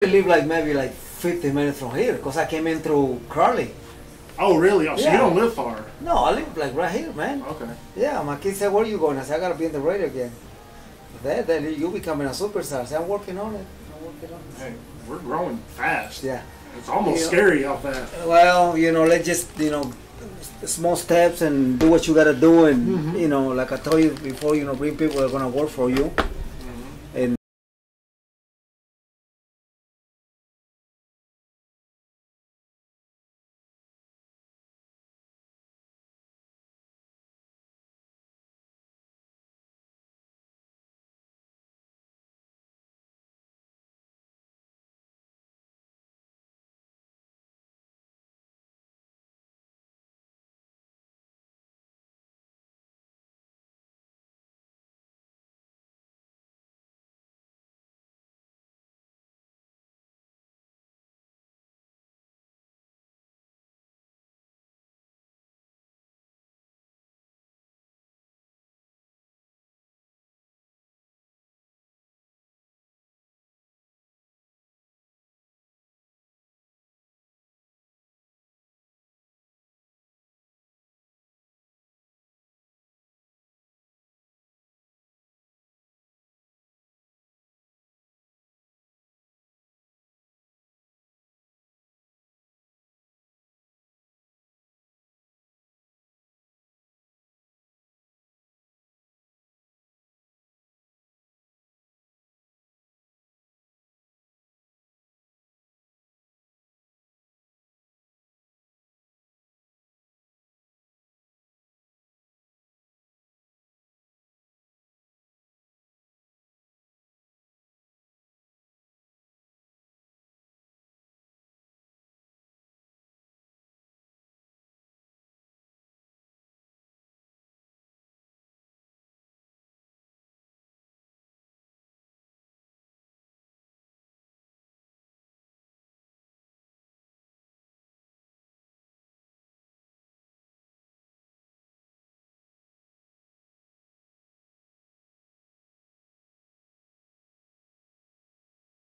I live like maybe like 50 minutes from here because I came in through Crowley. Oh, really? Oh, so you Yeah. don't live far. No, I live like right here, man. Okay. Yeah, my kids said, "Where you going?" I said, "I gotta be in the radio again." Then you becoming a superstar. I said, "I'm working on it. I'm working on it." Hey, we're growing fast. Yeah. It's almost You know, scary how fast. Well, let's just small steps and do what you gotta do, and like I told you before, bring people that are gonna work for you, and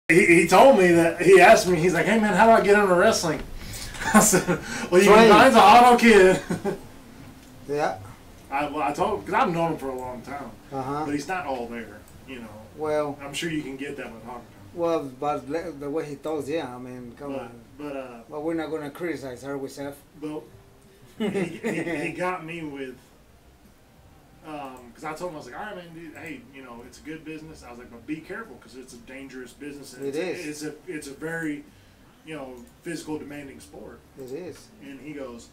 He told me that he asked me. He's like, "Hey man, how do I get into wrestling?" I said, "Well, you can find a auto kid." yeah. I told him because I've known him for a long time, Uh-huh. but he's not all there. Well, I'm sure you can get that with talking to him. well, but the way he talks, yeah. I mean, come on. But But we're not gonna criticize her, we said. Well, he got me with, because I told him, I was like, all right, man, dude, hey, it's a good business. I was like, but be careful because it's a dangerous business. And It is. It's a very, physical demanding sport. It is. And he goes,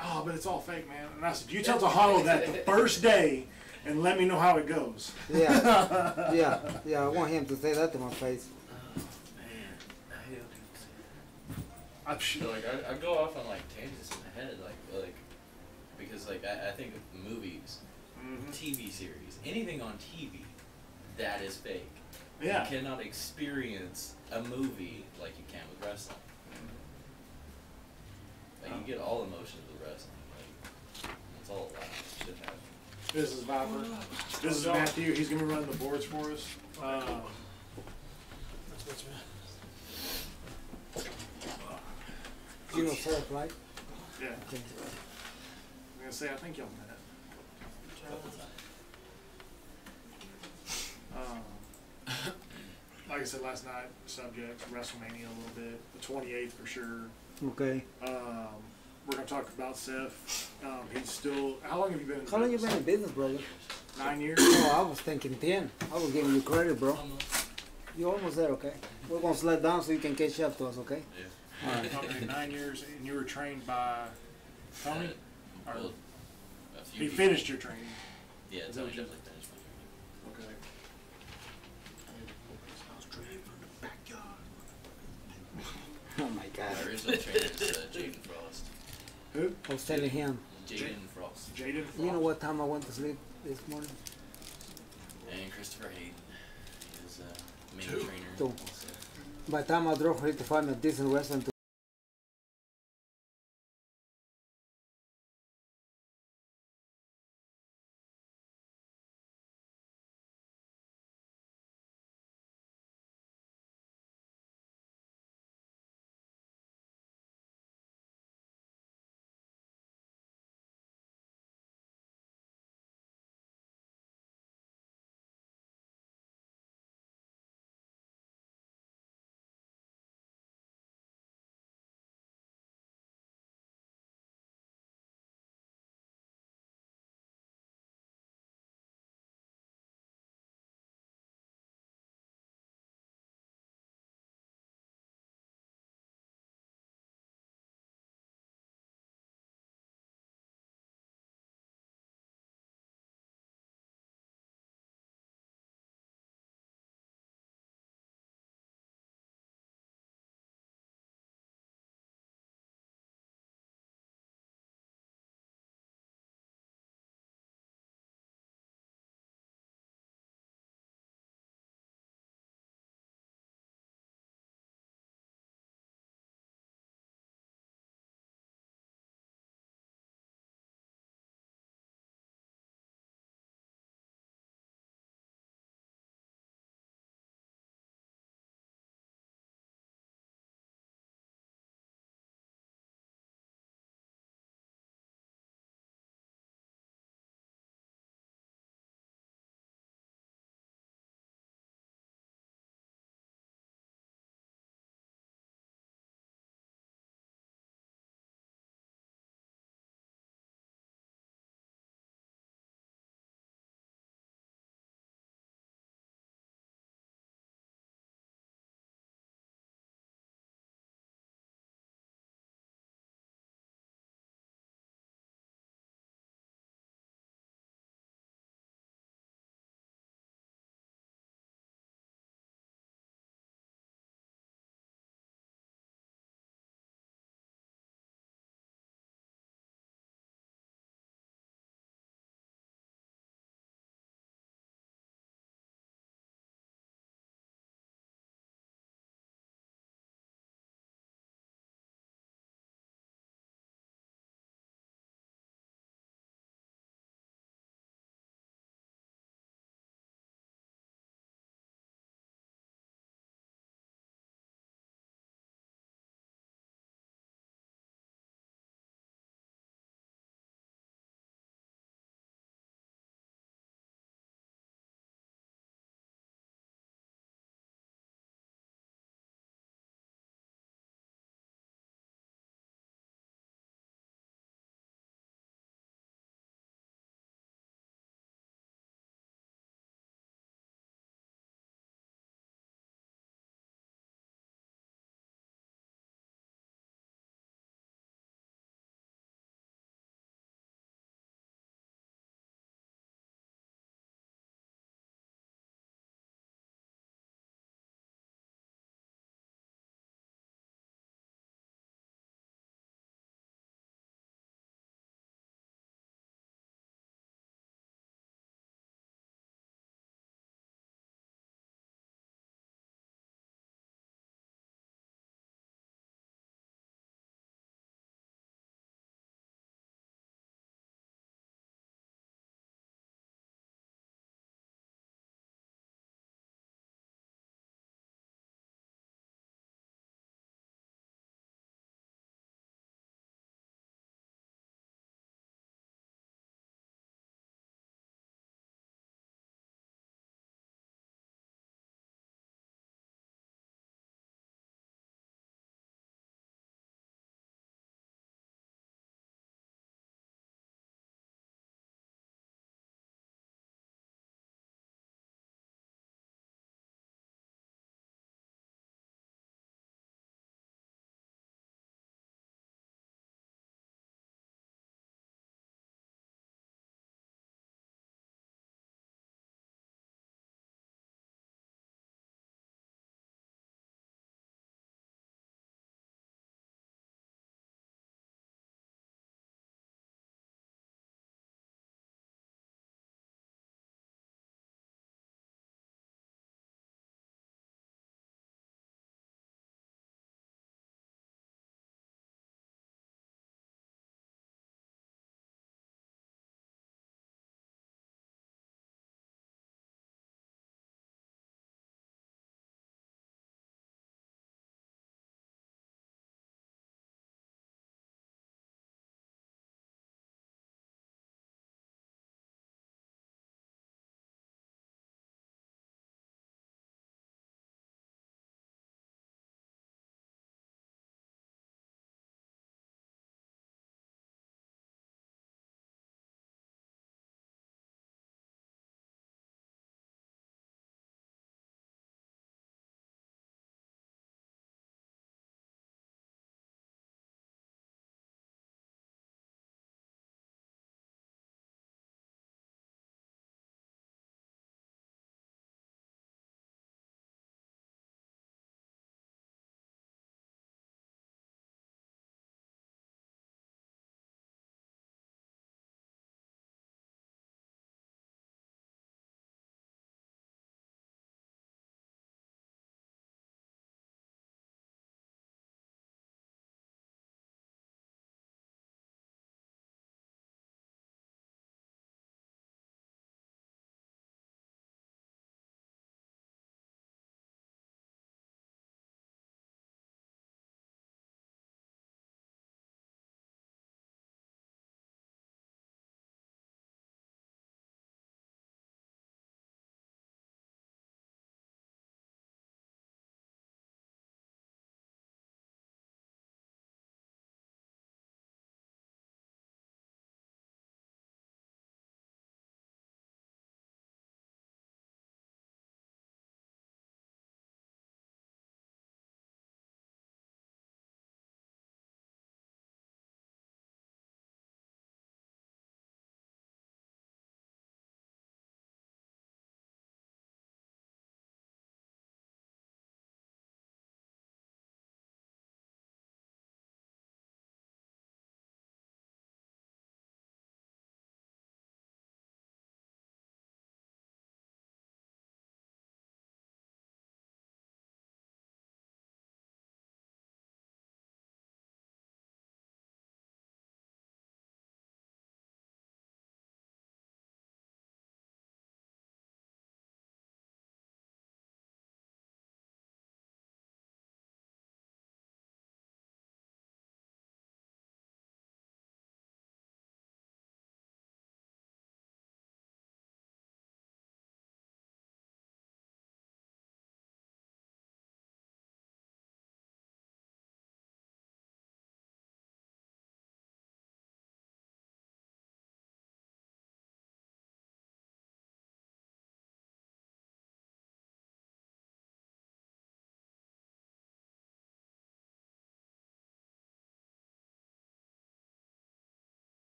oh, but it's all fake, man. And I said, you tell Tejano that the first day and let me know how it goes. Yeah. Yeah. I want him to say that to my face. I'm sure. So, I go off on tangents in my head, because I think of movies, TV series, anything on TV, that is fake. Yeah. You cannot experience a movie like you can with wrestling. You get all emotions with wrestling. It's all a lot. Shit happens. This is Viper. This is Matthew. He's going to be running the boards for us. You know surf, right? Yeah. Okay. I'm going to say, I think y'all met. Like I said last night, subject, WrestleMania a little bit. The 28th for sure. Okay. We're going to talk about Seth. He's still, how long have you been in business? How long you been in business, brother? 9 years? Oh, I was thinking 10. I was giving you credit, bro. You're almost there, okay? We're going to slide down so you can catch up to us, okay? Yeah. All right. Okay, 9 years, and you were trained by Tony? Or Well, a few he people. finished your training? Yeah, Is that Tony what you- definitely finished my training. Okay. Oh, my God. My original trainer is Jaden Frost. Who? I was telling him, Jaden Frost. Jaden Frost? you know what time I went to sleep this morning? And Christopher Hayden. He was main trainer. Two. Also. By the time I drove here to find a decent restaurant to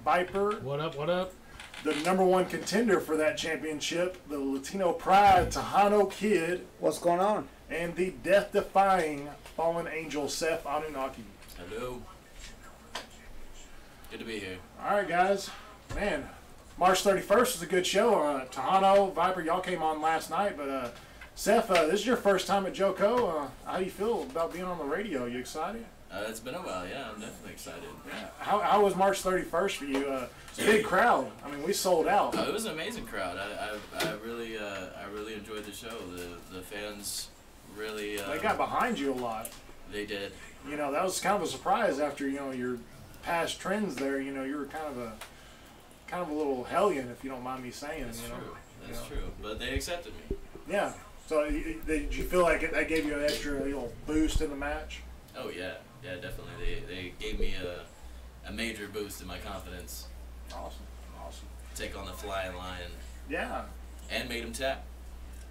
Viper. What up? What up? The #1 contender for that championship, the Latino Pride, Tejano Kid. What's going on? And the death-defying Fallen Angel, Seth Anunnaki. Hello. Good to be here. All right, guys. Man, March 31st was a good show. Tejano, Viper, y'all came on last night, but Seth, this is your first time at JoCo. How do you feel about being on the radio? You excited? It's been a while, yeah. I'm definitely excited. Yeah. How was March 31st for you? It's a big crowd. I mean, we sold out. It was an amazing crowd. I really enjoyed the show. The fans really. They got behind you a lot. They did. You know, that was kind of a surprise after your past trends there. You know, you were kind of a little hellion, if you don't mind me saying. That's true. That's know. true. But they accepted me. Yeah. So did you feel like that gave you an extra boost in the match? Oh yeah, yeah, definitely. They gave me a major boost in my confidence. Awesome. Take on the flying lion. Yeah. And made him tap.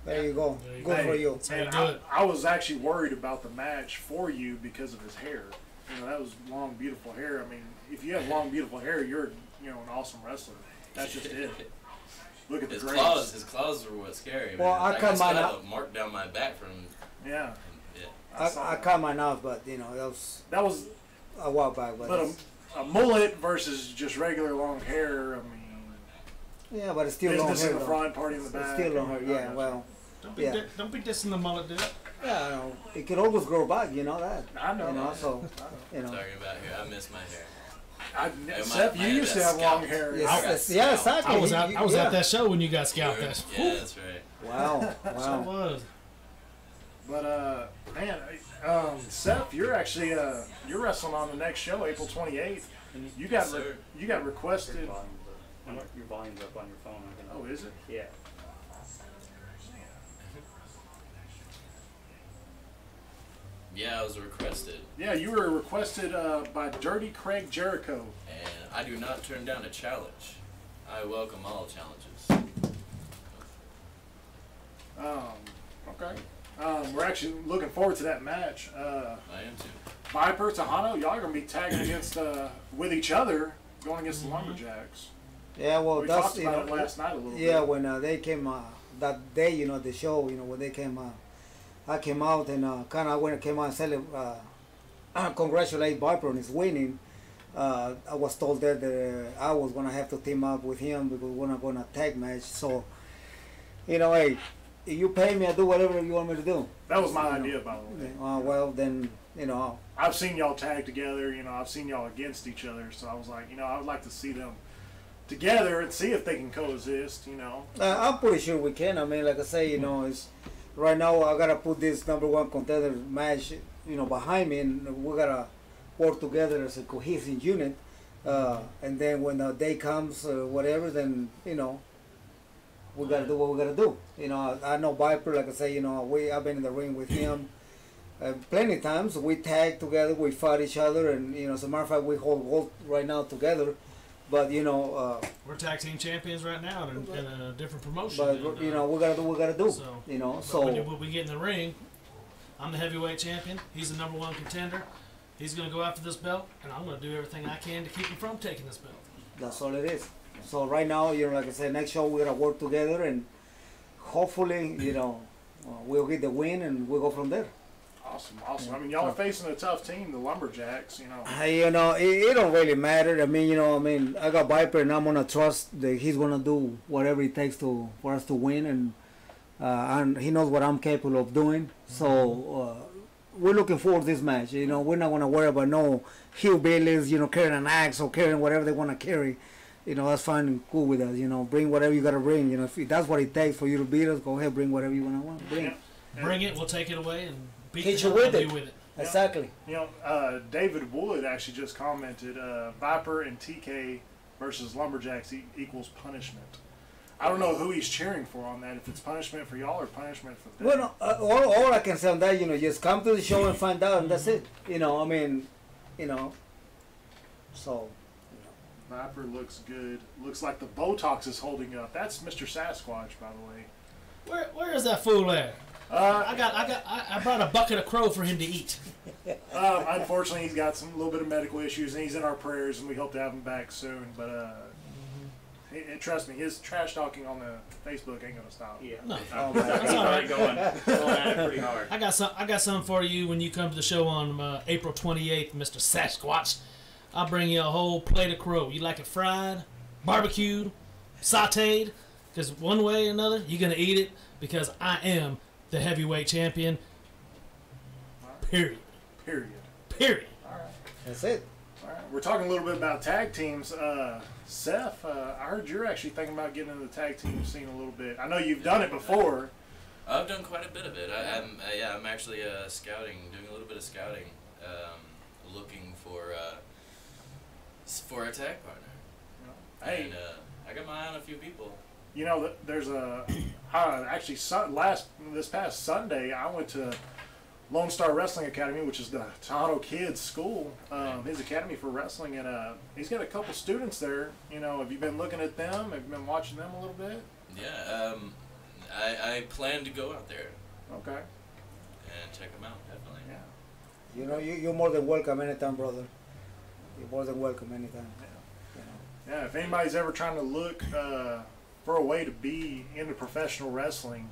There you go. There you Good go. for you. That's how you And do it. I was actually worried about the match for you because of his hair. You know, that was long, beautiful hair. I mean, if you have long, beautiful hair, you're an awesome wrestler. That's just it. Look at the His grace. claws were what's scary. Well, man. I cut still mine have out. a mark down my back from. Yeah. Yeah. I cut mine off, but that was a while back. But a mullet versus just regular long hair. I mean, yeah, but it's still long business hair. in the though. front, party in the It's back. still long hair. Yeah, well, yeah. Don't be dissing the mullet, dude. Yeah, I know. It could always grow back. You know that. I know. You know, so Talking about here, I miss my hair. Seth, you used to have long hair. Yes, yeah, exactly. I was at that show when you got scalped. Yeah, that's right. Wow, So wow. was. But man, Seth, you're actually you're wrestling on the next show, April 28th. You got Sir. you got requested. Your volume's up on your phone. Oh, is it? Yeah. Yeah, I was requested, Yeah, you were requested by Dirty Craig Jericho. and I do not turn down a challenge. I welcome all challenges. Okay. We're actually looking forward to that match. I am too. Viper, Tejano, y'all are gonna be tagging against with each other, going against the Lumberjacks. Yeah, well, We that's talked about it last night a little yeah, bit. when they came that day, the show, when they came, I came out and kind of when I came out and congratulate Viper on his winning. I was told that I was gonna have to team up with him because we're not gonna tag match. So, hey, if you pay me, I do whatever you want me to do. That was my idea, by the way. Well, then I've seen y'all tag together. I've seen y'all against each other. So I was like, I would like to see them together and see if they can coexist. I'm pretty sure we can. I mean, like I say, it's right now I gotta put this #1 contender match, behind me, and we gotta work together as a cohesive unit. And then when the day comes, whatever, then we gotta do what we gotta do. I know Viper, like I say, I've been in the ring with him plenty of times. We tag together, we fight each other, and as a matter of fact, we hold gold right now together. But We're tag team champions right now in a different promotion. but and, we gotta do what we gotta do. So, So when we get in the ring, I'm the heavyweight champion. He's the #1 contender. He's gonna go after this belt, and I'm gonna do everything I can to keep him from taking this belt. that's all it is. So right now, like I said, next show we're gonna work together, and hopefully, we'll get the win, and we'll go from there. Awesome. I mean, y'all are facing a tough team, the Lumberjacks. It don't really matter. I mean, I got Viper, and I'm gonna trust that he's gonna do whatever it takes for us to win, and he knows what I'm capable of doing. So we're looking forward to this match. We're not gonna worry about no hillbillies, carrying an axe or carrying whatever they wanna carry. That's fine and cool with us. Bring whatever you gotta bring. If that's what it takes for you to beat us, go ahead, bring whatever you want to bring. Yeah. Bring it. We'll take it away and beat Hit the you hell with out of it. you with it. Exactly. David Wood actually just commented, Viper and TK versus Lumberjacks equals punishment. I don't know who he's cheering for on that, if it's punishment for y'all or punishment for them. Well, all I can say on that, just come to the show and find out, and that's it. So. Viper looks good. Looks like the Botox is holding up. That's Mr. Sasquatch, by the way. Where is that fool at? I brought a bucket of crow for him to eat. Unfortunately, he's got a little bit of medical issues, and he's in our prayers, and we hope to have him back soon. But trust me, his trash talking on the Facebook ain't gonna stop. Yeah. No. Oh, my He's God. already going at it pretty hard. I got something for you when you come to the show on April 28th, Mr. Sasquatch. I'll bring you a whole plate of crow. You like it fried, barbecued, sautéed? Because one way or another, you're gonna eat it because I am the heavyweight champion. Period. Period. Period. All right. That's it. All right. We're talking a little bit about tag teams. Seth, I heard you're actually thinking about getting into the tag team scene a little bit. I know you've done it before. I've done quite a bit of it. I'm actually scouting, doing a little bit of scouting, looking for a tag partner. Hey, And I got my eye on a few people. you know, there's actually this past Sunday I went to Lone Star Wrestling Academy, which is the Tejano Kid's school, his academy for wrestling, and he's got a couple students there. You know, have you been looking at them? Have you been watching them a little bit? Yeah, I plan to go out there Okay. and check them out, definitely. Yeah. You know, you're more than welcome anytime, brother. You're more than welcome anytime. You know. Yeah. If anybody's ever trying to look for a way to be into professional wrestling,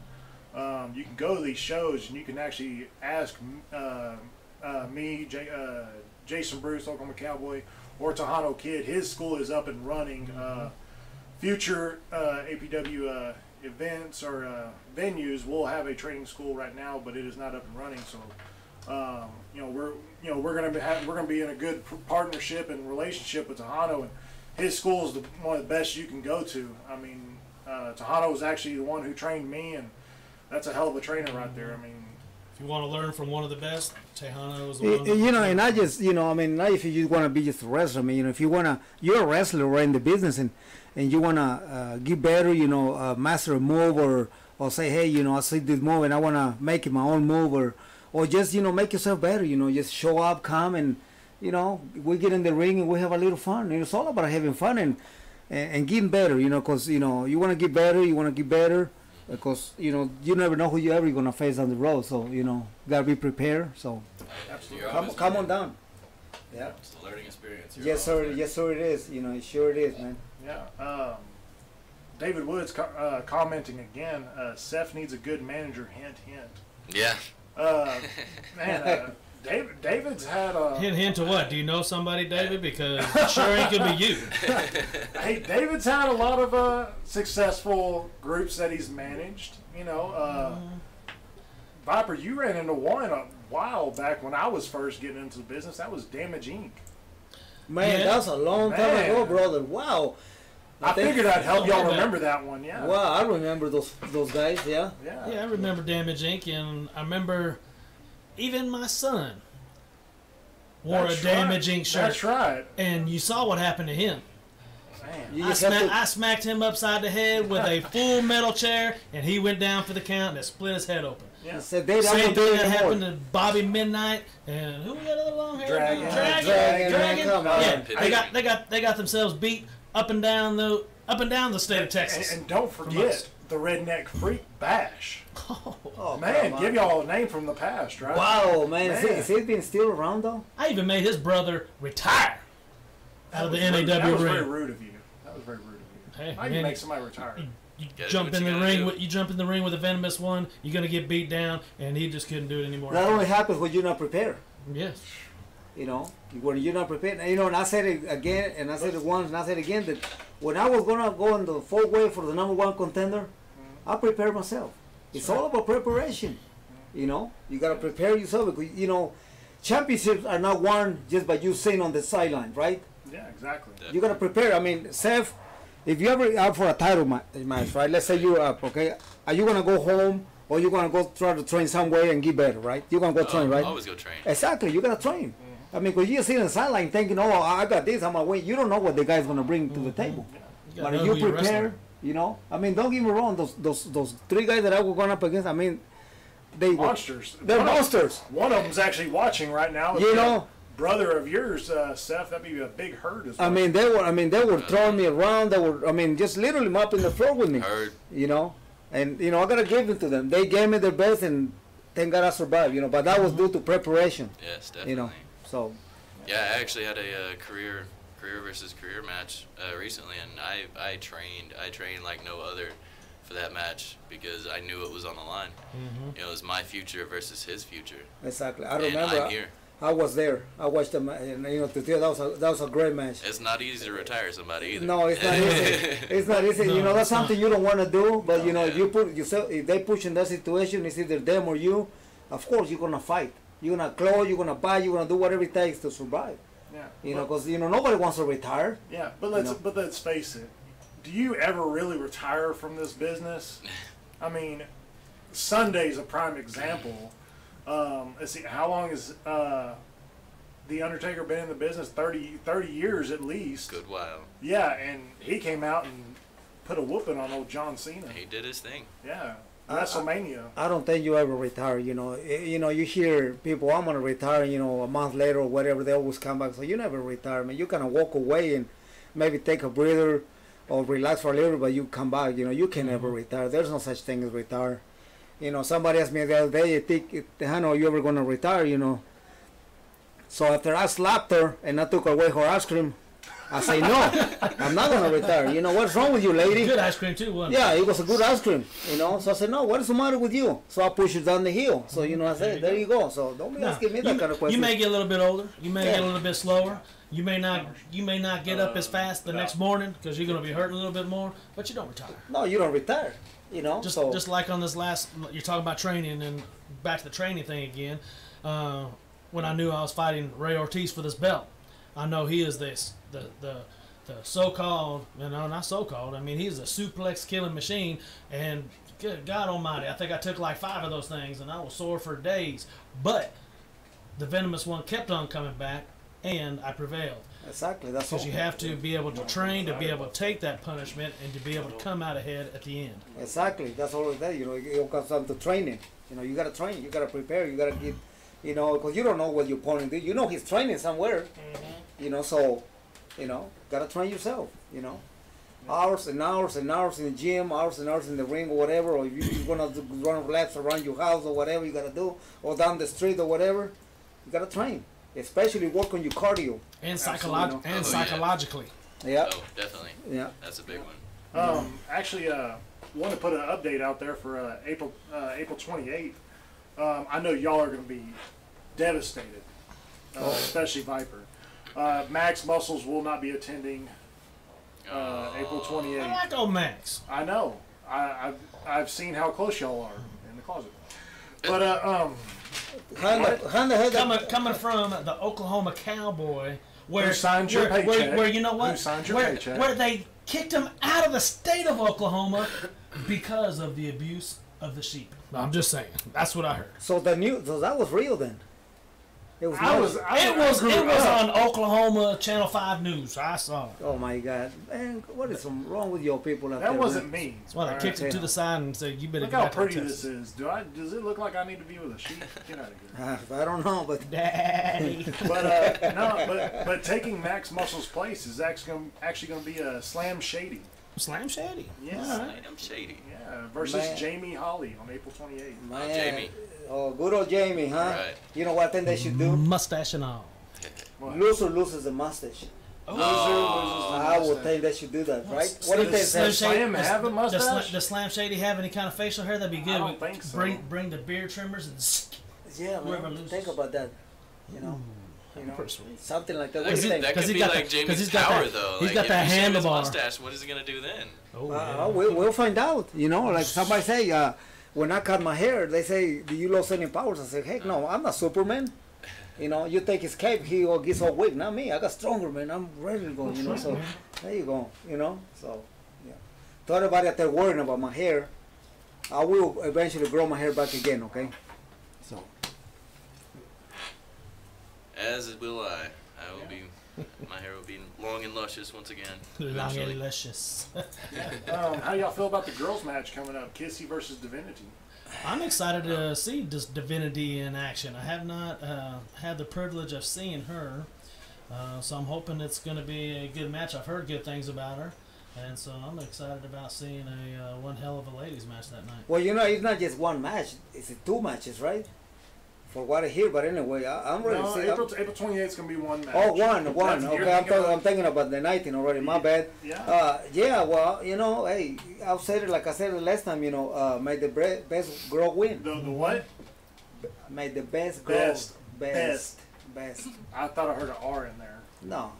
you can go to these shows and you can actually ask me, Jason Bruce, Oklahoma Cowboy, or Tejano Kid. His school is up and running. Future APW events or venues will have a training school right now, but it is not up and running. So, we're gonna be in a good partnership and relationship with Tejano, and his school is one of the best you can go to. I mean, Tejano was actually the one who trained me, and that's a hell of a trainer right there. I mean, If you want to learn from one of the best, Tejano is the one. You know, and I just, you know, I mean, not if you just want to be just a wrestler. I mean, you know, if you want to, you're a wrestler right in the business, and you want to get better, you know, master a move, or say, hey, you know, I see this move and I want to make it my own move, or just, you know, make yourself better, you know, just show up, come, and, you know, we get in the ring and we have a little fun. And it's all about having fun and getting better, you know, because, you know, you want to get better, because, you know, you never know who you're ever going to face on the road. So, you know, got to be prepared. So, absolutely. come on down. Yeah. It's a learning experience. Yes, sir. Yes, sir, it is. You know, it sure it is, man. Yeah. David Woods commenting again. Seth needs a good manager. Hint, hint. Yeah. Man, David's had a Hint to what? Do you know somebody, David? Because sure ain't gonna be you. Hey, David's had a lot of successful groups that he's managed. You know, Viper, you ran into one a while back when I was first getting into the business. That was Damage Inc. Man, Yeah. that's a long time Man. ago, brother. Wow. I figured I'd help y'all remember that one. Yeah. Wow, I remember those guys. Yeah. Yeah. Yeah, I remember Damage Inc. and I remember even my son wore That's a Damage right. Inc. shirt. That's right. And you saw what happened to him. Man. You I, just have to- I smacked him upside the head with a full metal chair, and he went down for the count, and it split his head open. Yeah. said they Same don't do thing it that anymore. happened to Bobby Midnight, and who was that other long hair? Dragon. Dragon, come on. Yeah, they got themselves beat up and down the state of Texas. And don't forget most. the Redneck Freak Bash. Oh, Man, come on. give y'all a name from the past, right? Wow, man. Man. Is it been still around though? I even made his brother retire out of the That was NAW That was very ring. rude of you. That was very rude of you. Hey, How you man, make somebody retire? you Gotta jump do what in you the gotta ring do. with you jump in the ring with a venomous one. You're gonna get beat down, and he just couldn't do it anymore. That only happens when you're not prepared. Yes. You know, when you're not prepared. And, you know, and I said it again, and I said it once, and I said it again, that when I was gonna go in the full way for the #1 contender, I prepared myself. It's all about preparation. You know, you gotta prepare yourself because, you know, championships are not won just by you sitting on the sideline, right? Yeah, exactly. You gotta prepare. I mean, Seth, if you ever out for a title match, right? Let's say you're up, okay? Are you gonna go home or you gonna go try to train somewhere and get better, right? You're gonna go train, right? Always go train. Exactly, you gotta train. I mean, because you're sitting on the sideline thinking, oh, I got this, I'm gonna win. You don't know what the guy's gonna bring to the table. You But gotta if know you who you're prepare, wrestling. you know, I mean, don't get me wrong, those three guys that I was going up against, I mean, they're Monsters. monsters. One of them's actually watching right now. You know, brother of yours, Seth, that'd be a big hurt as well. I mean, they were throwing me around. They were, I mean, just literally mopping the floor with me. Heard. You know, And I gotta give it to them. They gave me their best, and thank God I survived. But that was due to preparation. Yes, definitely. So. Yeah, I actually had a career versus career match recently, and I trained like no other for that match because I knew it was on the line. It was my future versus his future. Exactly. I And remember. I'm here. I was there. I watched them, and that was a great match. It's not easy to retire somebody either. No, it's not easy. It's not easy. No, That's something you don't want to do. But if you put yourself, if they push in that situation, it's either them or you. Of course, you're gonna fight. You're gonna claw. You're gonna bite. You're gonna do whatever it takes to survive. Yeah. Because nobody wants to retire. Yeah, but let's face it. Do you ever really retire from this business? I mean, Sunday's a prime example. Let's see, how long has the Undertaker been in the business? 30 years at least. Good while. Yeah, and he came out and put a whooping on old John Cena. He did his thing. Yeah, WrestleMania. I don't think you ever retire. You hear people, I'm gonna retire. A month later or whatever, they always come back. So you never retire, man. You kind of walk away and maybe take a breather or relax for a little, but you come back. You can never retire. There's no such thing as retire. Somebody asked me the other day, are you ever gonna retire? So after I slapped her and I took away her ice cream, I say no, I'm not gonna retire. What's wrong with you, lady? Good ice cream too, wasn't it? Yeah, it was a good ice cream. So I said, no, what is the matter with you? So I pushed her down the hill. So I said, there you go. So don't be asking me that kind of question. You may get a little bit older. You may get a little bit slower. You may not get up as fast the next morning because you're gonna be hurting a little bit more. But you don't retire. No, you don't retire. Just like on this last, you're talking about training and back to the training thing again. When I knew I was fighting Ray Ortiz for this belt, I know he is the so-called, not so-called. I mean, he's a suplex killing machine, and good God Almighty, I think I took like 5 of those things, and I was sore for days. But the venomous one kept on coming back, and I prevailed. Exactly, that's because you have to be able to train to be able to take that punishment and to be able to come out ahead at the end. Exactly, that's all that. It comes down to training. You gotta train, you gotta prepare, you gotta get, because you don't know what your opponent did. He's training somewhere. So, gotta train yourself. Hours and hours and hours in the gym, hours and hours in the ring or whatever. Or if you're gonna run laps around your house or whatever you gotta do, or down the street or whatever, you gotta train. Especially work on your cardio. And psychologically. Yeah. Oh, definitely. Yeah. That's a big one. Actually, want to put an update out there for April 28th. I know y'all are going to be devastated, especially Viper. Max Muscles will not be attending April 28th. I like old Max. I know. I've seen how close y'all are in the closet. But Coming from the Oklahoma Cowboy, where who signed your paycheck? Where you know what? Who signed your paycheck? Where they kicked him out of the state of Oklahoma because of the abuse of the sheep. I'm just saying. That's what I heard. So that was real then. It was. It was on Oklahoma Channel 5 News. I saw it. Oh my God, man! What is wrong with your people out there? That wasn't man? me. That's why they kicked him to the side and said, "You better look get how back pretty to this is. Does it look like I need to be with a sheep? Get out of here. I don't know, but Daddy." But taking Max Muscle's place is actually going to be a Slam Shady. Slam Shady. Yeah. Slam Shady. Yeah. Versus Man. Jamie Holly on April 28th. man, Jamie. Oh, good old Jamie, huh? Right. You know what I think they should do? Mustache and all. What? Loser loses the mustache. I would think they should do that, right? What do you think? Slim Seth? Shady have a mustache? Does Slam Shady have any kind of facial hair? That'd be good. I don't think so. Bring the beard trimmers and Yeah, whoever man. loses. Think about that. Something like that. What That do you could, think? that could he be got like that- 'cause Jamie's he's got power, that- though. he's Like, got if that you shave his handlebar. mustache, what is he gonna do then? We'll find out. Like somebody say, when I cut my hair, they say, "Do you lose any powers?" I say, "Heck no, I'm not Superman." You take his cape, he gets all weak. Not me. I got stronger, man. I'm ready to go. So there you go. So yeah. To everybody out there worrying about my hair, I will eventually grow my hair back again. Okay. So. As will I. I will be. My hair will be long and luscious once again. long eventually. and luscious. How y'all feel about the girls' match coming up? Kissy versus Divinity. I'm excited to see this Divinity in action. I have not had the privilege of seeing her, so I'm hoping it's going to be a good match. I've heard good things about her. And so I'm excited about seeing a one hell of a ladies match that night. Well, you know, it's not just one match; it's two matches, right? For what I hear, but anyway, I'm ready No, to see. April 28th is going to be one match. Oh, one. That's- you're Okay, I'm thinking about the 19 already. My bad. Yeah. Yeah. Well, you know, hey, I've said it like I said it last time. You know, may the best girl win. The what? May the best girl. Best. Best. I thought I heard an R in there. No.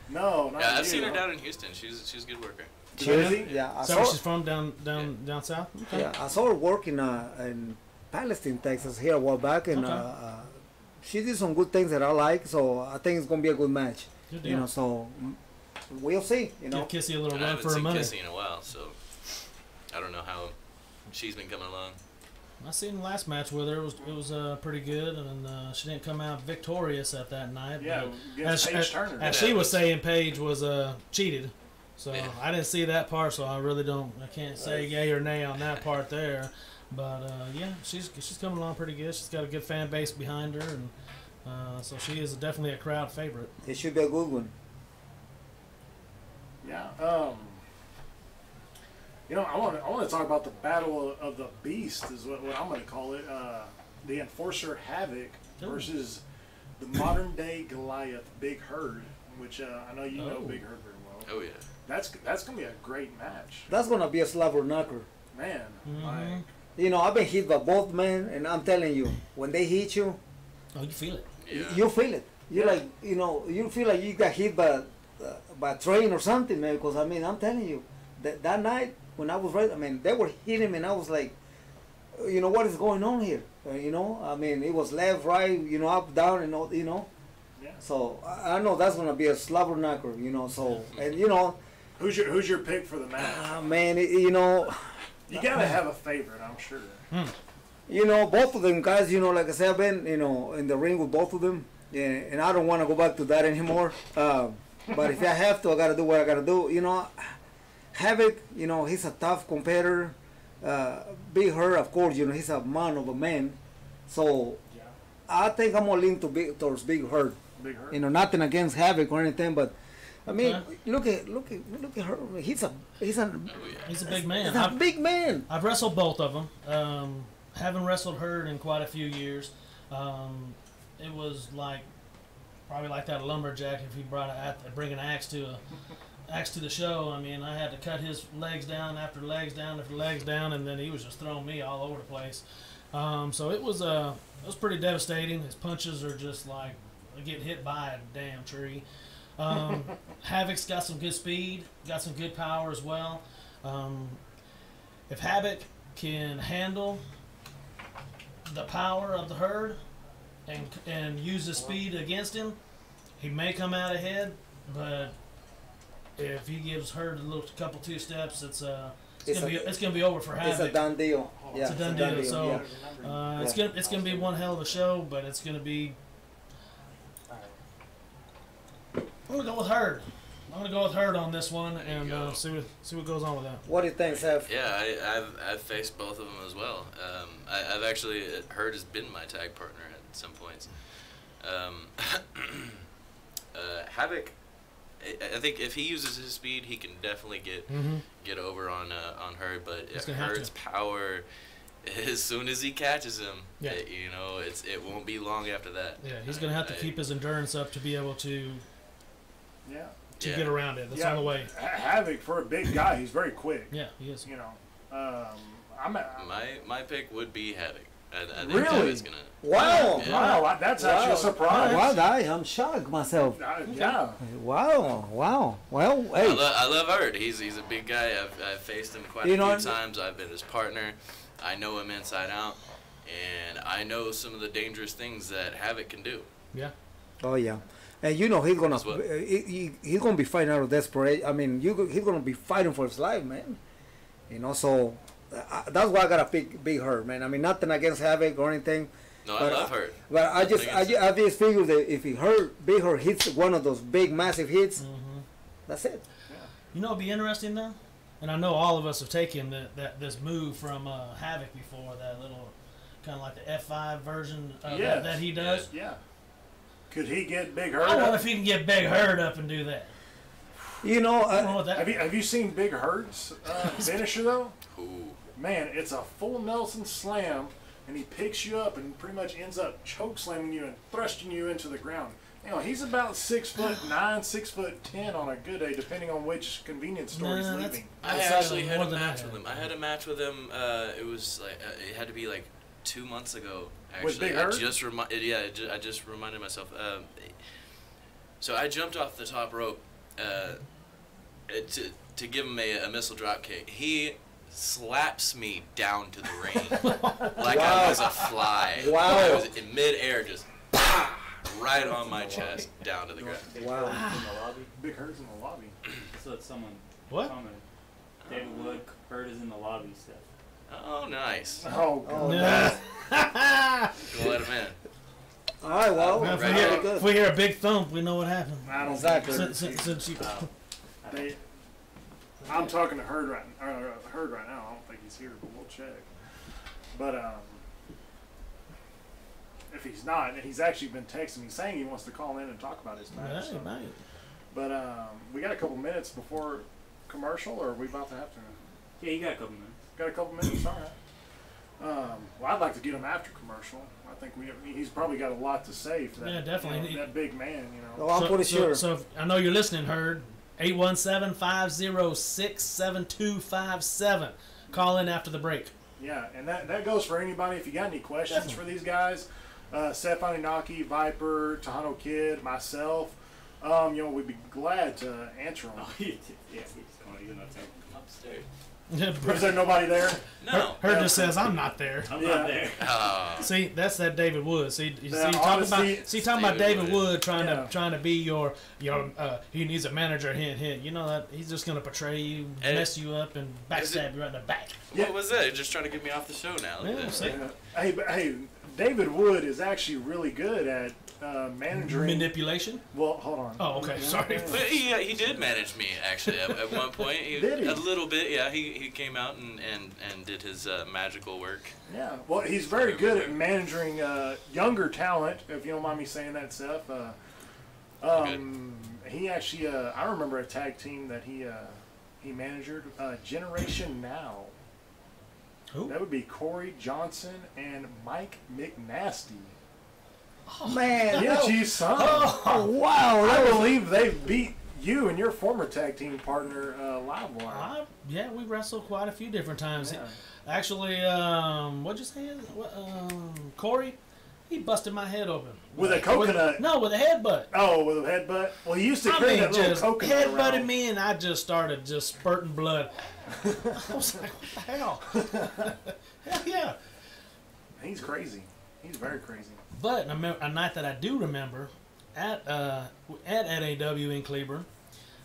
No, not Yeah, you. I've seen her down in Houston. She's a good worker. Really? Yeah, I Is that saw. where she's from? Down south? Okay. Yeah, I saw her work in Palestine, Texas, here a while back, and Okay. she did some good things that I like. So I think it's gonna be a good match. Good deal. You know, so we'll see. You know, Give Kissy a little And I run haven't for her seen money. Kissy in a while, so I don't know how she's been coming along. I seen the last match with her. It was pretty good, and she didn't come out victorious at that night. Yeah, but against as, Paige as, Turner. as she was saying, Paige was cheated. So Yeah. I didn't see that part, so I can't say yay or nay on that part there. But yeah, she's coming along pretty good. She's got a good fan base behind her, and so she is definitely a crowd favorite. it should be a good one. Yeah. You know, I want to talk about the battle of the beast, is what I'm going to call it. The Enforcer Havoc versus the modern day Goliath, Big Herd, which I know you know Big Herd very well. Oh yeah. That's going to be a great match, That's gonna be a slobber knocker. man. Mhm. Like, You know, I've been hit by both men, and I'm telling you, when they hit you, Oh, you feel it? Yeah. you feel it. You Yeah. like, you know, you feel like you got hit by a train or something, man. Because I mean, I'm telling you, that night when I was right, I mean, they were hitting me, and I was like, you know, what is going on here? You know, I mean, it was left, right, you know, up, down, and all, you know. yeah. So I know that's gonna be a slobber knocker, you know. So and you know, Who's your pick for the match? man, you know. You got to have a favorite, I'm sure. You know, both of them guys, you know, like I said, I've been, you know, in the ring with both of them, and I don't want to go back to that anymore. But if I have to, I got to do what I got to do. You know, Havoc, you know, he's a tough competitor. Big Hurt, of course, you know, he's a man of a man. So Yeah. I think I'm going to lean towards Big Hurt. Big Hurt. You know, nothing against Havoc or anything, but I mean, Okay. look at her. He's a Oh yeah. He's a big man. he's a big man. I've wrestled both of them. Haven't wrestled Herd in quite a few years. It was probably like that lumberjack if he bring an axe to the show. I mean, I had to cut his legs down after legs down after legs down, and then he was just throwing me all over the place. So it was pretty devastating. His punches are just like getting hit by a damn tree. Havoc's got some good speed, got some good power as well. If Havoc can handle the power of the Herd and use the speed against him, he may come out ahead. But if he gives Herd a couple two steps, it's gonna be over for It's a Havoc. done deal. Yeah, It's a done deal. So yeah. it's gonna be one hell of a show, but it's gonna be. I'm gonna go with Herd. I'm gonna go with Herd on this one and go. see what goes on with that. What do you think, Seth? Yeah, I've faced both of them as well. I've actually Herd has been my tag partner at some points. Havoc, I think if he uses his speed, he can definitely get over on Herd. But He's gonna have Herd's power, as soon as he catches him, Yeah. it won't be long after that. Yeah, he's gonna have to keep his endurance up to be able to Yeah. get around it. That's Yeah. the only way. Havoc, for a big guy, he's very quick. Yeah, he is. You know, My pick would be Havoc. I think Really? Havoc's gonna. Wow. Yeah. wow, that's actually a surprise. Wow, I'm shocked myself. Yeah. Wow. Well, hey. I love Herd. He's a big guy. I've faced him quite a few times. I've been his partner. I know him inside out, and I know some of the dangerous things that Havoc can do. Yeah. Oh yeah, and you know he's gonna That's what- he's gonna be fighting out of desperation. I mean, he's gonna be fighting for his life, man. You know, so that's why I gotta pick Big Hurt, man. I mean, nothing against Havoc or anything. No, But I love Herd. But I Nothing against just figure that if Big Hurt hits one of those big massive hits, that's it. You know, it'd be interesting though, and I know all of us have taken this move from Havoc before. That little kind of like the F5 version Yes. that he does. Yeah. Could he get Big I wonder Hurt? if he can get Big Herd up and do that. You know, Have you seen Big Hurt's finisher though? Ooh. Man, it's a full Nelson slam, and he picks you up and pretty much ends up choke slamming you and thrusting you into the ground. You know, he's about 6'9", 6'10" on a good day, depending on which convenience store he's leaving. I actually had a match with him. I had a match with him. It was like it had to be like 2 months ago. Actually, With Big Hurt? I just reminded myself. So I jumped off the top rope to give him a missile drop kick. He slaps me down to the ring like I was a fly. Wow. I was in midair, just right on my chest, down to the ground. Wow. In the lobby. Big Hurt's in the lobby. So it's someone What? commented. David Wood, Hurt is in the lobby stuff. Oh, nice. Oh, God. Yeah. We'll let him in. all right, well, Well, if, Right. we hear, good. if we hear a big thump, we know what happened. I don't Exactly. Since you, They, I'm talking to Hurd right now. I don't think he's here, but we'll check. But if he's not, he's actually been texting me saying he wants to call in and talk about his match. Hey, So. mate. But we got a couple minutes before commercial, or are we about to have to? Yeah, you got a couple minutes. Got a couple minutes, all right. Well, I'd like to get him after commercial. I think he's probably got a lot to say for that. Yeah, definitely. That big man, you know. Oh, I'm pretty sure. So if, I know you're listening, Herd. 817-506-7257. Call in after the break. Yeah, and that goes for anybody. If you got any questions for these guys, Seth Anunnaki, Viper, Tejano Kid, myself, we'd be glad to answer them. Oh, yeah, he's going to even not saying. Upstairs. Was there nobody there? No. Herd just says, I'm not there. I'm Yeah. not there. See, that's that David Wood. See, Yeah, talking honestly, about David David Wood trying Yeah. to be your he needs a manager. Hint. You know that he's just gonna betray you, And- mess you up, and backstab you right in the back. What was that? You're just trying to get me off the show now. Look at Yeah, that. see? Hey, David Wood is actually really good at managing. Manipulation. Well, hold on. Oh, okay. Sorry. But he did manage me actually at one point. Did he? A little bit, yeah. He came out and did his magical work. Yeah. Well, he's very good at managing younger talent. If you don't mind me saying that, Seth. He actually, I remember a tag team that he managed, Generation Now. Who? That would be Corey Johnson and Mike McNasty. Man, Yeah, no. geez, son. Oh, wow. I That was, believe they beat you and your former tag team partner, Livewire. Yeah, we wrestled quite a few different times. Yeah. Actually, what'd you say? Corey, he busted my head open With a coconut. No, with a headbutt. Oh, with a headbutt? Well, he used to I carry mean, that little just coconut headbutted around. me, and I just started just spurting blood. I was like, what the hell? Hell yeah. He's crazy. He's very crazy. But a night that I do remember at NAW in Cleburne,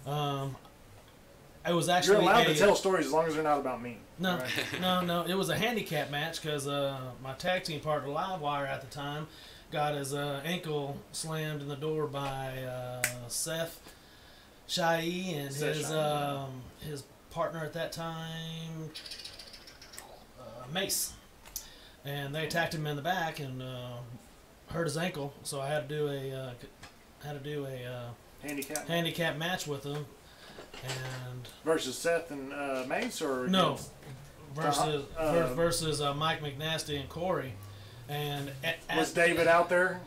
it was actually You're allowed to tell stories as long as they're not about me. No, Right. no. It was a handicap match because my tag team partner, Livewire, at the time, got his ankle slammed in the door by Seth Shai and his partner at that time, Mace, and they attacked him in the back and hurt his ankle. So I had to do a Handicap handicap match with him, and versus Seth and Mace, or no. against- Versus Mike McNasty and Corey, and was David out there?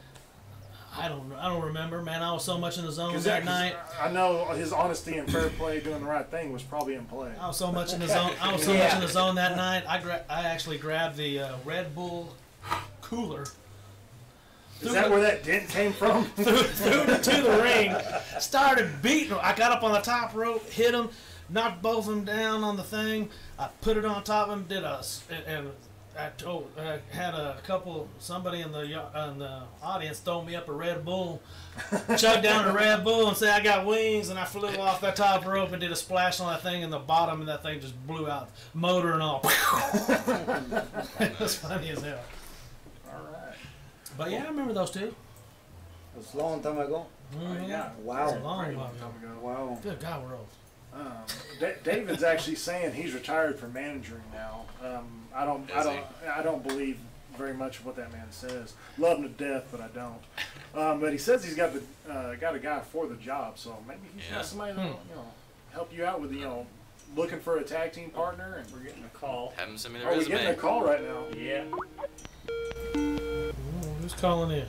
I don't remember, man. I was so much in the zone 'Cause that that- 'cause night. I know his honesty and fair play, doing the right thing, was probably in play. I was so much in the zone. I was so much in the zone that night. I actually grabbed the Red Bull cooler, Is that where that dent came from? threw it to the ring, started beating him. I got up on the top rope, hit him, knocked both of them down on the thing. I put it on top of him, and I had somebody in the audience throw me up a Red Bull, chugged down a Red Bull and say I got wings, and I flew off that top rope and did a splash on that thing, and the bottom of that thing just blew out, motor and all. It was funny as hell. All right. But yeah, I remember those two. it was a long time ago. Mhm. Yeah. Wow. It's a long Very time long ago. time ago. Wow. Good God, we're old. David's actually saying he's retired from managing now. I don't believe very much of what that man says. Love him to death, but I don't. But he says he's got a guy for the job, so maybe he's got somebody that'll, help you out with looking for a tag team partner. And We're getting a call. Have him send me the are we resume. getting a call right now? Yeah. Who's calling in?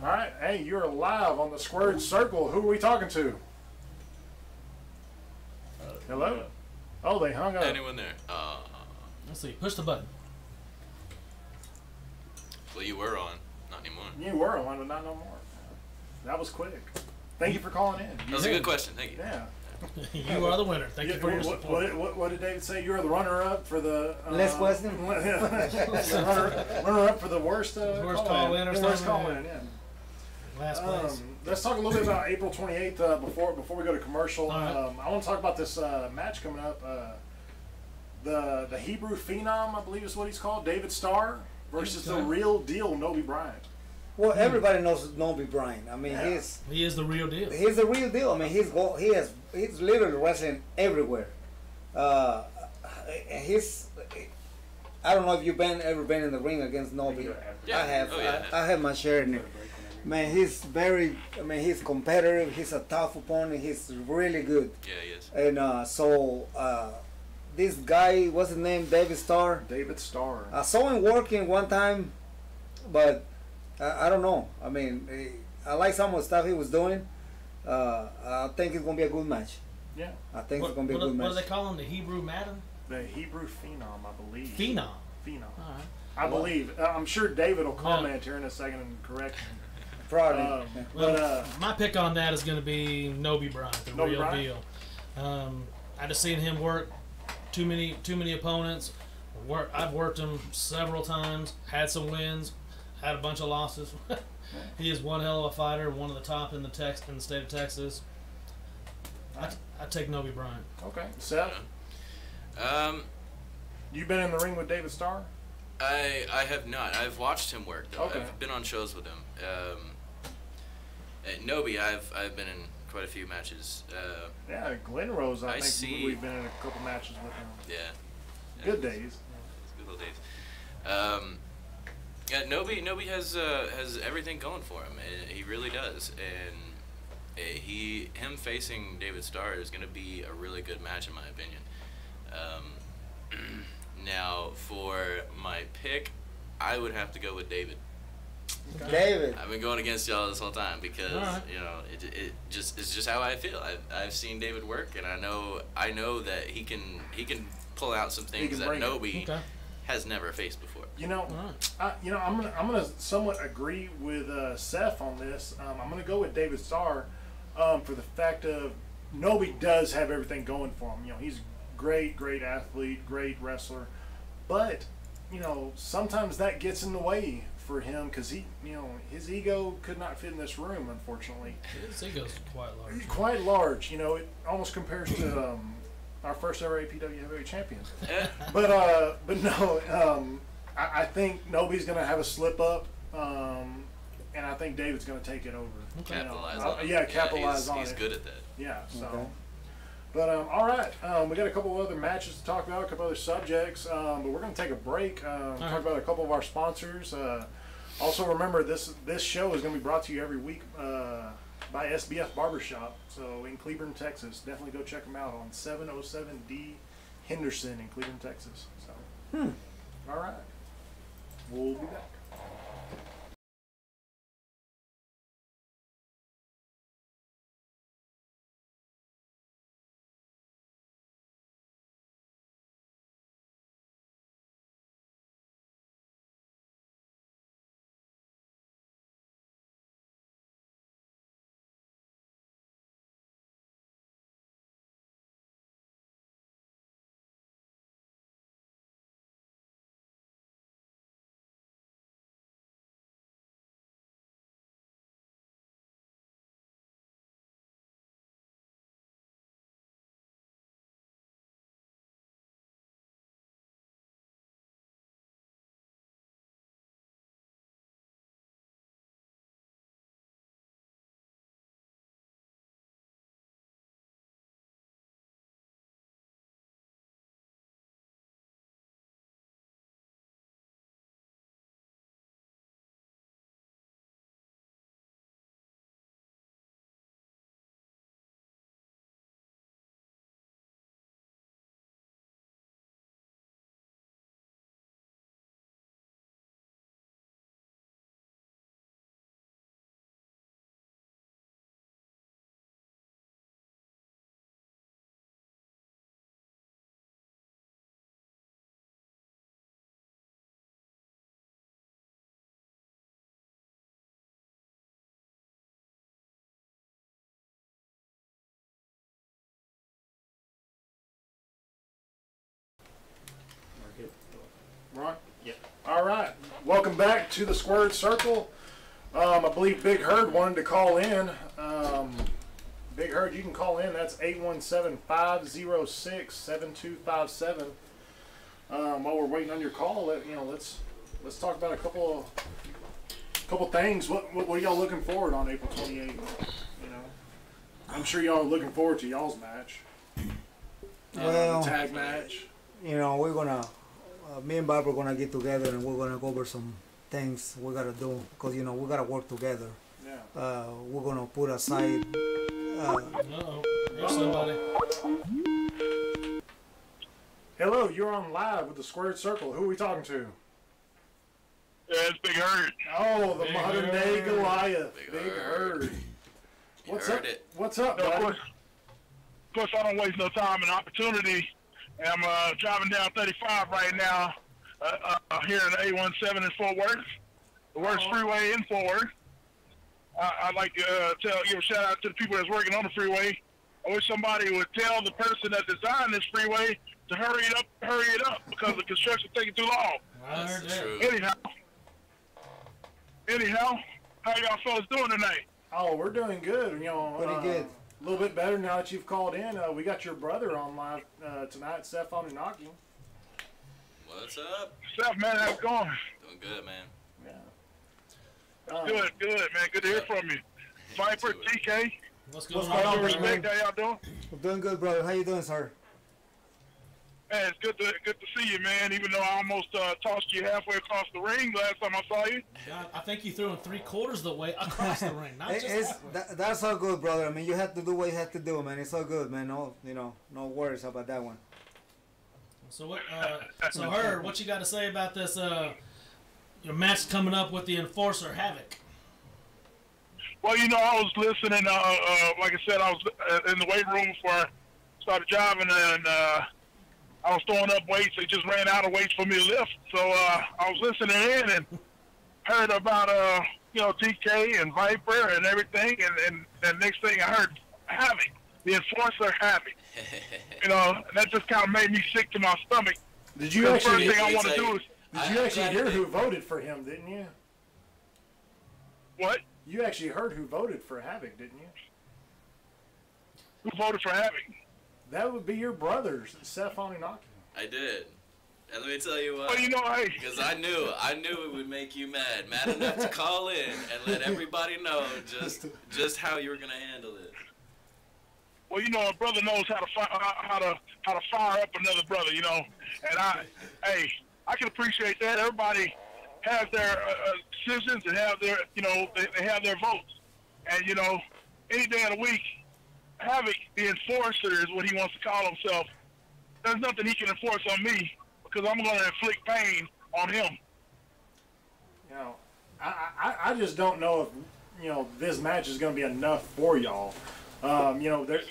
All right, hey, you're live on the Squared Circle. Who are we talking to? Hello? Oh, they hung up. Anyone there? Let's see. Push the button. Well, you were on. Not anymore. You were on, but not no more. That was quick. Thank you for calling in. That was a good question. Thank you. Yeah. You are the winner. Thank you for your support. What did David say? You're the runner-up for the... Last question? runner-up for the worst Worst call-in or worst something? call-in, yeah. Last place. Let's talk a little bit about April 28th before we go to commercial. All right. I want to talk about this match coming up. The Hebrew Phenom, I believe is what he's called, David Starr, versus the real deal Nobi Bryant. Well, everybody knows Nobi Bryant. I mean, Yeah. He is the real deal. he's the real deal. I mean, he's literally wrestling everywhere. I don't know if you've ever been in the ring against Nobi. Yeah. I have. Oh, yeah. I have my share in it. Man, he's he's competitive. He's a tough opponent. He's really good. Yeah, he is. And this guy, what's his name? David Starr. David Starr. I saw him working one time, but I don't know. I mean, I like some of the stuff he was doing. I think it's gonna be a good match. Yeah. I think it's gonna be a good What do match. they call him? The Hebrew Madden? The Hebrew Phenom, I believe. Phenom. Phenom. All right. I believe. I'm sure David will comment here in a second and correct me. Probably. Well, my pick on that is going to be Nobi Bryant, the Nobi real Bryant? deal. I just seen him work too many opponents. I've worked him several times. Had some wins. Had a bunch of losses. He is one hell of a fighter. One of the top in the state of Texas. I take Nobi Bryant. Okay. Seth, you been in the ring with David Starr? I have not. I've watched him work though. Okay. I've been on shows with him. At Nobi, I've been in quite a few matches. Yeah, Glen Rose, I think see. we've been in a couple matches with him. Yeah. Good days. It's good old days. Yeah, Nobi has everything going for him. He really does, and him facing David Starr is going to be a really good match in my opinion. Now, for my pick, I would have to go with David. David. I've been going against y'all this whole time because Alright. it's just how I feel. I've seen David work, and I know that he can pull out some things can that bring it. Nobi Okay. has never faced before. I'm gonna somewhat agree with Seth on this. I'm gonna go with David Starr for the fact of Nobi does have everything going for him. He's great athlete, great wrestler, but sometimes that gets in the way for him because his ego could not fit in this room, unfortunately. His ego's quite large. Quite large. It almost compares to our first ever APW heavyweight champion. But no, I think Nobi's going to have a slip up, and I think David's going to take it over. Capitalize on it. Yeah, capitalize on he's it. good at that. Yeah, so. Okay. But all right, we got a couple of other matches to talk about, a couple other subjects, but we're going to take a break, talk about a couple of our sponsors. Also, remember this show is going to be brought to you every week by SBF Barbershop, so in Cleburne, Texas. Definitely go check them out on 707D Henderson in Cleburne, Texas. So, all right, we'll be back. All right. Welcome back to the Squared Circle. I believe Big Herd wanted to call in. Big Herd, you can call in. That's 817-506-7257. While we're waiting on your call, let's talk about a couple things. What are y'all looking forward on April 28th? I'm sure y'all are looking forward to y'all's match. Well, the tag match. We're gonna, me and Bob are gonna get together and we're gonna go over some things we gotta do because we gotta work together. Yeah. We're gonna put aside. There's somebody. Hello, you're on live with the Squared Circle. Who are we talking to? Yeah, it's Big Herd. Oh, the Big modern day Herd. Goliath. Big Big Herd. Herd. What's heard up? it. What's up, No, buddy? of course, I don't waste no time and opportunity. And I'm driving down 35 right now here in the 817 in Fort Worth, the worst freeway in Fort Worth. I'd like to give a shout out to the people that's working on the freeway. I wish somebody would tell the person that designed this freeway to hurry it up because the construction's taking too long. I heard That's that. true. Anyhow, how y'all fellas doing tonight? Oh, we're doing good. Pretty good. A little bit better now that you've called in. We got your brother on live tonight, Seth Anunnaki. What's up? Seth, man, how's it going? Doing good, man. Yeah. Good, man. Good to hear from you. Viper, TK, What's going What's going all on, due on, man? respect, how y'all doing? We're doing good, brother. How you doing, sir? Man, it's good to see you, man. Even though I almost tossed you halfway across the ring last time I saw you. God, I think you threw him 3/4 of the way across the ring, not just It's halfway. that's all good, brother. I mean, you have to do what you have to do, man. It's all good, man. No, no worries about that one. So what? So Herd, what you got to say about this? Your match coming up with the Enforcer Havoc. Well, I was listening. Like I said, I was in the weight room before I started driving, and I was throwing up weights. They just ran out of weights for me to lift. So I was listening in and heard about TK and Viper and everything, and the next thing I heard Havoc, the Enforcer Havoc. And that just kind of made me sick to my stomach. Did you The actually? first thing I want to do is Did you actually hear who voted for him? Didn't you? what? You actually heard who voted for Havoc, didn't you? Who voted for Havoc? That would be your brothers, Seth Anunnaki. I did. And let me tell you what. Well, hey. Because I knew it would make you mad enough to call in and let everybody know just how you were gonna handle this. Well, a brother knows how to fire up another brother, And I can appreciate that. Everybody has their decisions and have their, they have their votes. And any day of the week, Havoc, the enforcer, is what he wants to call himself. There's nothing he can enforce on me because I'm going to inflict pain on him. I just don't know if this match is going to be enough for y'all.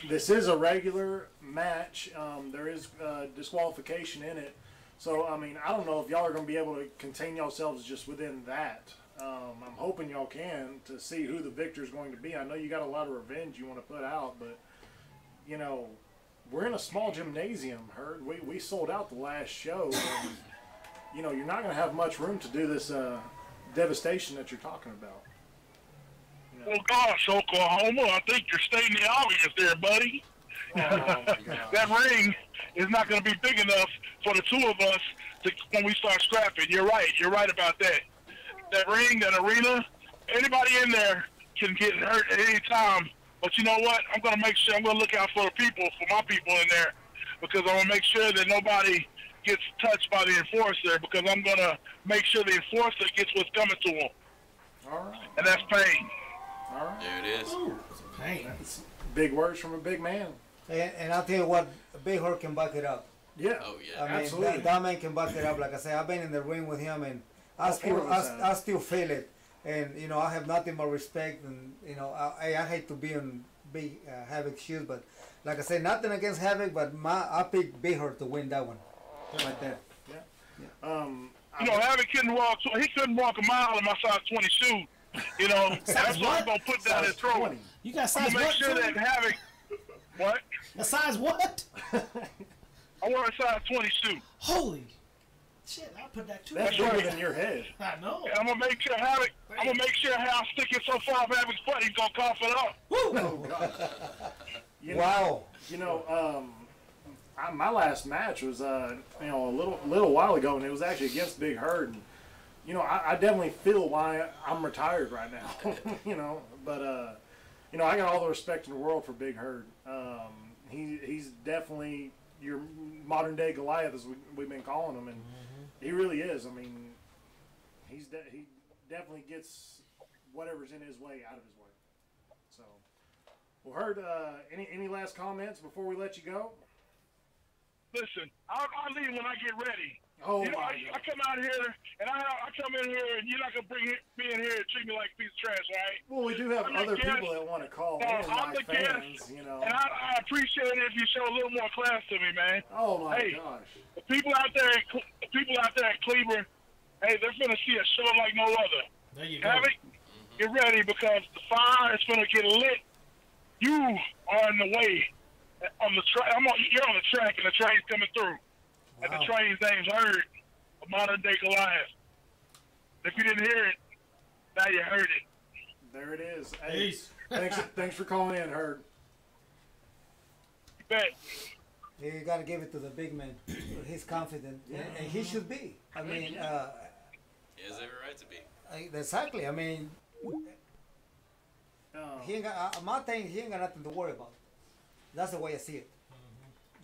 This is a regular match. There is disqualification in it. So, I don't know if y'all are going to be able to contain yourselves just within that. I'm hoping y'all can to see who the victor is going to be. I know you got a lot of revenge you want to put out, but, we're in a small gymnasium, Herd. We sold out the last show. And, you're not going to have much room to do this devastation that you're talking about. Oh, gosh, Oklahoma, I think you're stating the obvious there, buddy. That ring is not going to be big enough for the two of us when we start scrapping. You're right about that. That ring, that arena, anybody in there can get hurt at any time. But you know what? I'm going to make sure, I'm going to look out for the people, for my people in there, because I'm going to make sure that nobody gets touched by the enforcer, because I'm going to make sure the enforcer gets what's coming to him. All right. And that's pain. All right. There it is. Pain. That's big words from a big man. And I'll tell you what, Big Hurt can back it up. Yeah. Oh yeah. I mean, Absolutely. that man can back it up. Like I said, I've been in the ring with him, and I still feel it. And I have nothing but respect. And I hate to be in Big Havoc's shoes, but like I said, nothing against Havoc, but I picked Big Hurt to win that one, right there. Havoc couldn't walk. He couldn't walk a mile in my size 20 shoe. That's what I'm gonna put down his throat. 20. You got I'm size gonna make what? sure that Havoc. What? A size what? I wear a size 20 shoe. Holy. Shit, I'll put that too. That's right. bigger than your head. I know. And I'm gonna make sure Havoc. I'm gonna make sure Hal stick it so far up Havoc's butt, he's gonna cough it up. Oh gosh. You know, Wow. You know, my last match was a little while ago, and it was actually against Big Herd. And, you know, I definitely feel why I'm retired right now. You know, but you know, I got all the respect in the world for Big Herd. He's definitely your modern day Goliath, as we've been calling him, and he really is. I mean, he definitely gets whatever's in his way out of his way. So, well, Herd, any last comments before we let you go? Listen, I'll leave when I get ready. Oh You know, my I God. come out here and I come in here and you're not gonna me in here and treat me like a piece of trash, right? Well, we do have I'm the other guest. people that want to call I'm in, like the fans, guest, you know. and I appreciate it if you show a little more class to me, man. Oh my Hey. gosh. The people out there in Cleveland, hey, they're gonna see a show like no other. There you go. Havoc, get ready because the fire is gonna get lit. You are in the way on the track. You're on the track, and the train's coming through. And the train's name's Herd, a modern day Goliath. If you didn't hear it, now you heard it. There it is. Hey, Peace. thanks for calling in, Herd. You bet. You gotta give it to the big man. He's confident, and he should be. I mean, He has every right to be. exactly. I mean, he ain't got my thing. He ain't got nothing to worry about. That's the way I see it.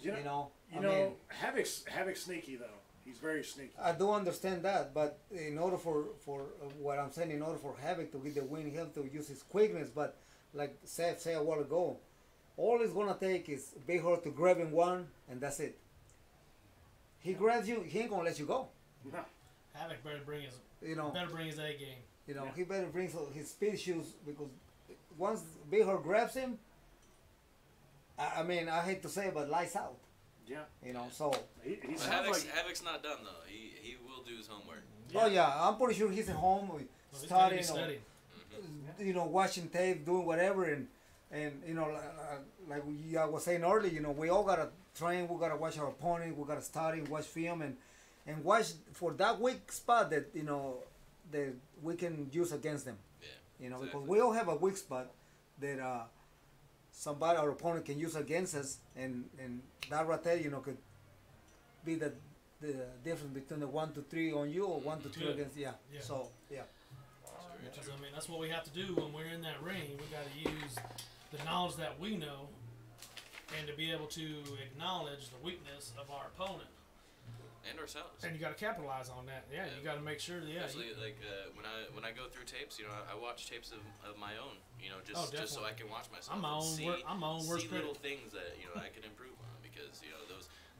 You You know, know, I mean, Havoc's sneaky though. He's very sneaky. I do understand that, but in order for what I'm saying, in order for Havoc to get the win, he has to use his quickness. But like Seth said a while ago, all it's gonna take is Big Hurt to grab him one, and that's it. He grabs you, he ain't gonna let you go. No. Havoc better bring his A game. You know, Yeah. he better bring his speed shoes because once Big Hurt grabs him, I mean, I hate to say it, but lights out. Yeah. You know, so. He But sounds like Havoc's not done though. He will do his homework. Oh yeah, I'm pretty sure he's at home Well, he's gotta studying be studying. or you know watching tape, doing whatever, and you know like I was saying earlier, you know we all gotta train, we gotta watch our opponent, we gotta study, watch film, and watch for that weak spot that you know that we can use against them. Yeah. You know exactly. because we all have a weak spot that somebody our opponent can use against us, and that right there you know could be the difference between the 1 to 3 on you or 1 to 2 Yeah. against Yeah. So yeah. Because I mean, that's what we have to do when we're in that ring. We got to use the knowledge that we know, and to be able to acknowledge the weakness of our opponent. And ourselves. And you got to capitalize on that. Yeah, you got to make sure that Especially like when I go through tapes, you know, I watch tapes of my own, you know, just so I can watch myself. I'm my and own see, I'm my own worst see critic. little things that you know I can improve on because you know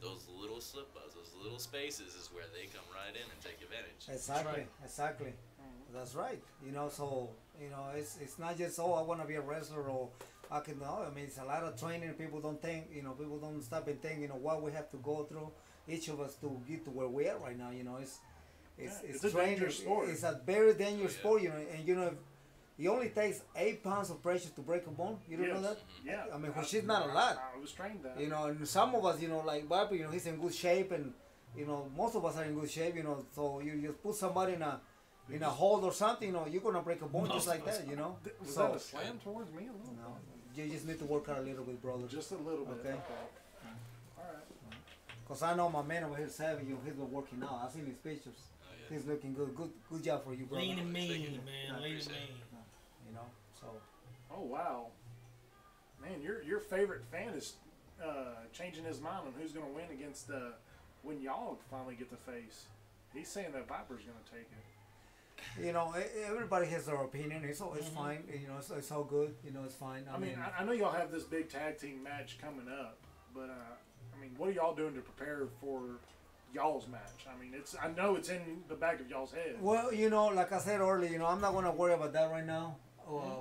those little slip ups, those little spaces is where they come right in and take advantage. Exactly, right. exactly. That's right. You know, so you know, it's not just I want to be a wrestler or I can. No, I mean, it's a lot of training. People don't think. You know, people don't stop and think. You know, what we have to go through, each of us to get to where we are right now. You know, it's a dangerous sport. It's a very dangerous sport. You know, and you know, it only takes 8 pounds of pressure to break a bone. You don't know that? Yeah. I mean, which is not a lot. I was trained that. You know, and some of us, you know, like Bobby, you know, he's in good shape, and you know, most of us are in good shape. You know, so you just put somebody in a hold or something, you know, you're gonna break a bone just like that, you know. Was So that a slam towards me? no, you just need to work out a little bit, brother. Just a little bit. Okay. All right. Cause I know my man over here, Savvy, you know, he's been working out. I've seen his pictures. Oh, yeah. He's looking good. Good job for you, brother. Lean and mean, Thank you. man. Lean and Appreciate it. mean. You know, so Oh wow, man, your favorite fan is changing his mind on who's going to win against when y'all finally get the face. He's saying that Viper's going to take it. you know, everybody has their opinion. It's all, it's fine. You know, it's all good. You know, it's fine. I mean, I know y'all have this big tag team match coming up, but I mean, what are y'all doing to prepare for y'all's match? I mean, I know it's in the back of y'all's head. well, you know, like I said earlier, you know, I'm not gonna worry about that right now.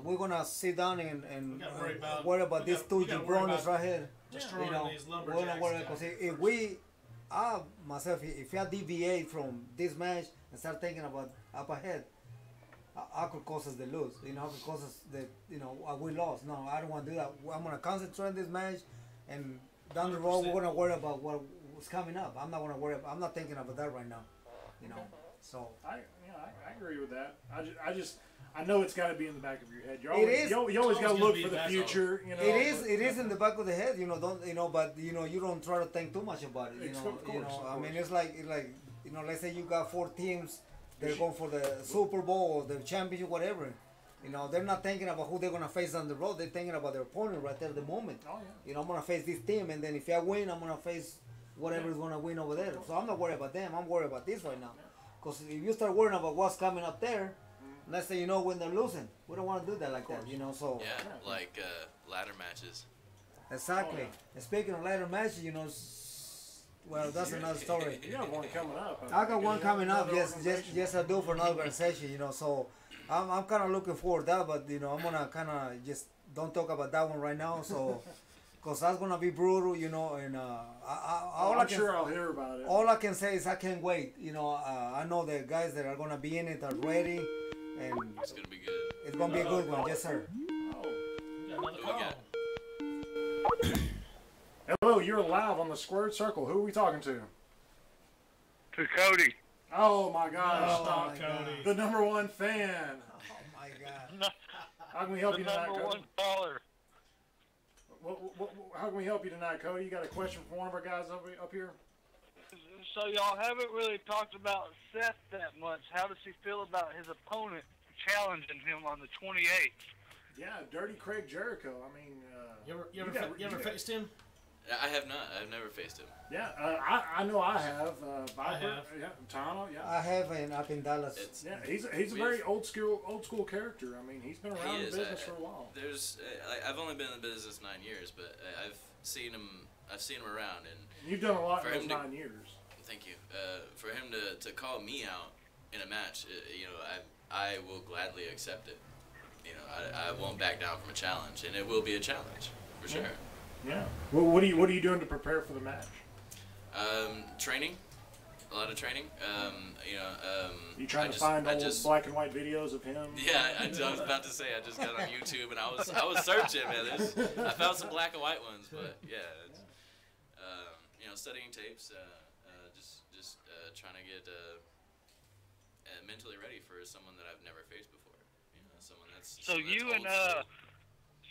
We're gonna sit down and We gotta worry worry about- about we these gotta- two we gotta worry jabronis about right here. Destroying You know, these we're lumberjacks. not worried because if we, I myself, if I deviate from this match and start thinking about up ahead, I could cause us the lose. You know, I could cause us the, you know, we lost. No, I don't want to do that. I'm gonna concentrate on this match, and down the road we're 100%. gonna worry about what's coming up. I'm not gonna worry. I'm not thinking about that right now. You know, so I agree with that. I know it's got to be in the back of your head. You're It always, is. You always got to It's look gonna for be the back future. You know, it is in the back of the head. You know, don't you know? But you know, you don't try to think too much about it. You know, Of course, of I mean, course. it's like you know, let's say you got 4 teams. They're going for the Super Bowl or the championship, whatever. You know, they're not thinking about who they're gonna face on the road. They're thinking about their opponent right there at the moment. Oh, yeah. You know, I'm gonna face this team, and then if I win, I'm gonna face whatever is gonna win over there. So I'm not worried about them. I'm worried about this right now. Because if you start worrying about what's coming up there, let's say you know when they're losing, we don't want to do that like that. You know, so Yeah, like ladder matches. exactly. Oh, yeah. And speaking of ladder matches, you know, well, that's another story. You got one coming up. I got one coming up. Another Yes, organization. yes, I do for another organization. You know, so I'm kind of looking forward to that, but you know, I'm gonna kind of just don't talk about that one right now. So, cause that's gonna be brutal. You know, and all I I'm can sure I'll hear about it. all I can say is I can't wait. You know, I know the guys that are gonna be in it are ready, and It's gonna be good. it's gonna be a good one. Yes, sir. Oh. We got another Who we call. got? Hello, you're live on the Squared Circle. Who are we talking to? To Cody. Oh my gosh, Oh, my Cody. the number one fan. Oh my God. How can we help The you tonight, number Cody? one caller. How can we help you tonight, Cody? You got a question for one of our guys up here? So y'all haven't really talked about Seth that much. How does he feel about his opponent challenging him on the 28th? Yeah, Dirty Craig JoCo. I mean, You ever faced him? I have not. I've never faced him. Yeah, I know I have. Viper, have. yeah, Tano, yeah. I have an up in Dallas. It's Yeah, he's a very old school character. I mean, he's been around He the is. business for a while. There's I've only been in the business 9 years, but I've seen him around, and You've done a lot For in those him to- 9 years. thank you. For him to call me out in a match, you know, I will gladly accept it. You know, I won't back down from a challenge, and it will be a challenge for sure. Yeah. Well, what are you doing to prepare for the match? Training, a lot of training. You know, You trying I to just- find I old just- black and white videos of him? Yeah, I was about to say I just got on YouTube and I was searching, man. I found some black and white ones, but yeah, it's, you know, studying tapes, just trying to get mentally ready for someone that I've never faced before. You know, someone that's So someone that's you and old school.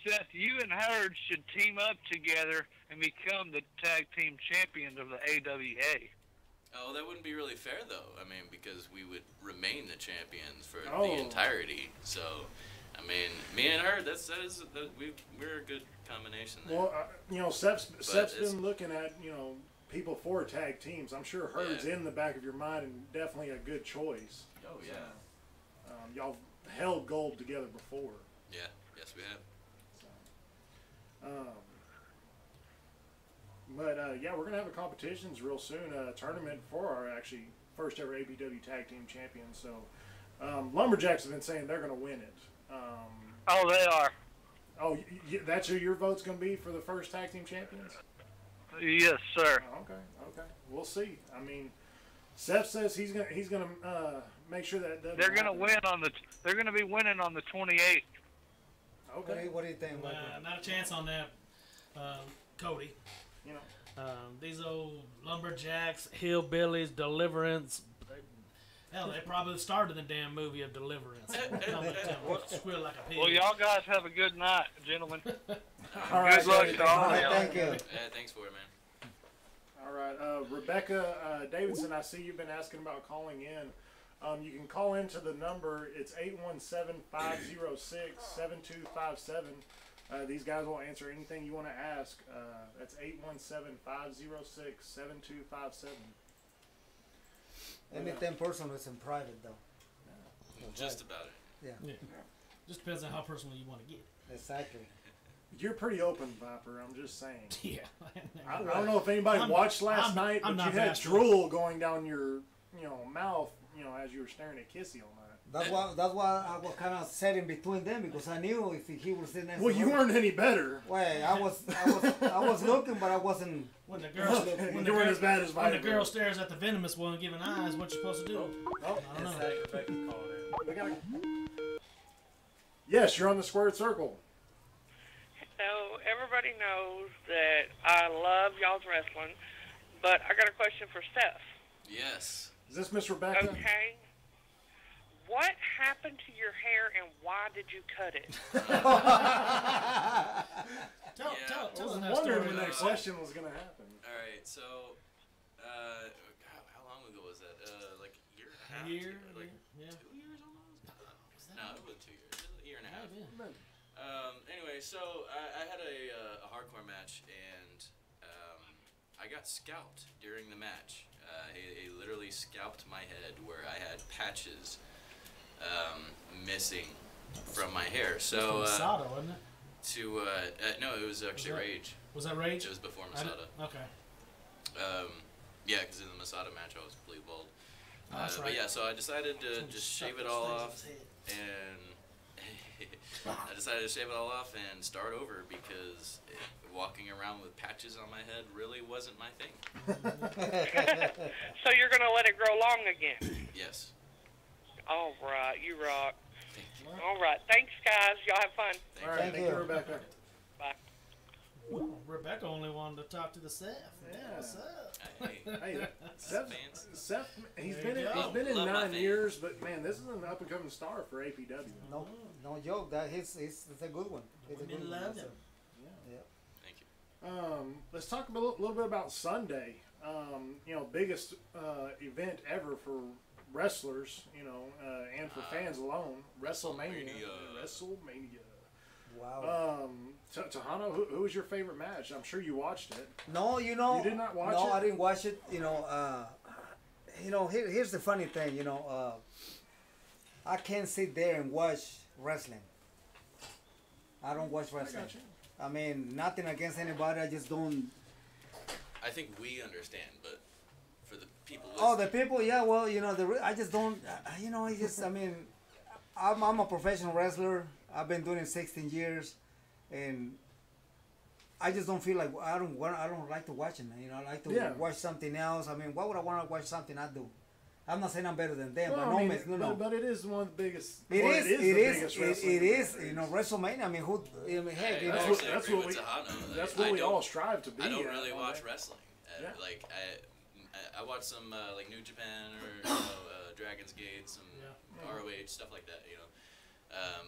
Seth, you and Howard should team up together and become the tag team champions of the AWA. Oh, that wouldn't be really fair though. I mean, because we would remain the champions for Oh. the entirety. So, I mean, me and her, we're a good combination there. Well, you know, Seth's it's- been looking at, you know, people for tag teams. I'm sure Herd's Yeah. in the back of your mind and definitely a good choice. Oh yeah, Y'all held gold together before. yeah, yes we have. But yeah, we're gonna have a competitions real soon. A tournament for our actually first ever ABW Tag Team Champions. So Lumberjacks have been saying they're gonna win it. Oh, they are. Oh, that's who your vote's gonna be for the first Tag Team Champions? Yes, sir. Oh, okay. We'll see. I mean, Seth says he's gonna make sure that doesn't They're gonna happen. win on the. They're gonna be winning on the 28th. Okay. What do you think, Michael? Not a chance on that, Cody. You know. These old lumberjacks, hillbillies, Deliverance. Hell, they probably started the damn movie of Deliverance. Squeal like a pig. Well, y'all guys have a good night, gentlemen. All right. Good luck Dave. to all All of right, y'all. thank you. Yeah, thanks for it, man. All right, Rebecca Davidson, I see you've been asking about calling in. You can call into the number. It's 817-506-7257. These guys will answer anything you want to ask. That's 817-506-7257. Anything personal is in private, though. Just about it. Yeah. Just depends on how personal you want to get. Exactly. You're pretty open, Viper. I'm just saying. Yeah. I don't know if anybody watched last night, but I'm you not had bashful. drool going down your, mouth, as you were staring at Kissy all night. That's why I was kind of set in between them because I knew if he was sitting next Well, to you her- weren't any better. Well, I was looking, but I wasn't. When the girl, when You weren't as bad as when the Viper. girl stares at the venomous one giving eyes, what you supposed to do? Oh, I don't know. Rebecca's calling in. we gotta... Yes, you're on the squared circle. So everybody knows that I love y'all's wrestling, but I got a question for Steph. Yes. Is this Miss Rebecca? Okay. What happened to your hair and why did you cut it? Tell I us was that wondering story. when that question was going to happen. All right, so how long ago was that? Like a year and a half? Year, like yeah. 2 years almost? No, it wasn't 2 years. It was a year and a half. Yeah. Anyway, so I had a hardcore match, and I got scalped during the match. He literally scalped my head where I had patches missing from my hair. So Masada, wasn't it? No, it was actually Rage. Was that Rage? It was before Masada. Okay. Yeah, because in the Masada match I was completely bald. That's But right. yeah, so I decided to just shave it all off, and I decided to shave it all off and start over because walking around with patches on my head really wasn't my thing. So you're gonna let it grow long again? Yes. All right, you rock. Thank you. All right, thanks guys. Y'all have fun. All right, Thank thank you. you, Rebecca. Bye. Well, Rebecca only wanted to talk to the staff. Yeah. What's up? Hey, Hey, fans. Seth, he's There been you in, go. he's been in Love my 9 fans. years, but man, this is an up and coming star for APW. No, no joke. That it's a good one. It's a Women good one. love That's him. Yeah. Thank you. Let's talk a little bit about Sunday. Biggest event ever for wrestlers, and for fans alone. WrestleMania. WrestleMania. Wow. Tejano, who was your favorite match? I'm sure you watched it. No, you You did not watch no, it? I didn't watch it. Here's the funny thing. I can't sit there and watch wrestling. I don't watch wrestling. got you. I mean, nothing against anybody. I just don't. I think we understand, but for the people Oh, listening, the people. Yeah, well, I just don't. I mean, I'm a professional wrestler. I've been doing it 16 years, and I just don't feel like I don't like to watch it. I like to watch something else. I mean, why would I want to watch something I do? I'm not saying I'm better than them, but no. But it is one of the biggest. It is. Wrestling WrestleMania. I mean, heck, I That's actually that's agree what with we- Tejano. That's I what we don't- all strive to be. I don't at really all watch day. wrestling. Yeah. Like I watch some like New Japan or Dragon's Gate, some ROH stuff like that.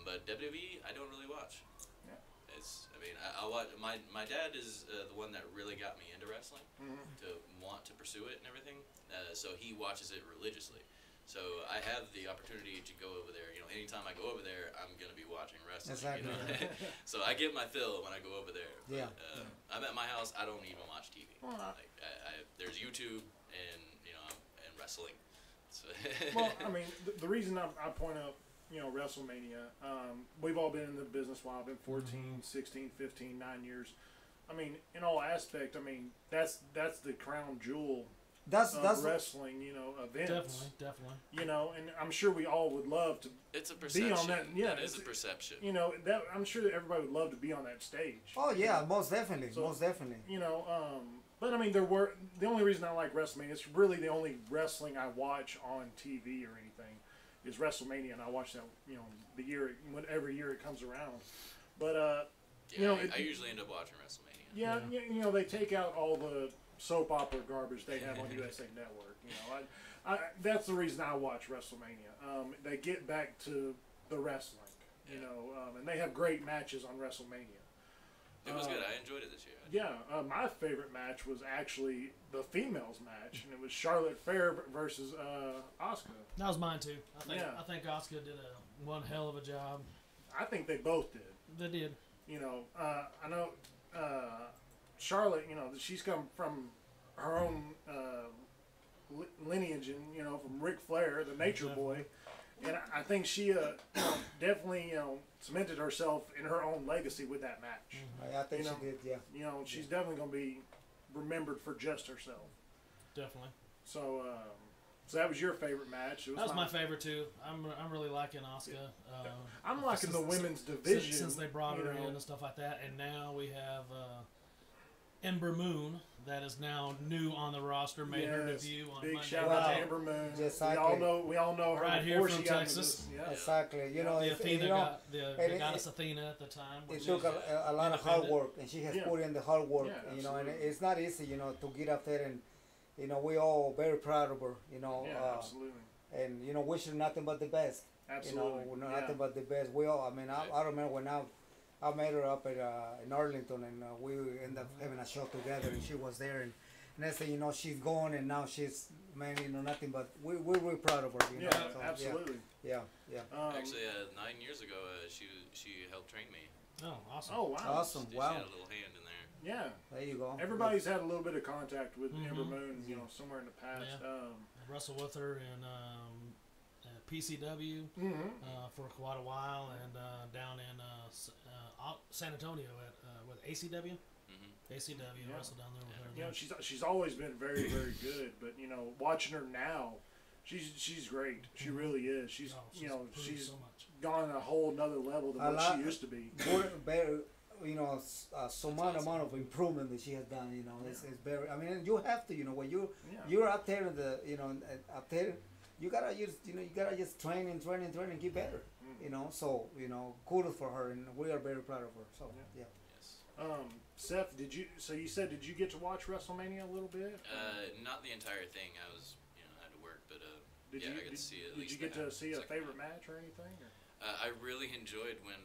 But WWE I don't really watch. Yeah. I watch. My dad is the one that really got me into wrestling to want to pursue it and everything. So he watches it religiously. So I have the opportunity to go over there. Anytime I go over there, I'm gonna be watching wrestling. Exactly. So I get my fill when I go over there. But, Yeah. I'm at my house. I don't even watch TV. Well, Like there's YouTube and and wrestling. So Well, I mean, the reason I point out, WrestleMania, we've all been in the business while. I've been 14, 16, 15, 9 years. I mean, in all aspect, I mean, that's the crown jewel that's of wrestling, events. Definitely. And I'm sure we all would love to it's a perception. be on that. Yeah, that is a it's- perception. that I'm sure that everybody would love to be on that stage. Oh yeah, most definitely, So- most definitely. But I mean, the only reason I like WrestleMania, it's really the only wrestling I watch on TV or anything, is WrestleMania, and I watch that, every year it comes around. But Yeah, I usually end up watching WrestleMania. yeah, they take out all the soap opera garbage they have on USA Network. That's the reason I watch WrestleMania. They get back to the wrestling, and they have great matches on WrestleMania. It was good. I enjoyed it this year. Yeah, my favorite match was actually the females match, and it was Charlotte Flair versus Asuka. That was mine too. Yeah. I think Asuka did one hell of a job. I think they both did. They did. I know Charlotte. She's come from her own lineage, and from Ric Flair, the Nature Boy, and I think she definitely cemented herself in her own legacy with that match. I think she did. Yeah. She's definitely going to be remembered for just herself. Definitely. So, so that was your favorite match. It That was my favorite too. I'm really liking Asuka. I'm liking the since- women's division since they brought her in know. and stuff like that, and now we have Ember Moon that is now new on the roster. Made her Yes, debut on big Monday. shout out Wow. to Amber Moon. Exactly. We all know her Right here before from she got Texas. into this. Yeah. Exactly. The Athena the and goddess Athena at the time. It which took is, a lot of hard independent. work, and she has Yeah. put in the hard work. Yeah, And absolutely. it's not easy, to get up there and, you know, we all very proud of her. You know, Yeah, absolutely. and you know, wish her nothing but the best. Absolutely. You know, Yeah. nothing but the best. We all. I mean, I remember when I met her up at in Arlington, and we ended up having a show together, and she was there, and next thing you know, she's gone, and now she's, man, you know, nothing but we're really proud of her. You Yeah, know? So, absolutely. Yeah, yeah. Actually, 9 years ago, she helped train me. Oh, awesome. Oh, wow. Awesome. She Wow. had a little hand in there. Yeah. There you go. Everybody's had a little bit of contact with Mhm. Ember Moon, you know, somewhere in the past. Yeah. Russell with her in PCW for quite a while, and down in San Antonio with ACW. ACW, Yeah. Russell down there with her. You know, she's always been very, very good, but you know, watching her now, she's great. She really is. She's you know, she's so much. gone a whole nother level than A what lot- she used to be. Better, you know, so amount of improvement that she has done. You know, it's very. I mean, you have to. You know, when you're out there in the, you know, out there, you gotta just train and get better. You know, so you know, kudos for her, and we are very proud of her. So yeah. Yes. Seth, did you get to watch WrestleMania a little bit? Not the entire thing. I was, I had to work, but Did yeah, you I got to see it. At did least you get to see a second favorite half. match or anything? Or? I really enjoyed when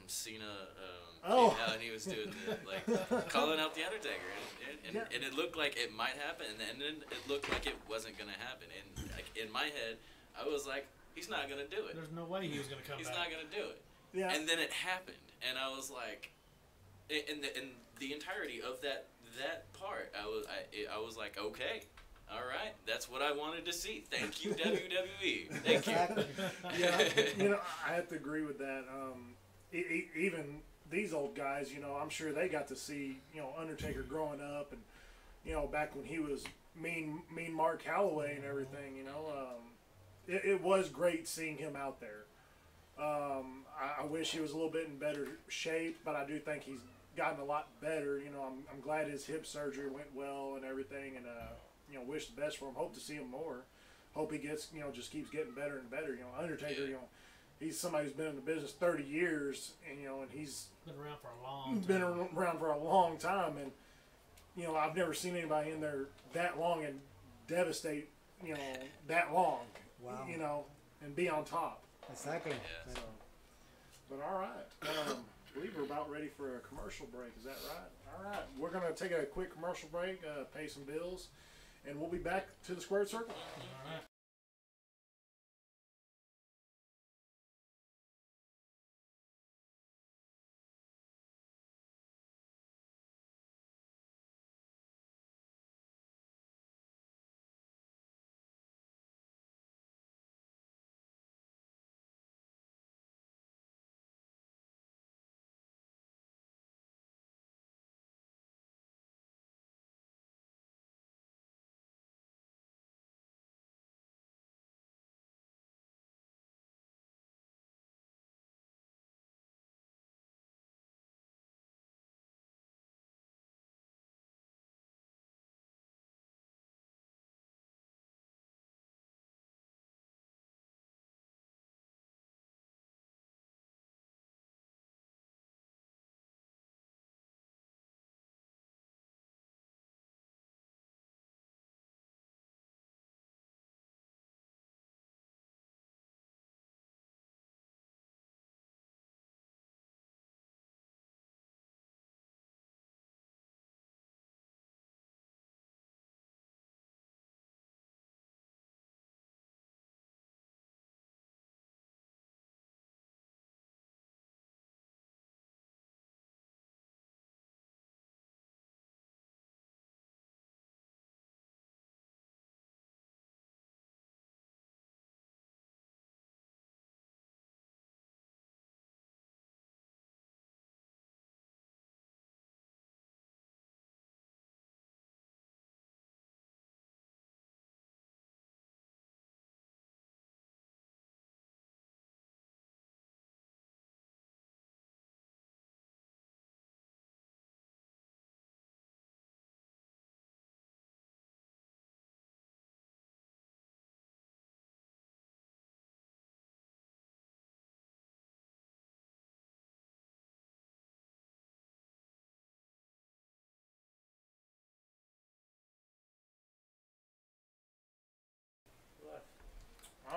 Cena Oh. came out and he was doing the, calling out the Undertaker, and Yeah. it looked like it might happen, and then it looked like it wasn't gonna happen, and like in my head, I was like, he's not gonna do it. There's no way he was going to come He's back. not gonna do it. Yeah. And then it happened, and I was like, in the entirety of that part, I was like, okay, all right, that's what I wanted to see. Thank you, WWE. Thank you. Yeah, you know, I have to agree with that. Even these old guys, you know, I'm sure they got to see, you know, Undertaker growing up, and you know, back when he was mean Mark Calloway and everything. You know, it was great seeing him out there. I wish he was a little bit in better shape, but I do think he's gotten a lot better. You know, I'm glad his hip surgery went well and everything, and you know, wish the best for him. Hope to see him more. Hope he gets, you know, just keeps getting better and better. You know, Undertaker, Yeah. you know, he's somebody who's been in the business 30 years, and you know, and he's Been around for a long time. been around for a long time, and you know, I've never seen anybody in there that long and devastate, you know, that long. Wow. You know, and be on top. Exactly. Yeah. So, but all right, I believe we're about ready for a commercial break. Is that right? All right, we're gonna take a quick commercial break, pay some bills, and we'll be back to the squared circle. All right.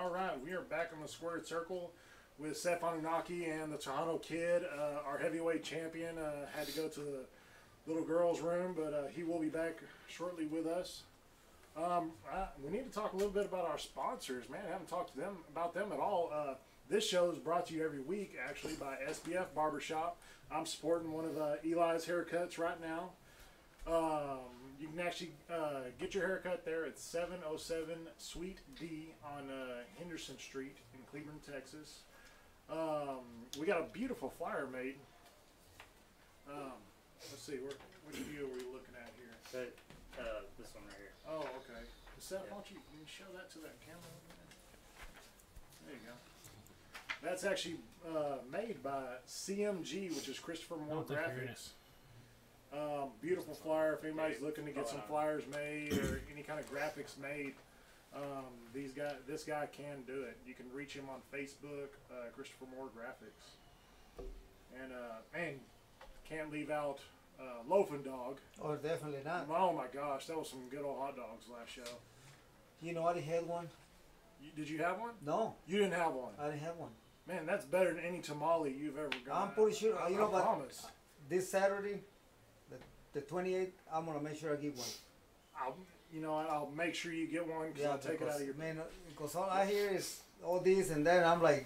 All right, we are back on the Squared Circle with Seth Anunnaki and the Tejano Kid. Our heavyweight champion had to go to the little girl's room, but he will be back shortly with us. We need to talk a little bit about our sponsors, man. I haven't talked to them about them at all. This show is brought to you every week, actually, by SBF Barbershop. I'm sporting one of Eli's haircuts right now. You can actually get your haircut there at 707 Suite D on Henderson Street in Cleveland, Texas. We got a beautiful flyer made. Let's see, which view are we looking at here? This one right here. Oh, okay. Seth, why don't you show that to that camera over there? There you go. That's actually made by CMG, which is Christopher Moore Graphics. Beautiful flyer. If anybody's looking to get some flyers made or any kind of graphics made, this guy can do it. You can reach him on Facebook, Christopher Moore Graphics. And can't leave out Loafing Dog. Oh, definitely not. Oh my gosh, that was some good old hot dogs last show. You know, I didn't have one. Did you have one? No. You didn't have one? I didn't have one. Man, that's better than any tamale you've ever got. I'm pretty sure. I promise. This Saturday, the 28th, I'm going to make sure I get one. I'll make sure you get one because I'll take it out of your... Man, because all I hear is all this, and then I'm like...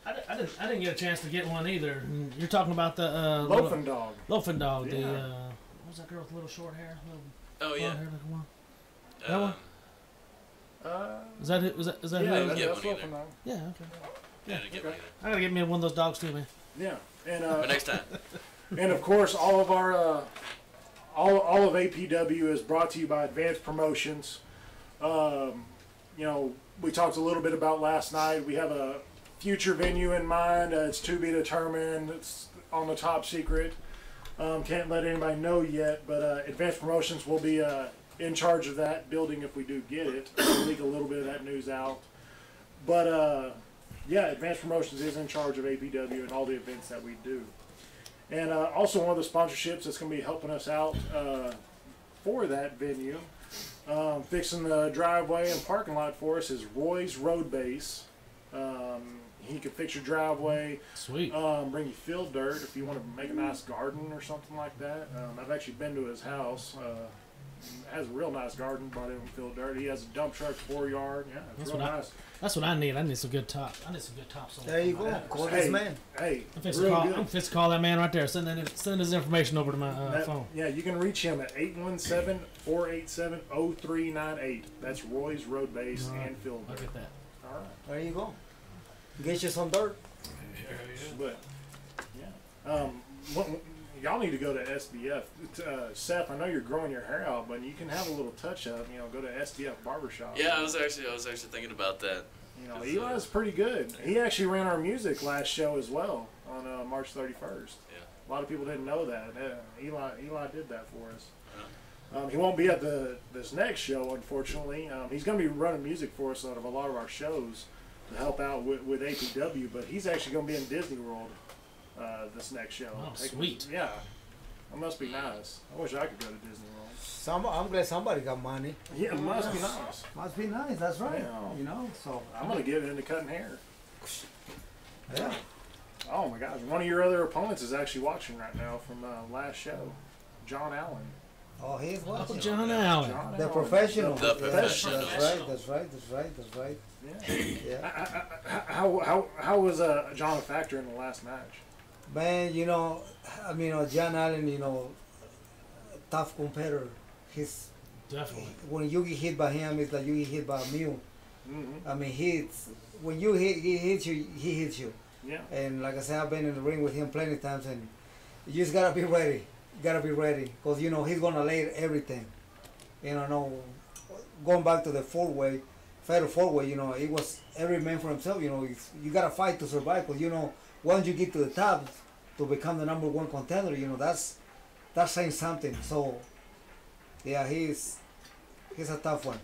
I didn't get a chance to get one either. You're talking about the... Loafing Dog. Loafing Dog. Yeah. What was that girl with little short hair? Oh, yeah. Hair like one? That one? Is that it? Is that yeah, who? that's Get one Loafing Dog. Yeah, okay. Yeah, to get one either. I gotta get me one of those dogs too, man. Yeah. And, But next time. and of course, all of our... all of APW is brought to you by Advanced Promotions. We talked a little bit about last night. We have a future venue in mind. It's to be determined. It's on the top secret. Can't let anybody know yet, but Advanced Promotions will be in charge of that building if we do get it. We'll leak a little bit of that news out. But yeah, Advanced Promotions is in charge of APW and all the events that we do. And also one of the sponsorships that's going to be helping us out for that venue, fixing the driveway and parking lot for us, is Roy's Road Base. He can fix your driveway. Sweet. Bring you field dirt if you want to make a nice garden or something like that. I've actually been to his house. Has a real nice garden. Brought in field dirt. He has a dump truck 4-yard. Yeah, it's real nice. That's what I need. I need some good top. I need some good topsoil. There you go. Call this man. Hey, I'm fixing real to good. call, I'm fixing to call that man right there. Send his information over to my phone. Yeah, you can reach him at 817-487-0398. That's Roy's Road Base and field I'll dirt. get that. All right. There you go. Get you some dirt. But yeah, y'all need to go to SBF. Seth, I know you're growing your hair out, but you can have a little touch up. Go to SBF Barbershop. Yeah, I was actually thinking about that. Eli's pretty good. He actually ran our music last show as well on March 31st. Yeah. A lot of people didn't know that. Eli did that for us. He won't be at this next show, unfortunately. He's going to be running music for us out of a lot of our shows to help out with APW, but he's actually going to be in Disney World this next show. Oh, sweet. Yeah. That must be nice. I wish I could go to Disney World. I'm glad somebody got money. Yeah, it must be nice. Must be nice. That's right. Yeah. So I'm going to get into cutting hair. yeah. Oh my gosh, one of your other opponents is actually watching right now from last show, John Allen. Oh, he's Oh, watching. John Allen. The professional. The professional. That's right. Yeah. Yeah. How was John a factor in the last match? Man, John Allen, tough competitor. He's Definitely. when you get hit by him, it's like you get hit by a mule. Mm-hmm. I mean, when you he hits you, he hits you. Yeah. And like I said, I've been in the ring with him plenty of times, and you just gotta be ready. You gotta be ready, cause he's gonna lay everything. Going back to the fatal four-way. It was every man for himself. You gotta fight to survive, cause once you get to the top, to become the #1 contender, that's saying something. So, yeah, he's a tough one.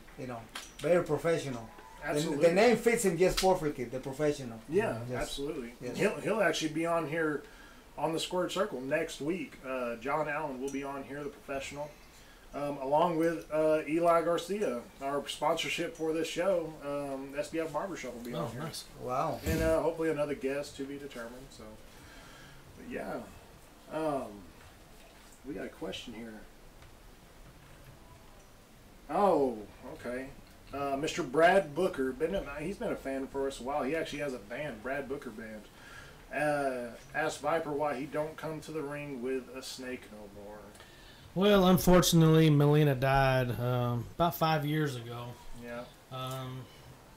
Very professional. Absolutely. The name fits him just perfectly. The professional. Yeah, Yes. absolutely. Yes. He'll actually be on here on the Squared Circle next week. John Allen will be on here, the professional. along with Eli Garcia, our sponsorship for this show. SBF Barbershop will be on here. Nice. Wow. And hopefully another guest to be determined. So, but yeah. We got a question here. Oh, okay. Mr. Brad Booker, he's been a fan for us a while. He actually has a band, Brad Booker Band. Asked Viper why he don't come to the ring with a snake no more. Well, unfortunately, Melina died about 5 years ago. Yeah.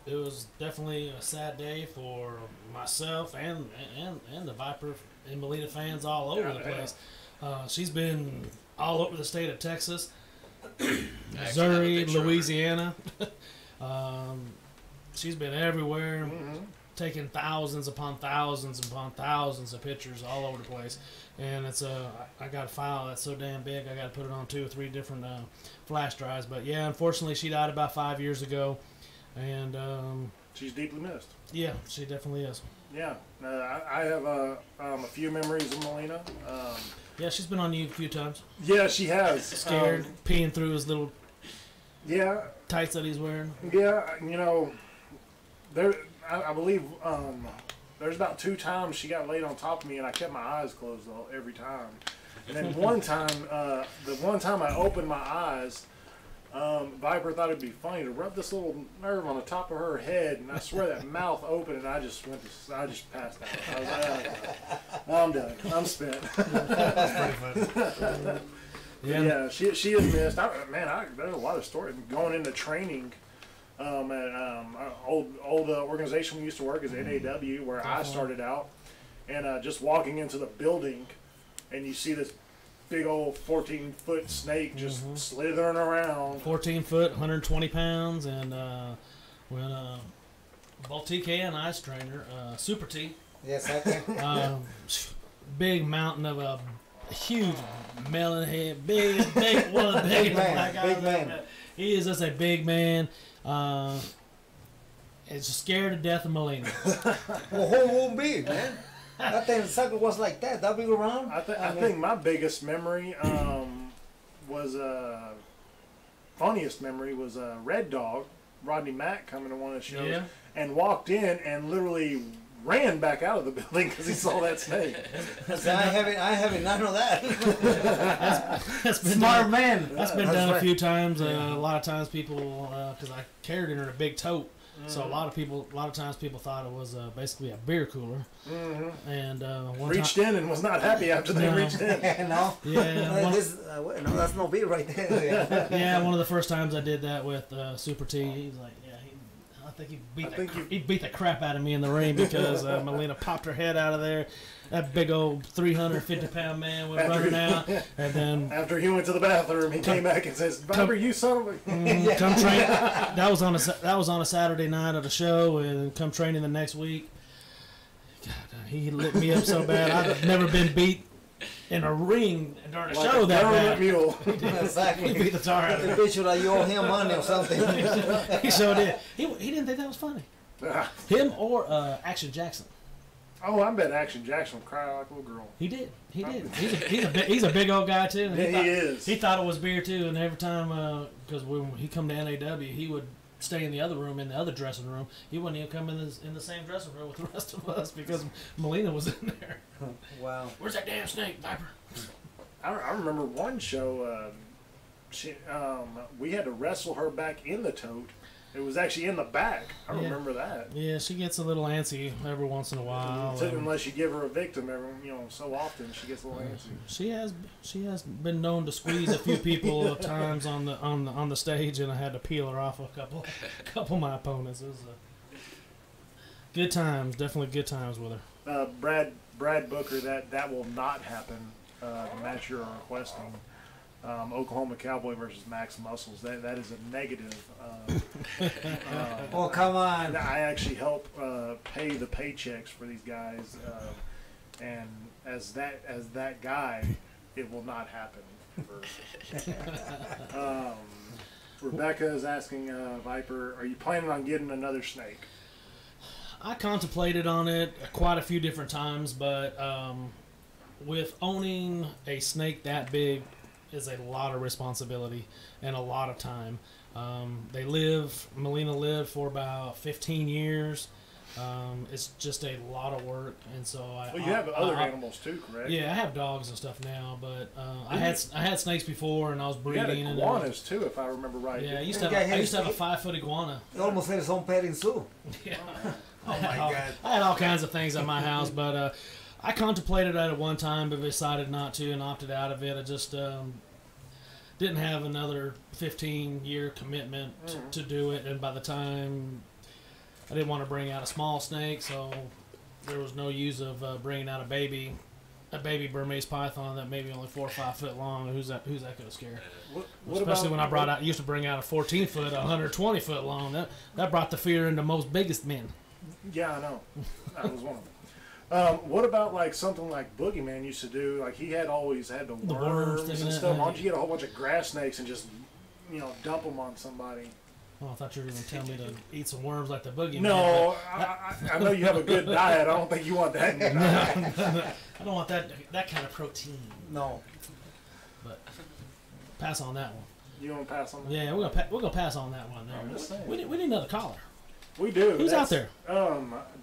It was definitely a sad day for myself and the Viper and Melina fans all over the place. She's been all over the state of Texas, Missouri, Louisiana. She's been everywhere, taking thousands upon thousands upon thousands of pictures all over the place. And it's I got a file that's so damn big, I got to put it on 2 or 3 different flash drives. But yeah, unfortunately, she died about 5 years ago, and she's deeply missed. Yeah, she definitely is. Yeah, I have a few memories of Melina. Yeah, she's been on you a few times. Yeah, she has. Scared, peeing through his little tights that he's wearing. Yeah, you know, I believe there's about 2 times she got laid on top of me, and I kept my eyes closed every time. And then one time, the one time I opened my eyes, Viper thought it'd be funny to rub this little nerve on the top of her head, and I swear that mouth opened, and I just passed out. I was like, well, I'm done. I'm spent. That's pretty funny. Yeah, she is missed. There's a lot of stories going into training. At our old organization we used to work as NAW, where I started out, and just walking into the building, and you see this big old 14-foot snake just slithering around. 14 foot, 120 pounds, and when both TK and I's trainer, Super T. Yes, I can. Big mountain of a huge melon head, big one of the Big biggest man, black guys big man. He is just a big man. It's scared to death of Melina. Well, who won't be, man? That thing sucker was like that big around. I think my biggest memory was funniest memory was Red Dog, Rodney Mack, coming to one of the shows and walked in and literally ran back out of the building because he saw that snake. I haven't none of that. That's been Smart done, man. That's been done a few times. A lot of times people, because I carried it in a big tote, so a lot of times people thought it was basically a beer cooler. And reached in and was not happy after they reached in. No. Yeah. No, that's no beer right there. Yeah, one of the first times I did that with Super T, he was like, I think he beat the crap out of me in the ring because Melina popped her head out of there. That big old 350-pound man went running out, and then after he went to the bathroom, he came back and says, "Viper, you son of a." Come train. That was on a Saturday night of the show, and come training the next week. God, he lit me up so bad. I've never been beat in a ring during a show that bad. Mule. Exactly. He beat the tar out of The me. picture like you owe him money or something. He sure did. He didn't think that was funny. Him or Action Jackson. Oh, I bet Action Jackson would cry like a little girl. He did. He's a big old guy too. And he is. He thought it was beer too, and every time, because when he come to NAW, he would stay in the other room, in the other dressing room. He wouldn't even come in the same dressing room with the rest of us because Melina was in there. Wow. Where's that damn snake, Viper? I remember one show. We had to wrestle her back in the tote. It was actually in the back. I remember that. Yeah, she gets a little antsy every once in a while. Unless you give her a victim, so often she gets a little antsy. She has been known to squeeze a few people at times on the stage, and I had to peel her off a couple of my opponents. It was good times, definitely good times with her. Brad Booker, that will not happen. The match you're requesting. Oklahoma Cowboy versus Max Muscles. That is a negative. Oh, come on. I actually help pay the paychecks for these guys, and as that guy, it will not happen. Rebecca is asking Viper, are you planning on getting another snake? I contemplated on it quite a few different times, but with owning a snake that big, 14 foot, 120 pounds, and 14 foot, 120 pounds, it's just, it's a is a lot of responsibility and a lot of time. Melina lived for about 15 years. It's just a lot of work, and so you have other animals too, correct? Yeah, I have dogs and stuff now, but I had snakes before, and I was breeding. You had iguanas too, if I remember right. Yeah, I used to have a 5-foot iguana. He almost had his own petting zoo. Yeah. Oh my God! I had all kinds of things at my house, but I contemplated it at one time, but decided not to and opted out of it. I just didn't have another 15-year commitment to do it, and by the time I didn't want to bring out a small snake, so there was no use of bringing out a baby Burmese python that maybe only 4 or 5 foot long. Who's that going to scare? Especially when I used to bring out a 14-foot, 120-foot long. That brought the fear into most biggest men. Yeah, I know. I was one of them. What about like something like Boogeyman used to do? Like he always had the worms and stuff. Why don't you get a whole bunch of grass snakes and just dump them on somebody? Oh, I thought you were going to tell me to eat some worms like the Boogeyman. No, I know you have a good diet. I don't think you want that in your diet. I don't want that kind of protein. No. But pass on that one. You want to pass on that? Yeah, we're gonna pass on that one there. We need another caller. We do. Who's out there?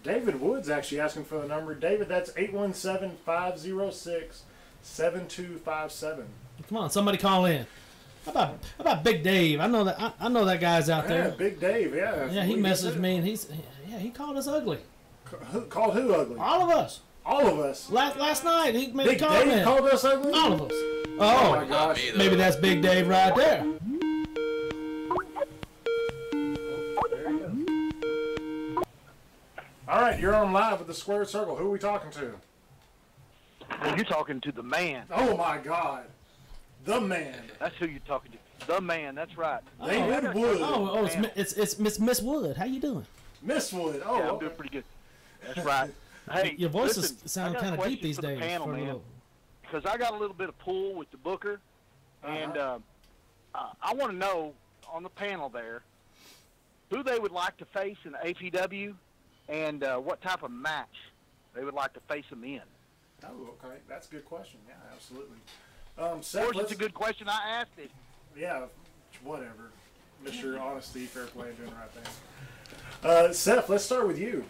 David Wood's actually asking for the number. David, that's 817-506-7257. Come on, somebody call in. How about Big Dave? I know that guy's out there. Yeah, Big Dave. Yeah. Yeah, he messaged me and he called us ugly. Called who ugly? All of us. All of us. Last night he made Big a comment. Dave called us ugly. All of us. Oh my gosh. Maybe that's Big Dave right there. All right, you're on live with the Squared Circle. Who are we talking to? Well, you're talking to the man. Oh my God, the man. That's who you're talking to. The man. That's right. David Wood. Oh, it's Miss Wood. How you doing? Miss Wood. Oh, yeah, I'm doing pretty good. That's right. Hey, your voice listen, is sounding kind of deep these days. Panel, man, because I got a little bit of pull with the Booker, and I want to know on the panel there who they would like to face in the APW, and what type of match they would like to face them in. Oh, okay. That's a good question. Yeah, absolutely. Seth, of course, it's a good question. I asked it. Yeah, whatever. Mr. Honesty, fair play, doing the right thing. Seth, let's start with you.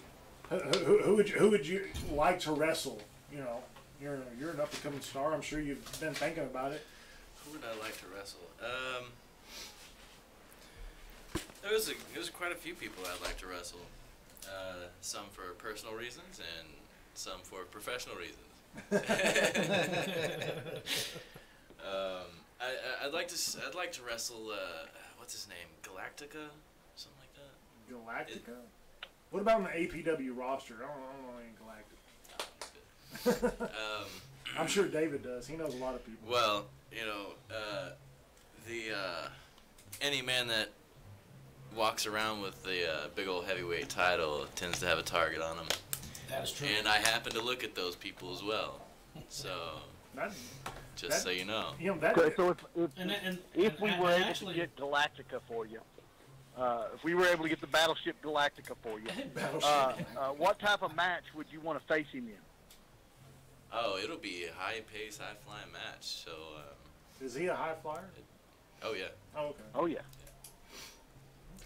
Who would you like to wrestle? You know, you're an up and coming star. I'm sure you've been thinking about it. Who would I like to wrestle? There's quite a few people I'd like to wrestle. Some for personal reasons and some for professional reasons. I'd like to wrestle. What's his name? Galactica, something like that. Galactica. What about on the APW roster? I don't know any Galactica. I'm sure David does. He knows a lot of people. Well, any man that walks around with the big old heavyweight title tends to have a target on him. That is true. And I happen to look at those people as well. So, so you know. Okay, so if we were able to get Galactica for you, if we were able to get the Battleship Galactica for you, what type of match would you want to face him in? Oh, it'll be a high-paced, high-flying match. So. Is he a high flyer? Oh yeah. Oh okay. Oh yeah.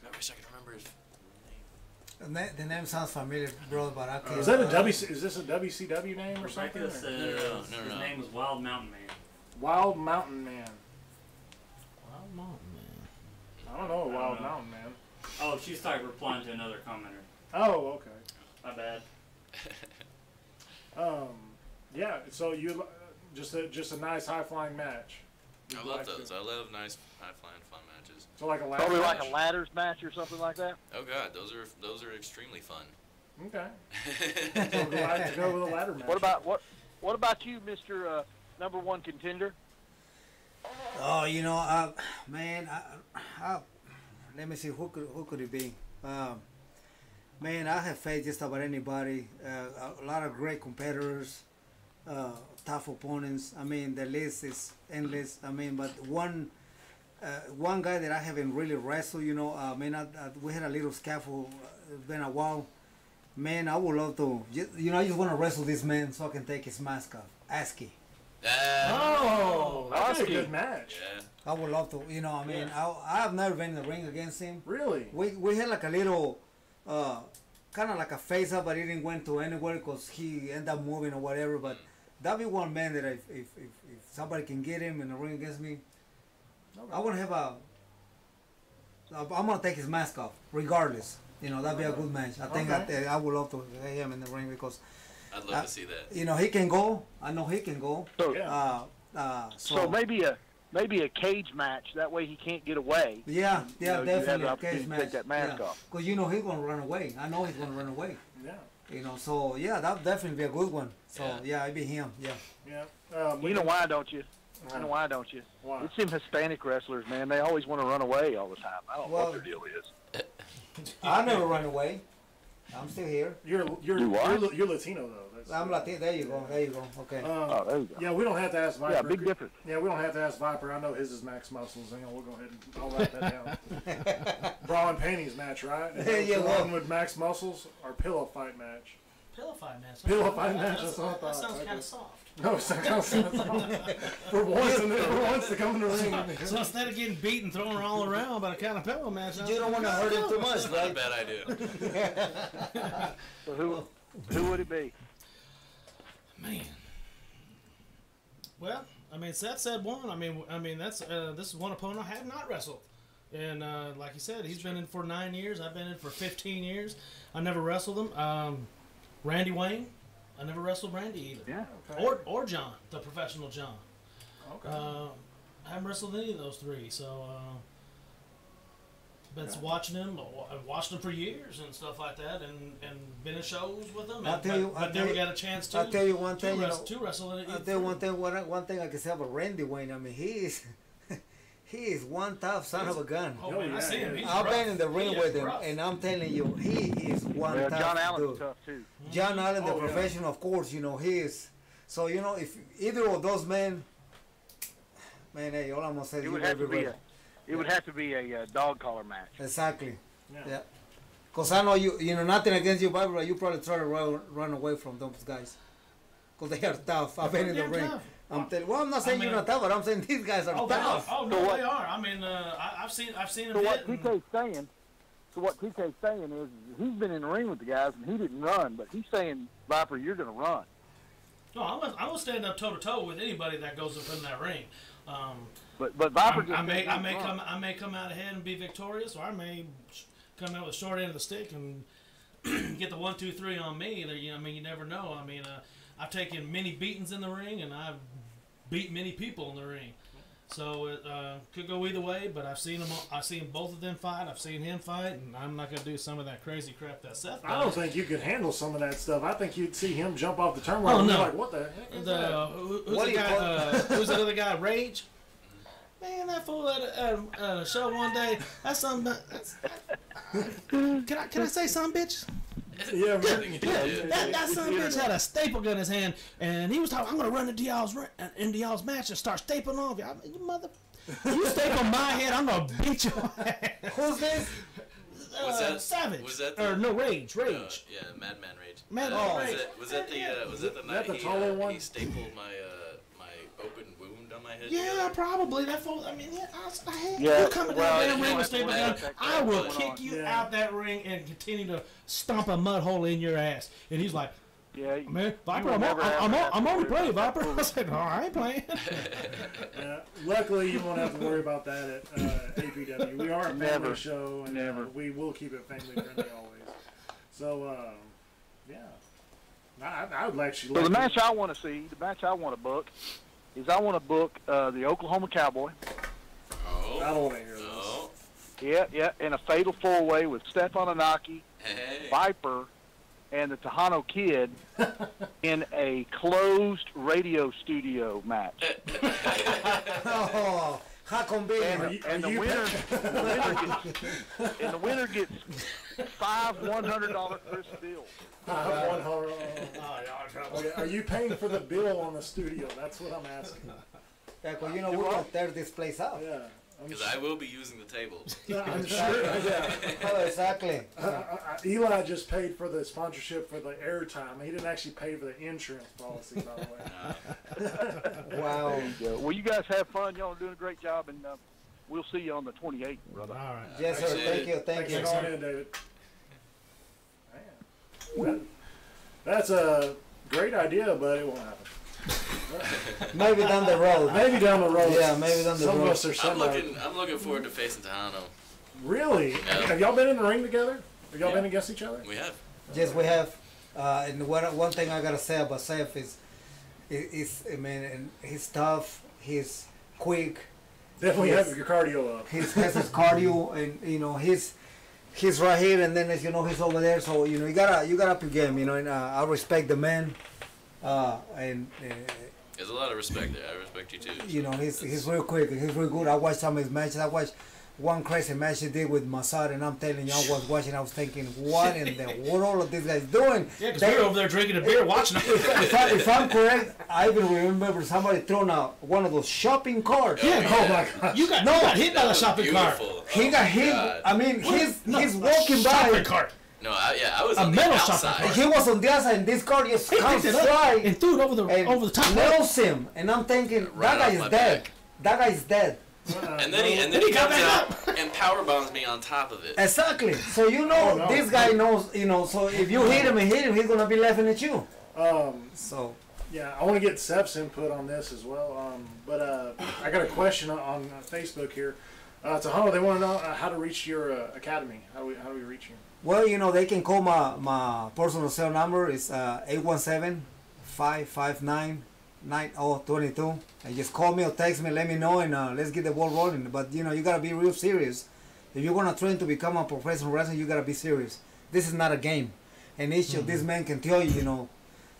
I wish I could remember his name. The name sounds familiar, bro, but I can't. Is this a WCW name or something? No. His name was Wild Mountain Man. Wild Mountain Man. Wild Mountain Man. I don't know a Wild Mountain Man. Oh, she's like replying to another commenter. Oh, okay. My bad. Yeah. So you just a nice high flying match. I love those. I love nice high flying fun matches. So like a ladder probably match? like a ladders match or something like that. Oh God, those are extremely fun. Okay. So we'll have to go with a ladder match. What about you, Mr. Number One Contender? Oh, man, let me see who could it be. Man, I have faith just about anybody. A lot of great competitors, tough opponents. I mean, the list is endless. I mean, but one guy that I haven't really wrestled, man, we had a little scuffle. It's been a while. Man, I would love to. I just want to wrestle this man so I can take his mask off. ASCII. Oh, be a good match. Yeah. I would love to. You know, I mean, I have never been in the ring against him. Really? We had like a little, kind of like a face up, but it didn't went to anywhere because he ended up moving or whatever. But that'd be one man that if somebody can get him in the ring against me, I want to have a. I'm gonna take his mask off regardless. You know, that'd be a good match. I think I would love to have him in the ring because. I'd love to see that. You know, he can go. I know he can go. So, so maybe a cage match. That way he can't get away. Yeah, you know, definitely you a cage match. Take that mask off. Because you know he's gonna run away. I know he's gonna run away. Yeah. You know, so yeah, that'd definitely be a good one. So yeah, it'd be him. Yeah. Yeah. You know why, don't you? You know why, don't you? Why? It's them Hispanic wrestlers, man. They always want to run away all the time. I don't know what their deal is. I never run away. I'm still here. You're Latino though. I'm Latino. There you go. There you go. Okay. Oh, there you go. Yeah, we don't have to ask Viper. Yeah, big difference. Yeah, we don't have to ask Viper. I know his is Max Muscles. Hang on, we'll go ahead and I'll write that down. Bra and panties match, right? Yeah, one with Max Muscles or pillow fight match. Pillow fight match. Pillow fight match. That's what I thought. That sounds kind of soft. No, it's not kind of soft. For once to come in the ring. So instead of getting beat and thrown all around by a kind of pillow match, you don't want to hurt him too much, Not a right? bad idea. So who would it be? Man. Well, I mean, Seth said one. I mean that's this is one opponent I have not wrestled, and like he said, he's been in for 9 years. I've been in for 15 years. I never wrestled him. Randy Wayne, I never wrestled Randy either. Yeah. Okay. Or John, the professional John. Okay. I haven't wrestled any of those three, so been watching them. I've watched them for years and stuff like that, and been in shows with them. I'll tell you, but never got a chance to. I'll tell you one thing. To wrestle in it. I'll tell you one thing. One thing I can say about Randy Wayne. I mean, he is one tough son of a gun. Oh man, I see him. He's I've rough. been in the ring with him, rough. and I'm telling you, he is one Well, tough John Allen's dude. tough too. John Allen, the professional, of course, you know, he is. So, you know, if either of those men, man, hey, all I'm going to say is It would have to be a dog collar match. Exactly. Yeah. Because I know you know, nothing against you, Barbara, you probably try to run away from those guys. Because they are tough. I've been in the ring. Tough. I'm not saying you're not tough, but I'm saying these guys are tough. Oh no, they are. I mean, I've seen them. So what TK's saying is he's been in the ring with the guys and he didn't run, but he's saying, Viper, you're going to run. No, I'm gonna stand up toe to toe with anybody that goes up in that ring. But Viper just I may come out ahead and be victorious, or I may come out with the short end of the stick and get the 1, 2, 3 on me. You know, I mean, you never know. I mean, I've taken many beatings in the ring, and I've beat many people in the ring. So it could go either way, but I've seen them. I've seen both of them fight. I've seen him fight, and I'm not gonna do some of that crazy crap that Seth does. I don't think you could handle some of that stuff. I think you'd see him jump off the turnbuckle Oh, and no. be like, "What the heck is that?" Who's the other guy? Rage. Man, that fool at a show one day. That's something. Can I say something, bitch? Yeah, That son of a bitch had a staple gun in his hand, and he was talking, I'm going to run into y'all's match and start stapling off you. You mother... You staple my head, I'm going to beat your ass. Who's this? Was that Savage. Was that Rage? yeah, Madman Rage. Was that the night he stapled my open wound on my head? Yeah, together? probably. That fool. I mean, Yeah, you coming well, down that you ring don't with have to staple laugh gun. that I will going kick on. you Yeah. out that ring and continue to stomp a mud hole in your ass. And he's like, Yeah, man, Viper, will never have that I'm only to playing, worry about Viper. that. I said, no, I ain't playing. Yeah, luckily, you won't have to worry about that at APW. We are a family Never. show, and Never. we will keep it family friendly always. So, yeah, I would actually. So like the match to- I want to see, the match I want to book, is I want to book the Oklahoma Cowboy. Oh. I don't want to hear this. Oh. Yeah, in a fatal four-way with Stefan Anaki, Hey. Viper, and the Tejano Kid in a closed radio studio match. Oh, how convenient. And the winner gets 5 $100 Chris bills. Okay, are you paying for the bill on the studio? That's what I'm asking. Yeah, 'cause, you know, we're going to tear this place up. Yeah. Because I will be using the table. I'm sure. Yeah. Oh, exactly. Eli just paid for the sponsorship for the airtime. He didn't actually pay for the insurance policy, by the way. Wow. Well, you guys have fun. Y'all are doing a great job, and we'll see you on the 28th, brother. All right. Yes, sir. Thank you. Thank Thanks you. for calling in, David. Man. That's a great idea, but it won't happen. Maybe down the road. Maybe down the road. Yeah, maybe down the Some road. of us are semi. I'm looking forward to facing Tejano. Really? Yeah. Have y'all been in the ring together? Have y'all Yeah. been against each other? We have. Yes, we have. And one thing I gotta say about Seth is I mean, and he's tough. He's quick. Definitely Yes. have your cardio up. He has his cardio, and you know he's right here, and then as you know he's over there. So you know you gotta up your game. You know, and I respect the man. And There's a lot of respect there. I respect you too. you know he's real quick. He's real good. I watched some of his matches. I watched one crazy match he did with Masad, and I'm telling you, I was watching. I was thinking, what in the world are these guys doing? Yeah, because we're over there drinking a beer watching them. If I'm correct, I even remember somebody throwing out one of those shopping carts. Yeah, Oh my God. you got hit by the shopping cart. Beautiful. He got hit. God. I mean, he's walking Shopping by. cart. No, I was A on the metal outside. shopping cart. He was on the outside, and this car just He comes picked it up fly and threw it over the and top. nails him. And I'm thinking, Right that guy off is my dead. back. That guy is dead. And then he got comes back out and power bombs me on top of it. Exactly. So you know, Oh, no. this guy knows. You know, so if you hit him and hit him, he's gonna be laughing at you. So Yeah, I want to get Seth's input on this as well. But I got a question on Facebook here. Tejano, they want to know how to reach your academy. How do we reach you? well, you know, they can call my personal cell number. It's 817-559-9022. And just call me or text me, let me know, and let's get the ball rolling. But you know, you gotta be real serious. If you're gonna train to become a professional wrestler, you gotta be serious. This is not a game. And each of these men can tell you, you know,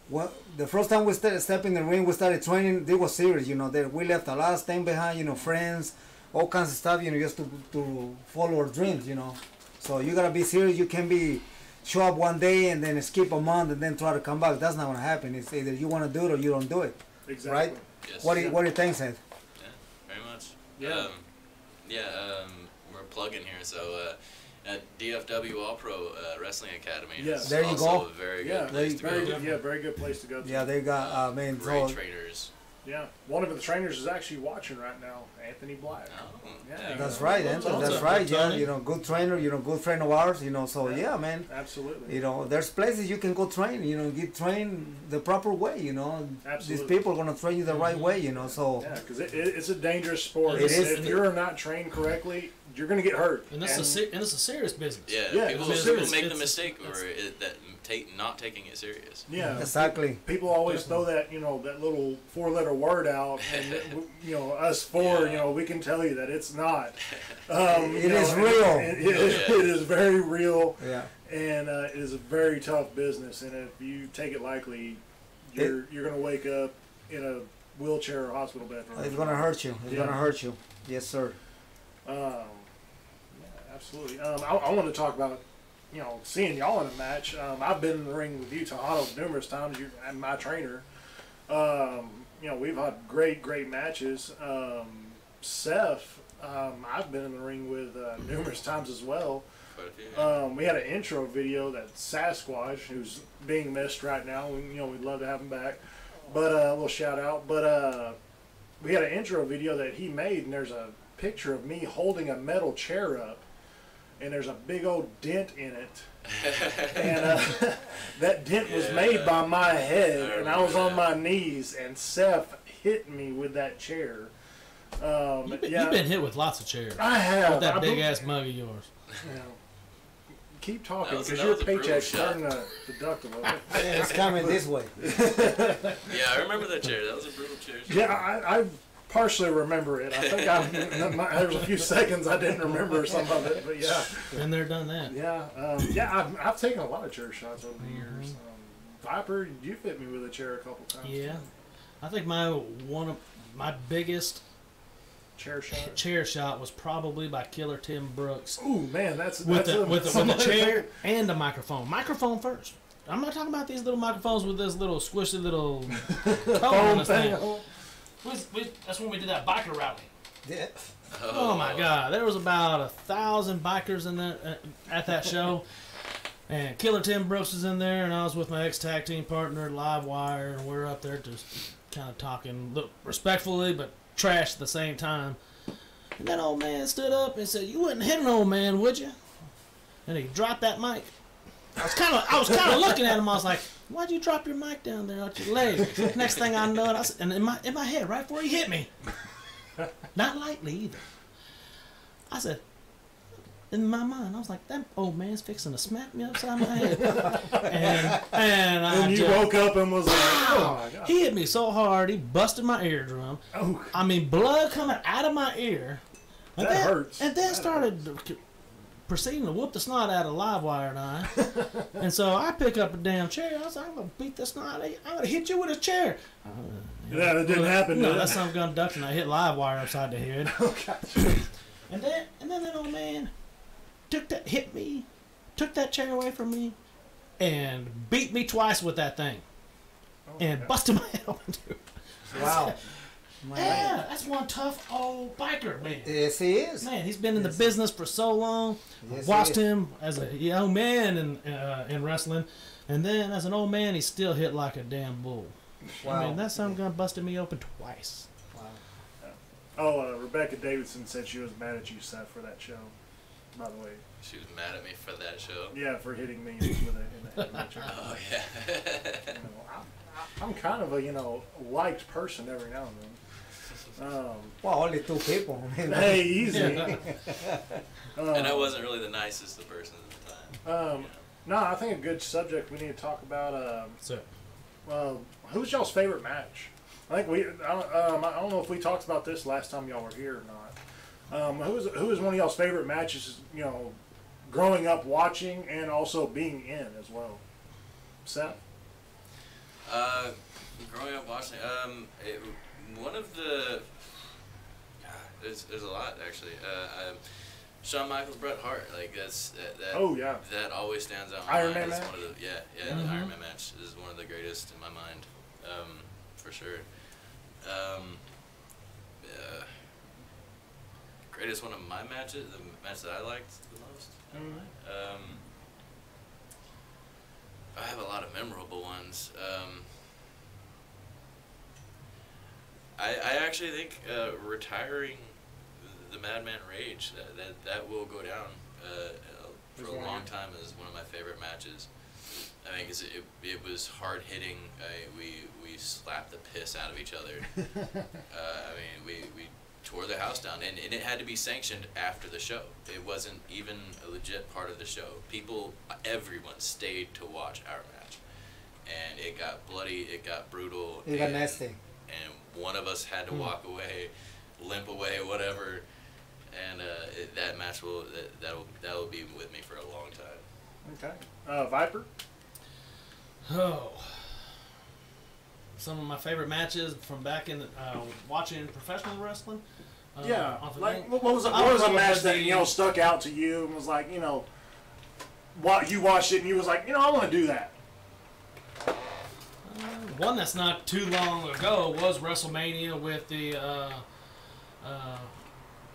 what the first time we stepped in the ring, we started training. They was serious, you know. We left a lot of things behind, you know, friends, all kinds of stuff, you know, just to follow our dreams, you know. So you gotta be serious. You can be show up one day and then skip a month and then try to come back. That's not gonna happen. It's either you want to do it or you don't do it. Exactly. Right? Yes. What do you think, Seth? Yeah, very much. Yeah. We're plugging here. So at DFW All Pro Wrestling Academy. Yes. is There you also go. A very Yeah, good place to very go. good. Yeah, very good place to go to. Yeah, they got man. Great So trainers. Yeah, one of the trainers is actually watching right now, Anthony Black. Oh, Yeah. that's right, Anthony. What's That's up, right. Yeah, Tony? you know, good trainer. You know, good friend of ours. You know, so yeah, man. Absolutely. You know, there's places you can go train. You know, get trained the proper way. You know, Absolutely. these people are gonna train you the right way. You know, so Yeah, because it's a dangerous sport. It is. If you're not trained correctly, you're going to get hurt. And it's a serious business. Yeah, Yeah, people it's make serious. the mistake not taking it serious. Yeah, exactly. people always throw that that little four-letter word out, and us four, Yeah. We can tell you that it's not. It is real. It is very real, Yeah. and it is a very tough business. And if you take it lightly, you're going to wake up in a wheelchair or hospital bed. It's gonna hurt you. It's Yeah. gonna hurt you. Yes, sir. Yeah, absolutely. I want to talk about, seeing y'all in a match. I've been in the ring with you, Tejano, numerous times. You and my trainer. We've had great matches. Seth, I've been in the ring with numerous times as well. Quite a few. Yeah. We had an intro video that Sasquatch, who's being missed right now. We'd love to have him back. But a little shout out. But we had an intro video that he made, and there's a picture of me holding a metal chair up, and there's a big old dent in it. And that dent was made by my head, and I was on my knees, and Seth hit me with that chair. You've been hit with lots of chairs. I have. With that big ass mug of yours. Keep talking, That because was your a brutal paycheck's shot. starting to deduct a little bit. It's coming this way. Yeah, I remember that chair. That was a brutal chair. Yeah, I partially remember it. I think there was a few seconds I didn't remember some of it, but yeah. Been there, done that. Yeah, I've taken a lot of chair shots over the years. Viper, you fit me with a chair a couple times. Yeah. I think one of my biggest chair shot was probably by Killer Tim Brooks. Ooh, man, with the chair and the microphone. Microphone first. I'm not talking about these little microphones with this little squishy little cone on this thing. That's when we did that biker rally. Yeah. Oh my God! There was about 1,000 bikers in there at that show, and Killer Tim Brooks was in there, and I was with my ex-tag team partner, Livewire, and we're up there just kind of talking, look respectfully but trash at the same time. And that old man stood up and said, "You wouldn't hit an old man, would you?" And he dropped that mic. I was kind of looking at him. I was like, "Why'd you drop your mic down there out your leg?" Next thing I know, and in my head, right before he hit me, not lightly either, I said, in my mind, I was like, "That old man's fixing to smack me upside my head." and you woke up and was like, "Oh my God!" He hit me so hard, he busted my eardrum. Oh. I mean, blood coming out of my ear. And That hurts. And then That started proceeding to whoop the snot out of Livewire and I. And so I pick up a damn chair. I was like, "I'm going to beat the snot. I'm going to hit you with a chair." Yeah, that didn't happen. No, that's some gun duck, and I hit Livewire upside the head. Oh, gotcha. And then that old man hit me, took that chair away from me, and beat me twice with that thing. And busted my head open too. Wow. Yeah, that's one tough old biker, man. Yes, he is. Man, he's been in the business for so long. Yes, Watched he is. him as a young man in wrestling, and then as an old man, he still hit like a damn bull. Wow. I mean, that son gun busted me open twice. Wow. Oh, Rebecca Davidson said she was mad at you, Seth, for that show. By the way. She was mad at me for that show. Yeah, for hitting me with it in the head match. Oh yeah. I'm kind of a liked person every now and then. Well, only two people. Hey, easy. And I wasn't really the nicest of persons at the time. No, I think a good subject we need to talk about. So, who's y'all's favorite match? I think I don't know if we talked about this last time y'all were here or not. Who was one of y'all's favorite matches? Growing up watching and also being in as well. Seth. Growing up watching, one of the there's a lot actually. Shawn Michaels, Bret Hart, like that. Oh yeah. That always stands out. Iron Man match. One of the, the Iron Man match is one of the greatest in my mind, for sure. Greatest one of my matches, the match that I liked the most. I have a lot of memorable ones. I actually think retiring the Madman Rage that will go down for a long time as one of my favorite matches. I think it was hard hitting. We slapped the piss out of each other. I mean we tore the house down, and it had to be sanctioned after the show. It wasn't even a legit part of the show. Everyone stayed to watch our match, and it got bloody, it got brutal, It got nasty. and one of us had to walk away, limp away, whatever, and that match that'll be with me for a long time. Okay, Viper. Oh, some of my favorite matches from back in watching professional wrestling. What was a match that stuck out to you and was like, what you watched it and you was like, I want to do that. One that's not too long ago was WrestleMania with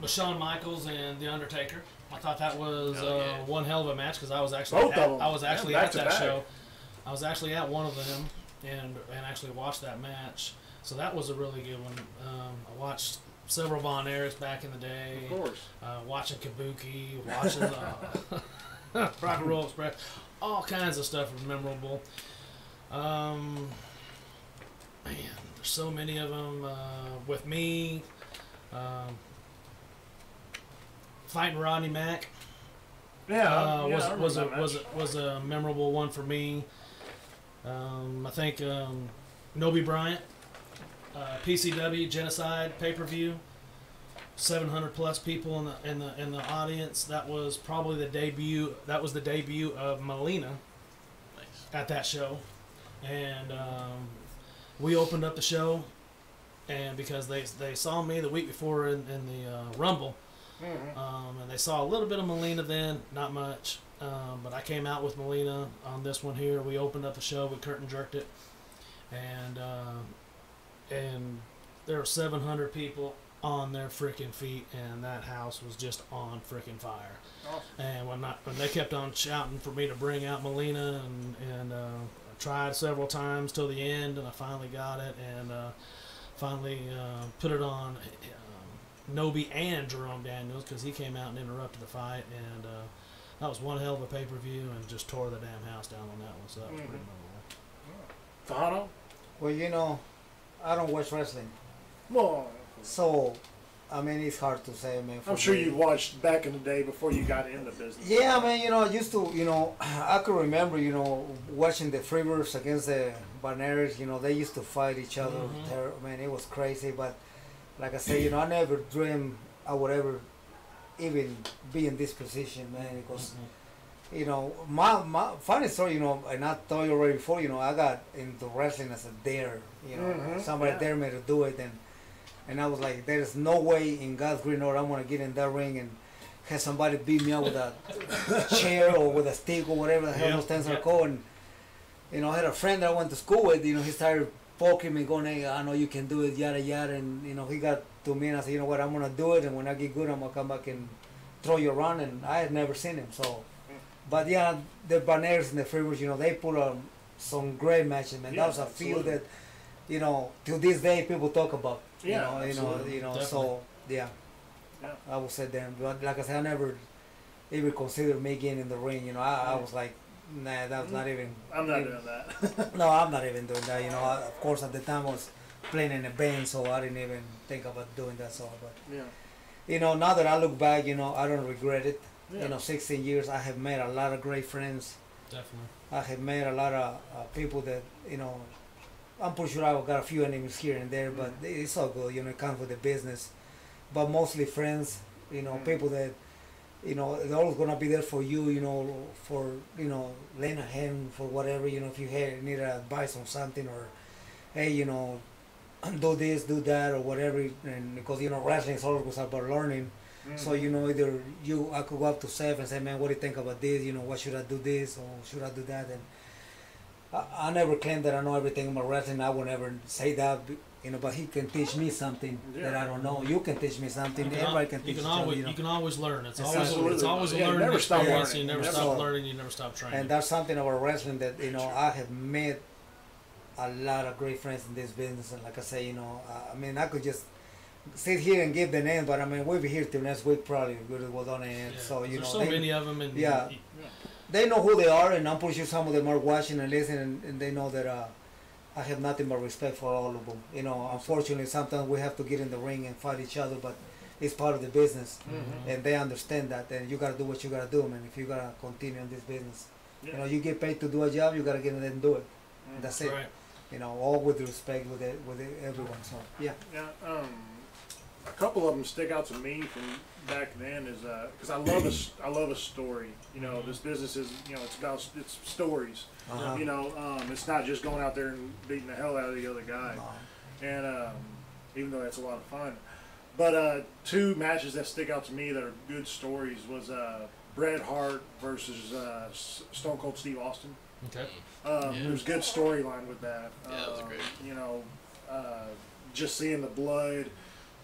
with Shawn Michaels and The Undertaker. I thought that was one hell of a match because I was actually at that show. I was actually at one of them and actually watched that match. So that was a really good one. I watched several Von Erichs back in the day. Of course. Watching Kabuki, watching Rock and Roll Express. All kinds of stuff was memorable. Man, there's so many of them. With me, fighting Rodney Mack. Was a memorable one for me. I think Nobi Bryant, PCW Genocide pay-per-view, 700 plus people in the audience. That was probably the debut. That was the debut of Melina at that show, and we opened up the show, and because they saw me the week before in the Rumble. And they saw a little bit of Melina then, not much. But I came out with Melina on this one here. We opened up the show, we curtain jerked it, and there were 700 people on their freaking feet, and that house was just on freaking fire. Awesome. And when they kept on shouting for me to bring out Melina, and I tried several times till the end, and I finally got it, and finally put it on Nobi and Jerome Daniels, because he came out and interrupted the fight, and that was one hell of a pay-per-view, and just tore the damn house down on that one, so that was pretty memorable. Fajano? Well, you know, I don't watch wrestling. Well, So, I mean, it's hard to say, man. I'm sure you watched back in the day before you got into business. Yeah, man, you know, I used to, you know, I could remember, you know, watching the Freebirds against the Barneras, you know, they used to fight each other. Man, it was crazy, but like I say, you know, I never dreamed I would ever even be in this position, man, because, you know, my funny story, you know, and I told you already before, you know, I got into wrestling as a dare, you know, somebody dared me to do it, and I was like, there's no way in God's green order I'm going to get in that ring and have somebody beat me up with a chair or with a stick or whatever the hell those things are called. And, you know, I had a friend that I went to school with, you know, he started poking me, going, hey, I know you can do it, yada, yada. And, you know, he got to me and I said, you know what, I'm going to do it. And when I get good, I'm going to come back and throw you around. And I had never seen him. So, but yeah, the Barneras and the Freebirds, you know, they put on some great matches, man. That was a field that, you know, to this day people talk about. You know, Definitely. so yeah, I would say them. But like I said, I never even considered me getting in the ring. You know, I was like, nah, that was not even. I'm not doing that. No, I'm not even doing that. You know, of course at the time I was playing in a band, so I didn't even think about doing that. So, but you know, now that I look back, you know, I don't regret it. You know, 16 years, I have made a lot of great friends. Definitely. I have made a lot of people that, you know, I'm pretty sure I've got a few enemies here and there, but it's all good, you know, it comes with the business. But mostly friends, you know, people that, you know, they're always going to be there for you, you know, for, you know, lend a hand for whatever, you know, if you need advice on something or, hey, you know, do this, do that, or whatever. And because, you know, wrestling is always about learning. So, you know, either I could go up to Seth and say, man, what do you think about this? You know, what should I do this or should I do that? And I never claim that I know everything about wrestling. I would never say that, you know. But he can teach me something that I don't know. You can teach me something. Everybody can teach each other. You can always learn. It's Absolutely. always a learning never stop experience. learning. You never stop learning. You never stop training. And that's something about wrestling that, you know, I have met a lot of great friends in this business. And like I say, you know, I mean, I could just sit here and give the name, but I mean, we'll be here till next week probably. We'll on the end. So you There's know, so many of them. And they know who they are, and I'm pretty sure some of them are watching and listening, and they know that I have nothing but respect for all of them. You know, unfortunately, sometimes we have to get in the ring and fight each other, but it's part of the business, and they understand that. And you gotta do what you gotta do, man. If you gotta continue in this business, you know, you get paid to do a job, you gotta get in there and do it. That's it. Right. You know, all with respect with everyone. So yeah. Yeah. A couple of them stick out to me from back then is because I love a story. You know, this business is, you know, it's stories. You know, it's not just going out there and beating the hell out of the other guy. And even though that's a lot of fun, but two matches that stick out to me that are good stories was Bret Hart versus Stone Cold Steve Austin. Okay. There's good storyline with that. That was great. You know, just seeing the blood,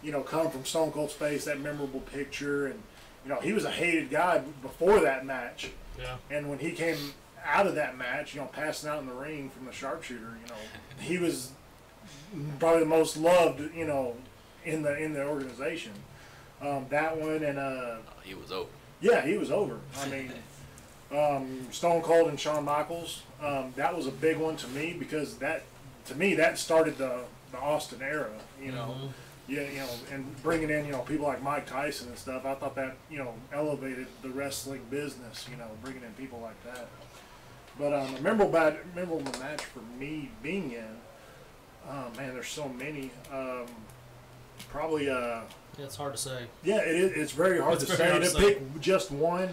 you know, come from Stone Cold's face, that memorable picture, and you know, he was a hated guy before that match. Yeah. And when he came out of that match, you know, passing out in the ring from the sharpshooter, you know, he was probably the most loved, you know, in the organization. That one and he was over. Yeah, he was over. I mean, Stone Cold and Shawn Michaels, that was a big one to me because that started the Austin era, you know. Yeah, you know, and bringing in, you know, people like Mike Tyson and stuff, I thought that, you know, elevated the wrestling business, you know, bringing in people like that. But a memorable match for me being in, man, there's so many. Probably. Yeah, it's hard to say. Yeah, it's very hard to say. To pick just one.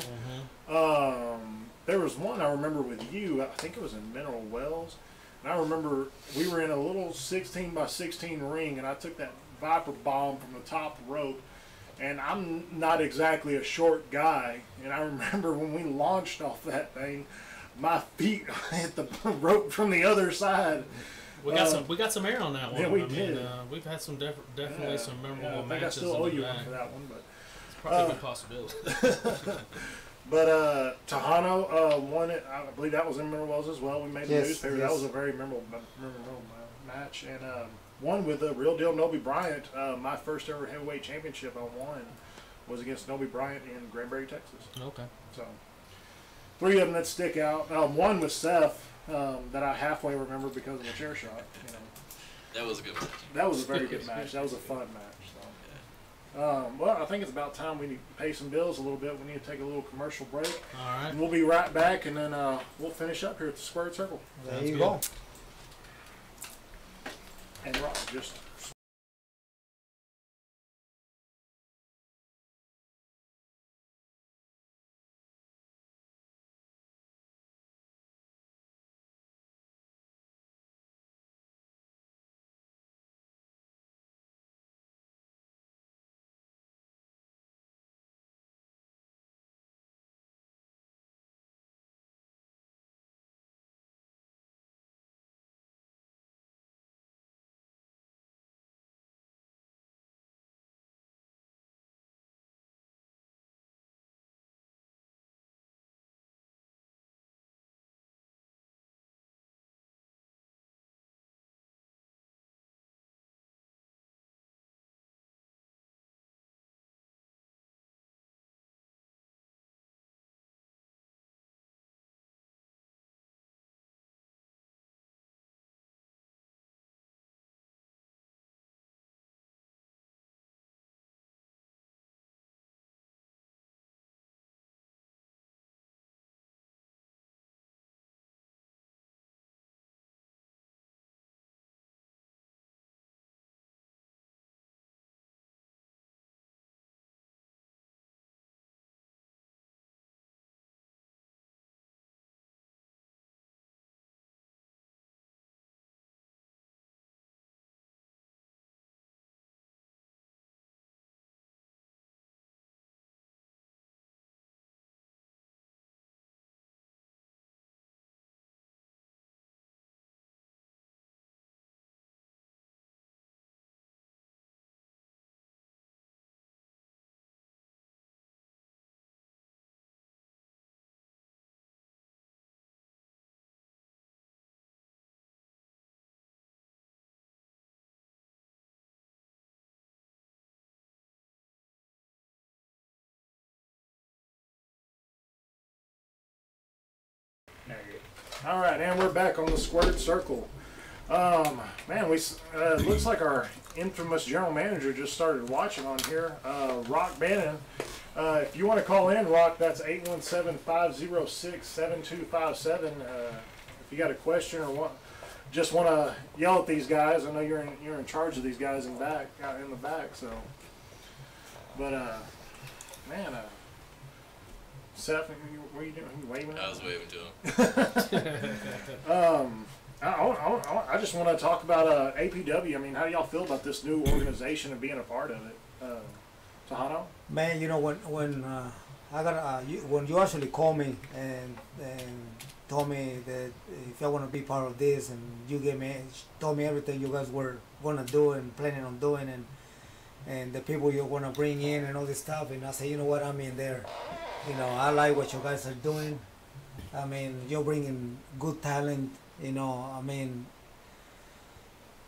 There was one I remember with you. I think it was in Mineral Wells. And I remember we were in a little 16 by 16 ring, and I took that Viper bomb from the top rope, and I'm not exactly a short guy, and I remember when we launched off that thing, my feet hit the rope from the other side, We got some air on that one. Yeah, we did. We've had some definitely some memorable I think matches. I still owe in the you back. one for that one, but It's probably a good possibility. But Tejano won it. I believe that was in Minerals as well. We made the newspaper. Yes. That was a very memorable match, and won with the real deal Noby Bryant. My first ever heavyweight championship I won was against Noby Bryant in Granbury, Texas. Okay. So 3 of them that stick out. One was Seth that I halfway remember because of a chair shot. You know, That was a good match. that was a very good match. That was a fun match. So. Well, I think it's about time we need to pay some bills a little bit. We need to take a little commercial break. All right. And we'll be right back, and then we'll finish up here at the Squared Circle. There you go. And Rob, just... There you go. All right, and we're back on the Squared Circle. Man, we looks like our infamous general manager just started watching on here. Rock Bannon. If you want to call in, Rock, that's 817-506-7257. If you got a question or just want to yell at these guys, I know you're in charge of these guys in the back. So, but man, Seth, what are you doing? Are you waving? I was waving to him. I just want to talk about APW. I mean, how do y'all feel about this new organization and being a part of it? Tejano? Man, you know when when you actually called me and told me that if I want to be part of this, and you told me everything you guys were gonna do and planning on doing, and the people you're gonna bring in and all this stuff, and I say, you know what, I'm in there. You know, I like what you guys are doing. I mean, you're bringing good talent. You know, I mean,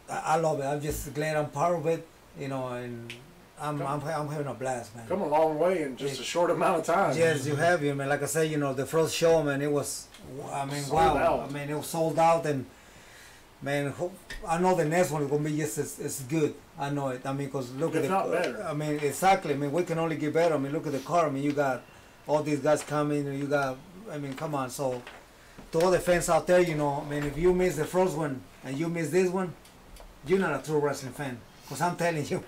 I love it. I'm just glad I'm part of it. You know, and I'm having a blast, man. Come a long way in just a short amount of time. Yes, you have. You, man. Like I said, you know, the first show, man, it was, I mean, Sold wow. out. I mean, it was sold out, and man, I know the next one is gonna be just as good. I know it. I mean, because look at If not better. I mean, exactly. I mean, we can only get better. I mean, look at the car. I mean, you got all these guys coming, and you got. I mean, come on. So, to all the fans out there, you know, I mean, if you miss the first one and you miss this one, you're not a true wrestling fan. Because I'm telling you,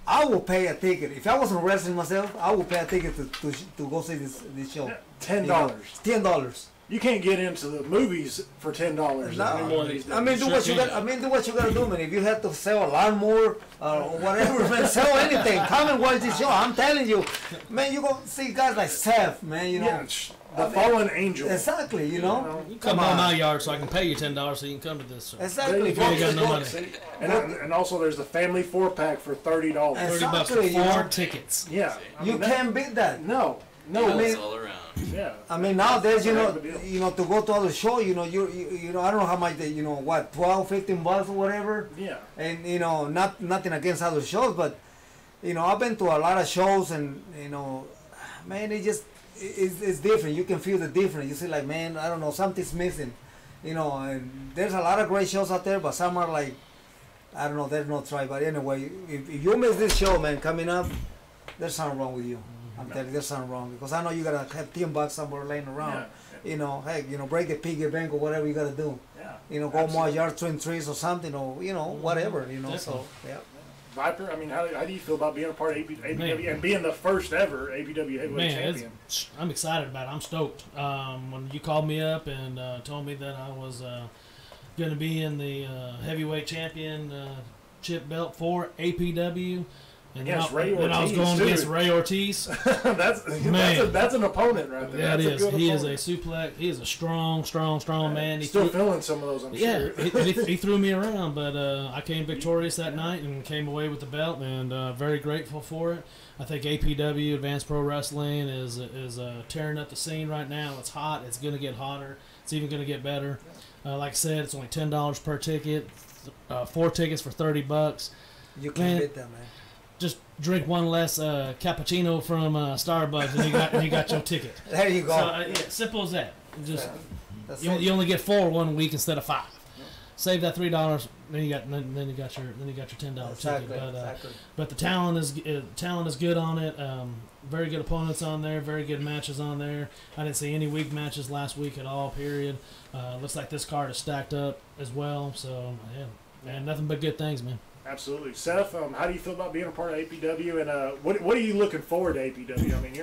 I will pay a ticket. If I wasn't wrestling myself, I would pay a ticket to go see this show. $10. $10. You can't get into the movies for $10 anymore these days. I mean, do what you got. I mean, do what you gotta do, man. If you have to sell a lawnmower or whatever, man, sell anything. Come and watch this show. I'm telling you, man. You go see guys like Seth, man. You know, the fallen angel. Exactly, you know. You come on my yard so I can pay you $10 so you can come to this. Exactly. If you ain't got no money. And also there's the family 4-pack for $30. $30 for 4 tickets. Yeah. You can't beat that. No. No, I mean, it's all around. Yeah. I mean, nowadays, you know, to go to other show, you know, you know, I don't know how much they, you know, what, $12, $15 or whatever. Yeah. And you know, nothing against other shows, but you know, I've been to a lot of shows, and you know, man, it's different. You can feel the difference. You see, like, man, I don't know, something's missing. You know, and there's a lot of great shows out there, but some are like, I don't know, there's no try. But anyway, if you miss this show, man, coming up, there's something wrong with you. I'm telling you, there's something wrong, because I know you gotta have $10 somewhere laying around. Yeah. You know, hey, you know, break a piggy bank or whatever you gotta do. Yeah. You know, go more yard trim trees or something, or you know, whatever. You know, so yeah. Viper, I mean, how do you feel about being a part of APW and being the first ever APW heavyweight champion? I'm excited about it. I'm stoked. When you called me up and told me that I was going to be in the heavyweight championship belt for APW, and then I was going against Ray Ortiz. that's an opponent right there. Yeah, it is. He is a suplex. He is a strong man. He's still feeling some of those, I'm sure. he threw me around, but I came victorious that night and came away with the belt, and very grateful for it. I think APW, Advanced Pro Wrestling, is tearing up the scene right now. It's hot. It's going to get hotter. It's even going to get better. Like I said, it's only $10 per ticket. 4 tickets for $30. You can't beat that, man. Just drink one less cappuccino from Starbucks, and you got your ticket. There you go. So, simple as that. Just you only get 4 1 week instead of 5. Save that $3. Then you got your $10 ticket. But the talent is good on it. Very good opponents on there. Very good matches on there. I didn't see any weak matches last week at all. Period. Looks like this card is stacked up as well. So yeah, man, nothing but good things, man. Absolutely. Seth, how do you feel about being a part of APW, and what are you looking forward to APW? I mean,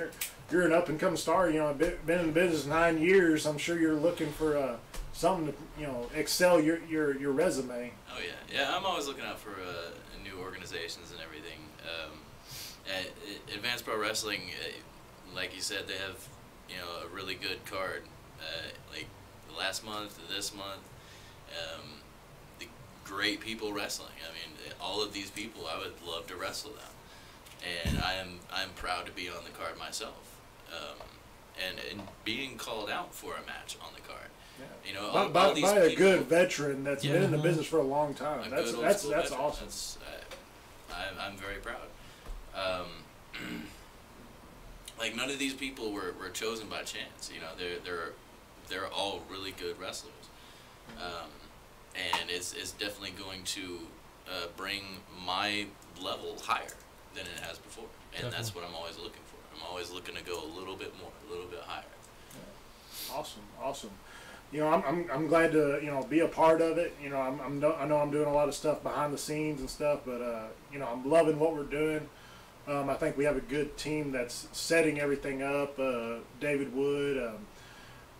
you're an up-and-coming star. You know, been in the business 9 years. I'm sure you're looking for something to, you know, excel your resume. Oh, yeah. I'm always looking out for new organizations and everything. At Advanced Pro Wrestling, like you said, they have, you know, a really good card. Like last month, this month, great people wrestling. I mean, all of these people, I would love to wrestle them, and I'm proud to be on the card myself, and being called out for a match on the card. Yeah. You know, all these by a people, good veteran that's been in the business for a long time. That's awesome. I'm very proud. Like, none of these people were chosen by chance. You know, they're all really good wrestlers. And it's definitely going to bring my level higher than it has before. And that's what I'm always looking for. I'm always looking to go a little bit more, a little bit higher. Yeah. Awesome. You know, I'm glad to, you know, be a part of it. You know, I know I'm doing a lot of stuff behind the scenes and stuff, but you know, I'm loving what we're doing. I think we have a good team that's setting everything up. David Wood,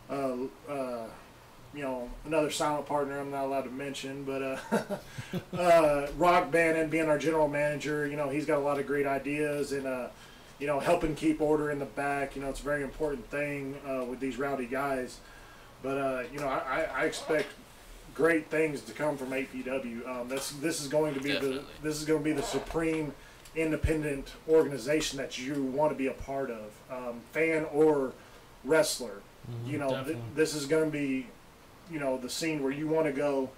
you know, another silent partner I'm not allowed to mention, but Rock Bannon being our general manager, you know, he's got a lot of great ideas, and you know, helping keep order in the back. You know, it's a very important thing with these rowdy guys. But you know, I expect great things to come from APW. This is going to be the supreme independent organization that you want to be a part of, fan or wrestler. You know, this is going to be, you know, the scene where you want to go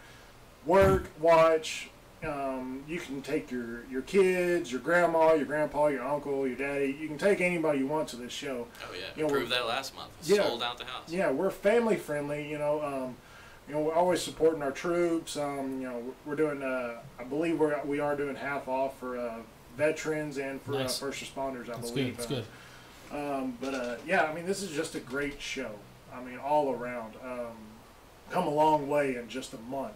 work, watch. You can take your kids, your grandma, your grandpa, your uncle, your daddy. You can take anybody you want to this show. Oh yeah, you know, proved that last month. Sold out the house. Yeah, we're family friendly. You know, we're always supporting our troops. You know, we're doing. I believe we are doing half off for veterans and for first responders. I believe. That's good. But yeah, I mean, this is just a great show. I mean, all around. Come a long way in just a month.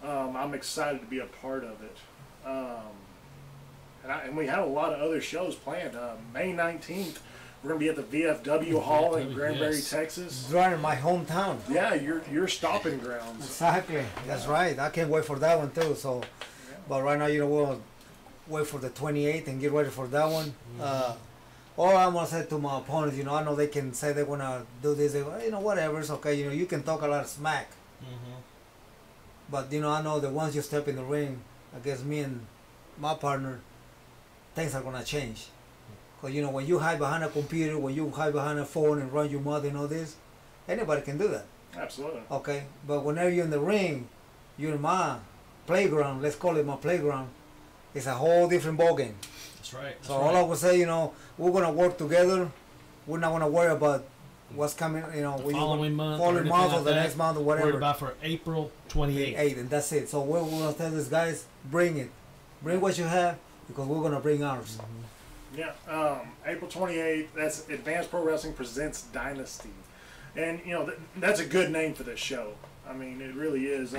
I'm excited to be a part of it. And we have a lot of other shows planned. May 19th, we're going to be at the VFW Hall in Granbury, Texas. Right in my hometown. Yeah, your stopping grounds. Exactly. That's right. I can't wait for that one too. So, but right now, you know, we'll wait for the 28th and get ready for that one. Or I'm gonna say to my opponents, you know, I know they can say they wanna do this, they, you know, whatever, it's okay. You know, you can talk a lot of smack, but you know, I know that once you step in the ring against me and my partner, things are gonna change. Cause you know, when you hide behind a computer, when you hide behind a phone and run your mouth and all this, anybody can do that. Absolutely. Okay, but whenever you're in the ring, you're in my playground. Let's call it my playground. It's a whole different ballgame. That's right. That's So right. all I would say, you know, we're gonna work together. We're not gonna worry about what's coming. You know, The following month, or following anything month, like or the that. next month, or Worried whatever. about for April 28th. And that's it. So we're gonna tell these guys, bring it, bring what you have, because we're gonna bring ours. Yeah, April 28th, that's Advanced Pro Wrestling Presents Dynasty. And, you know, that's a good name for this show. I mean, it really is.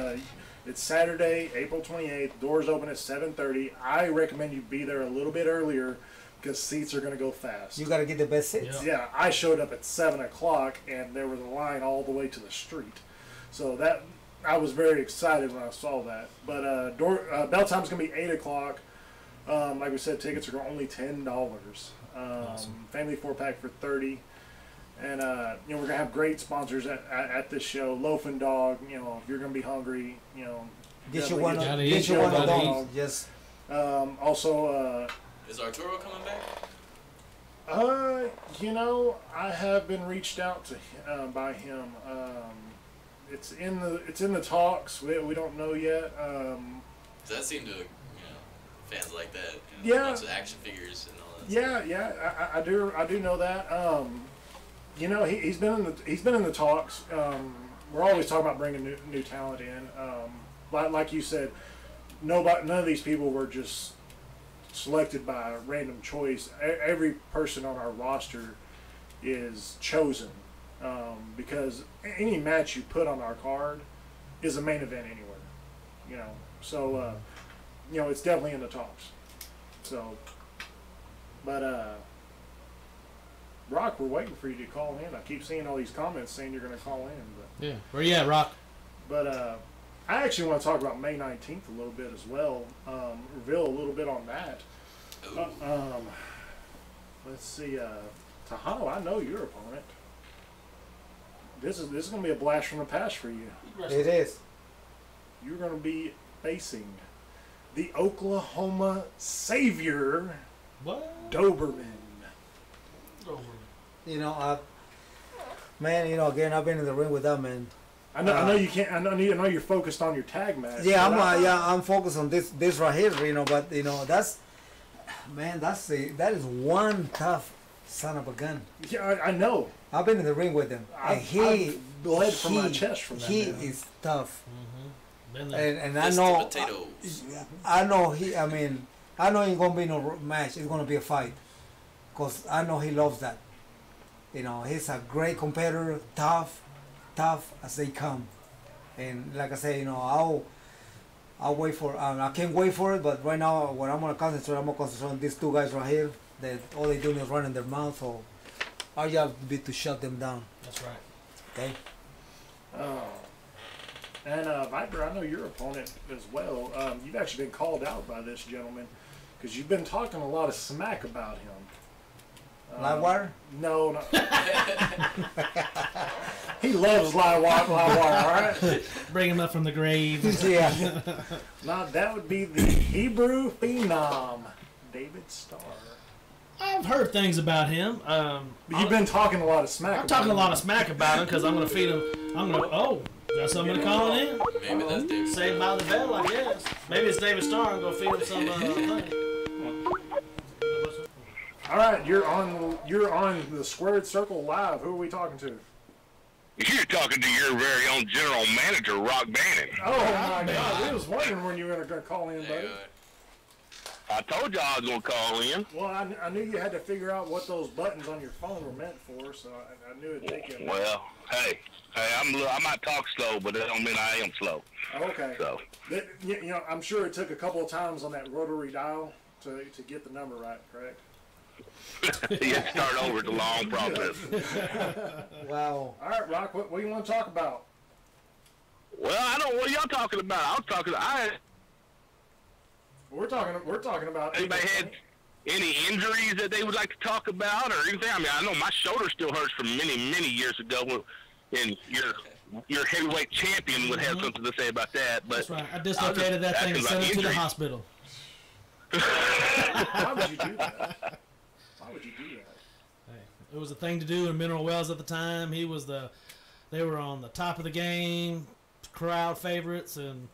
It's Saturday, April 28th. Doors open at 7:30. I recommend you be there a little bit earlier because seats are going to go fast. You gotta get the best seats. Yeah, I showed up at 7 o'clock, and there was a line all the way to the street. So that I was very excited when I saw that. But bell time's going to be 8 o'clock. Like we said, tickets are only $10. Awesome. Family 4-pack for $30. And you know, we're gonna have great sponsors at this show. Loaf and Dog. You know, if you're gonna be hungry, you know, Get you definitely one. Gotta Get eat, you one of gotta those. Yes. Also, Is Arturo coming back? you know, I have been reached out to by him. It's in the talks. We don't know yet. Does that seem to, you know, fans like that? You know, Yeah. Lots of action figures and all that. Yeah, I do know that. You know, he's been in the talks. We're always talking about bringing new talent in. Like you said, none of these people were just selected by random choice. Every person on our roster is chosen because any match you put on our card is a main event anywhere. You know, so you know, it's definitely in the talks. So, but Rock, we're waiting for you to call in. I keep seeing all these comments saying you're going to call in, but Yeah. Where you at, Rock? but I actually want to talk about May 19th a little bit as well. Reveal a little bit on that. Let's see, Tejano, I know your opponent. This is going to be a blast from the past for you. It is. You're going to be facing the Oklahoma Savior, What? Doberman. You know, man. You know, again, I've been in the ring with that man. I know you can't. I know you're focused on your tag match. Yeah, but I'm focused on this right here. You know, but you know, that is one tough son of a gun. Yeah, I know. I've been in the ring with him, and I've bled from my chest from that. He man. is tough, Been there. and I Fist know, of potatoes. I know he. I mean, I know ain't gonna be no match. It's gonna be a fight, cause I know he loves that. You know, he's a great competitor, tough as they come, and like I say, you know, I'll wait for. I can't wait for it, but right now, what I'm gonna concentrate on these two guys right here. That all they doing is running their mouth, so our job will be to shut them down. That's right. Okay. And Viper, I know your opponent as well. You've actually been called out by this gentleman because you've been talking a lot of smack about him. Livewire? No. He loves live wire, all right? Bring him up from the grave. Yeah. Now, that would be the Hebrew phenom, David Starr. I've heard things about him. You've been talking a lot of smack I'm about talking a him. lot of smack about him because I'm going to feed him. Got somebody calling in? Maybe that's David. Saved by the bell, I guess. Maybe it's David Starr. I'm going to feed him some thing. All right, you're on the Squared Circle Live. Who are we talking to? You're talking to your very own general manager, Rock Bannon. Oh my God! We was wondering when you were going to call in, buddy. I told you I was going to call in. Well, I knew you had to figure out what those buttons on your phone were meant for, so I knew it'd take you. Well, hey, I might talk slow, but that don't mean I am slow. Okay. So. You know, I'm sure it took a couple of times on that rotary dial to get the number right, correct? You have to start over. It's a long process. Wow. All right, Rock. What do you want to talk about? Well, I don't. What y'all talking about? I was talking. We're talking about. Anybody had? any injuries that they would like to talk about or anything? I mean, I know my shoulder still hurts from many years ago, and your heavyweight champion would have something to say about that. But that's right. I dislocated that thing and sent it to the hospital. Why would you do that? Why would you do that? Hey, it was a thing to do in Mineral Wells at the time. They were on the top of the game, crowd favorites, and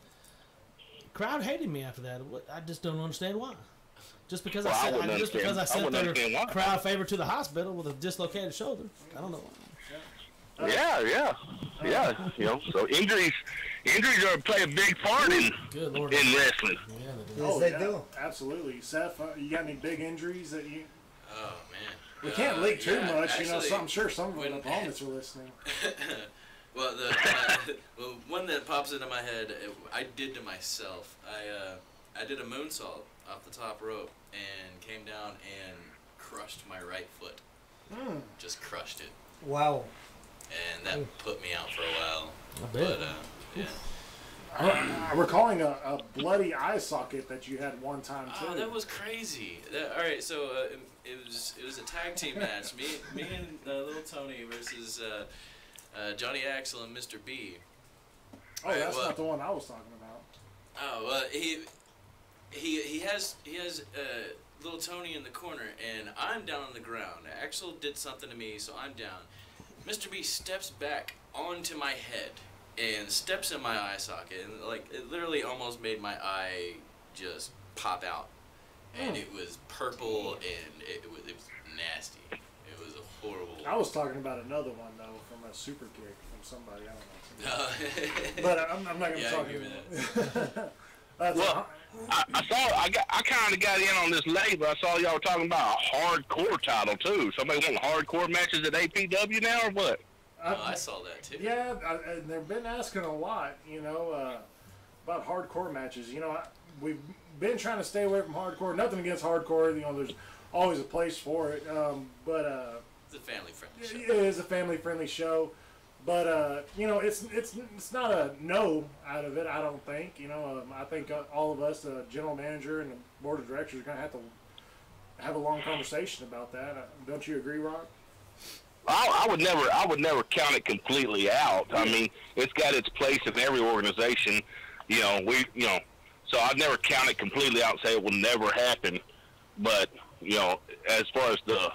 crowd hated me after that. I just don't understand why. Just because I sent their crowd favorite to the hospital with a dislocated shoulder. I don't know why. Yeah. You know, so injuries play a big part in wrestling. Yes, they do. Absolutely. Seth, you got any big injuries that you? Oh man. We can't leak too much, actually, you know. So I'm sure some of our opponents are listening. Well, well, one that pops into my head, I did to myself. I did a moonsault off the top rope and came down and crushed my right foot. Just crushed it. Wow. And that put me out for a while. I bet. But yeah. I'm recalling a bloody eye socket that you had one time too. Oh, that was crazy. All right, so it was a tag team match. Me and Little Tony versus Johnny Axel and Mr. B. Oh, that's not the one I was talking about. Oh, well, he has Little Tony in the corner, and I'm down on the ground. Axel did something to me, so I'm down. Mr. B steps back onto my head and steps in my eye socket, and like it literally almost made my eye just pop out, and it was purple and it was nasty. It was a horrible. I was talking about another one though, from a super kick from somebody. I don't know. But I'm not going to talk about that. Well, I kind of got in on this late, but I saw y'all were talking about a hardcore title too. Somebody want hardcore matches at APW now or what? I saw that too. Yeah, they've been asking a lot, you know, about hardcore matches. You know, we've been trying to stay away from hardcore. Nothing against hardcore. You know, there's always a place for it. But it's a family-friendly show. It is a family-friendly show. But you know, it's not a no out of it. I don't think. You know, I think all of us, the general manager and the board of directors, are going to have a long conversation about that. Don't you agree, Rock? I would never count it completely out. I mean, it's got its place in every organization. You know, so I'd never count it completely out and say it will never happen. But you know, as far as the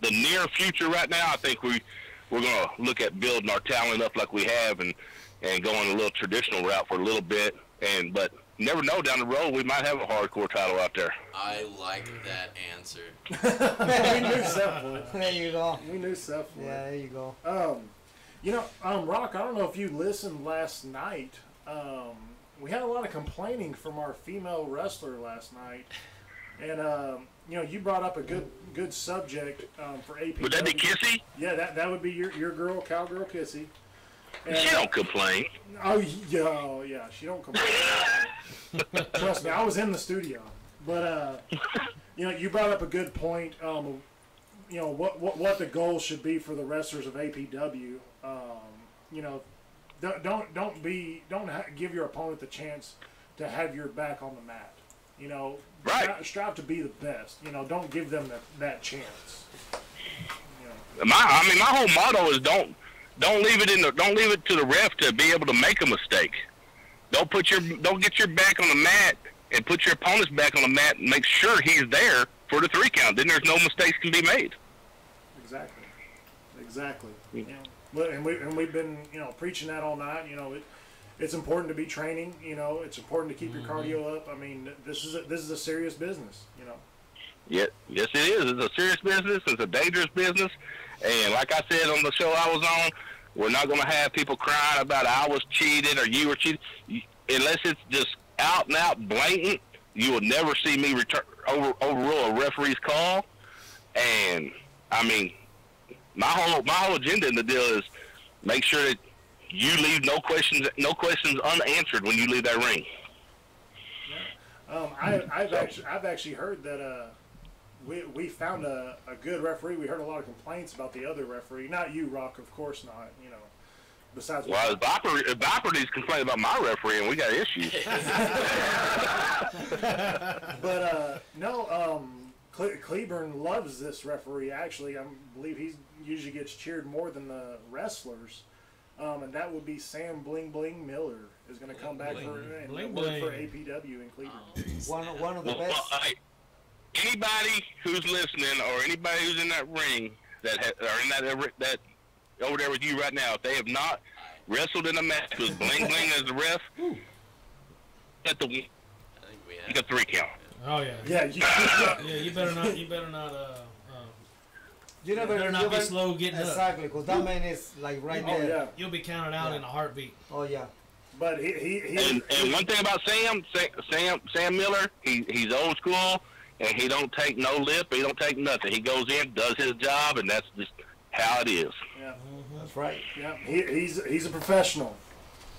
near future right now, I think we're going to look at building our talent up like we have and going a little traditional route for a little bit. But you never know, down the road we might have a hardcore title out there. I like that answer. We knew Seth would. There you go. We knew Seth would. Yeah, there you go. You know, Rock, I don't know if you listened last night. We had a lot of complaining from our female wrestler last night. And, you know, you brought up a good subject for APW. Would that be Kissy? Yeah, that would be your girl, Cowgirl Kissy. And, she don't complain. Oh, yeah, she don't complain. Trust me, I was in the studio. But, you know, you brought up a good point. You know, what the goal should be for the wrestlers of APW. You know, don't give your opponent the chance to have your back on the mat. You know, strive to be the best. You know, don't give them that chance. You know. My whole motto is don't leave it to the ref to be able to make a mistake. Don't get your back on the mat and put your opponent's back on the mat and make sure he's there for the 3 count. Then there's no mistakes can be made. Exactly. You know, and we've been, you know, preaching that all night. You know, it's important to be training. You know, it's important to keep your cardio up. I mean, this is a serious business. You know. Yes, it is. It's a serious business. It's a dangerous business. And like I said on the show I was on, we're not going to have people crying about I was cheated or you were cheated. Unless it's just out and out blatant, you will never see me overrule a referee's call. And I mean, my whole agenda in the deal is make sure that you leave no questions unanswered when you leave that ring. I've actually heard that we found a good referee. We heard a lot of complaints about the other referee. Not you, Rock, of course not. You know, besides. Well, if Viper needs to complain about my referee, and we got issues. But no, Cleburne loves this referee. Actually, I believe he usually gets cheered more than the wrestlers. And that would be Sam Bling Bling Miller is going to come back for APW in Cleburne. One of the best. Anybody who's listening or anybody who's in that ring or in that over there with you right now, if they have not wrestled in a match with Bling Bling as the ref, at the win. I think we You got 3 count. Oh yeah. Yeah. You better not. You better not. You never not be slow getting up. Exactly, because that man is like right there. Yeah. You'll be counted out in a heartbeat. Oh yeah. But And one thing about Sam Miller, he's old school, and he don't take no lip. He don't take nothing. He goes in, does his job, and that's just how it is. Yeah. That's right. Yeah. He's a professional.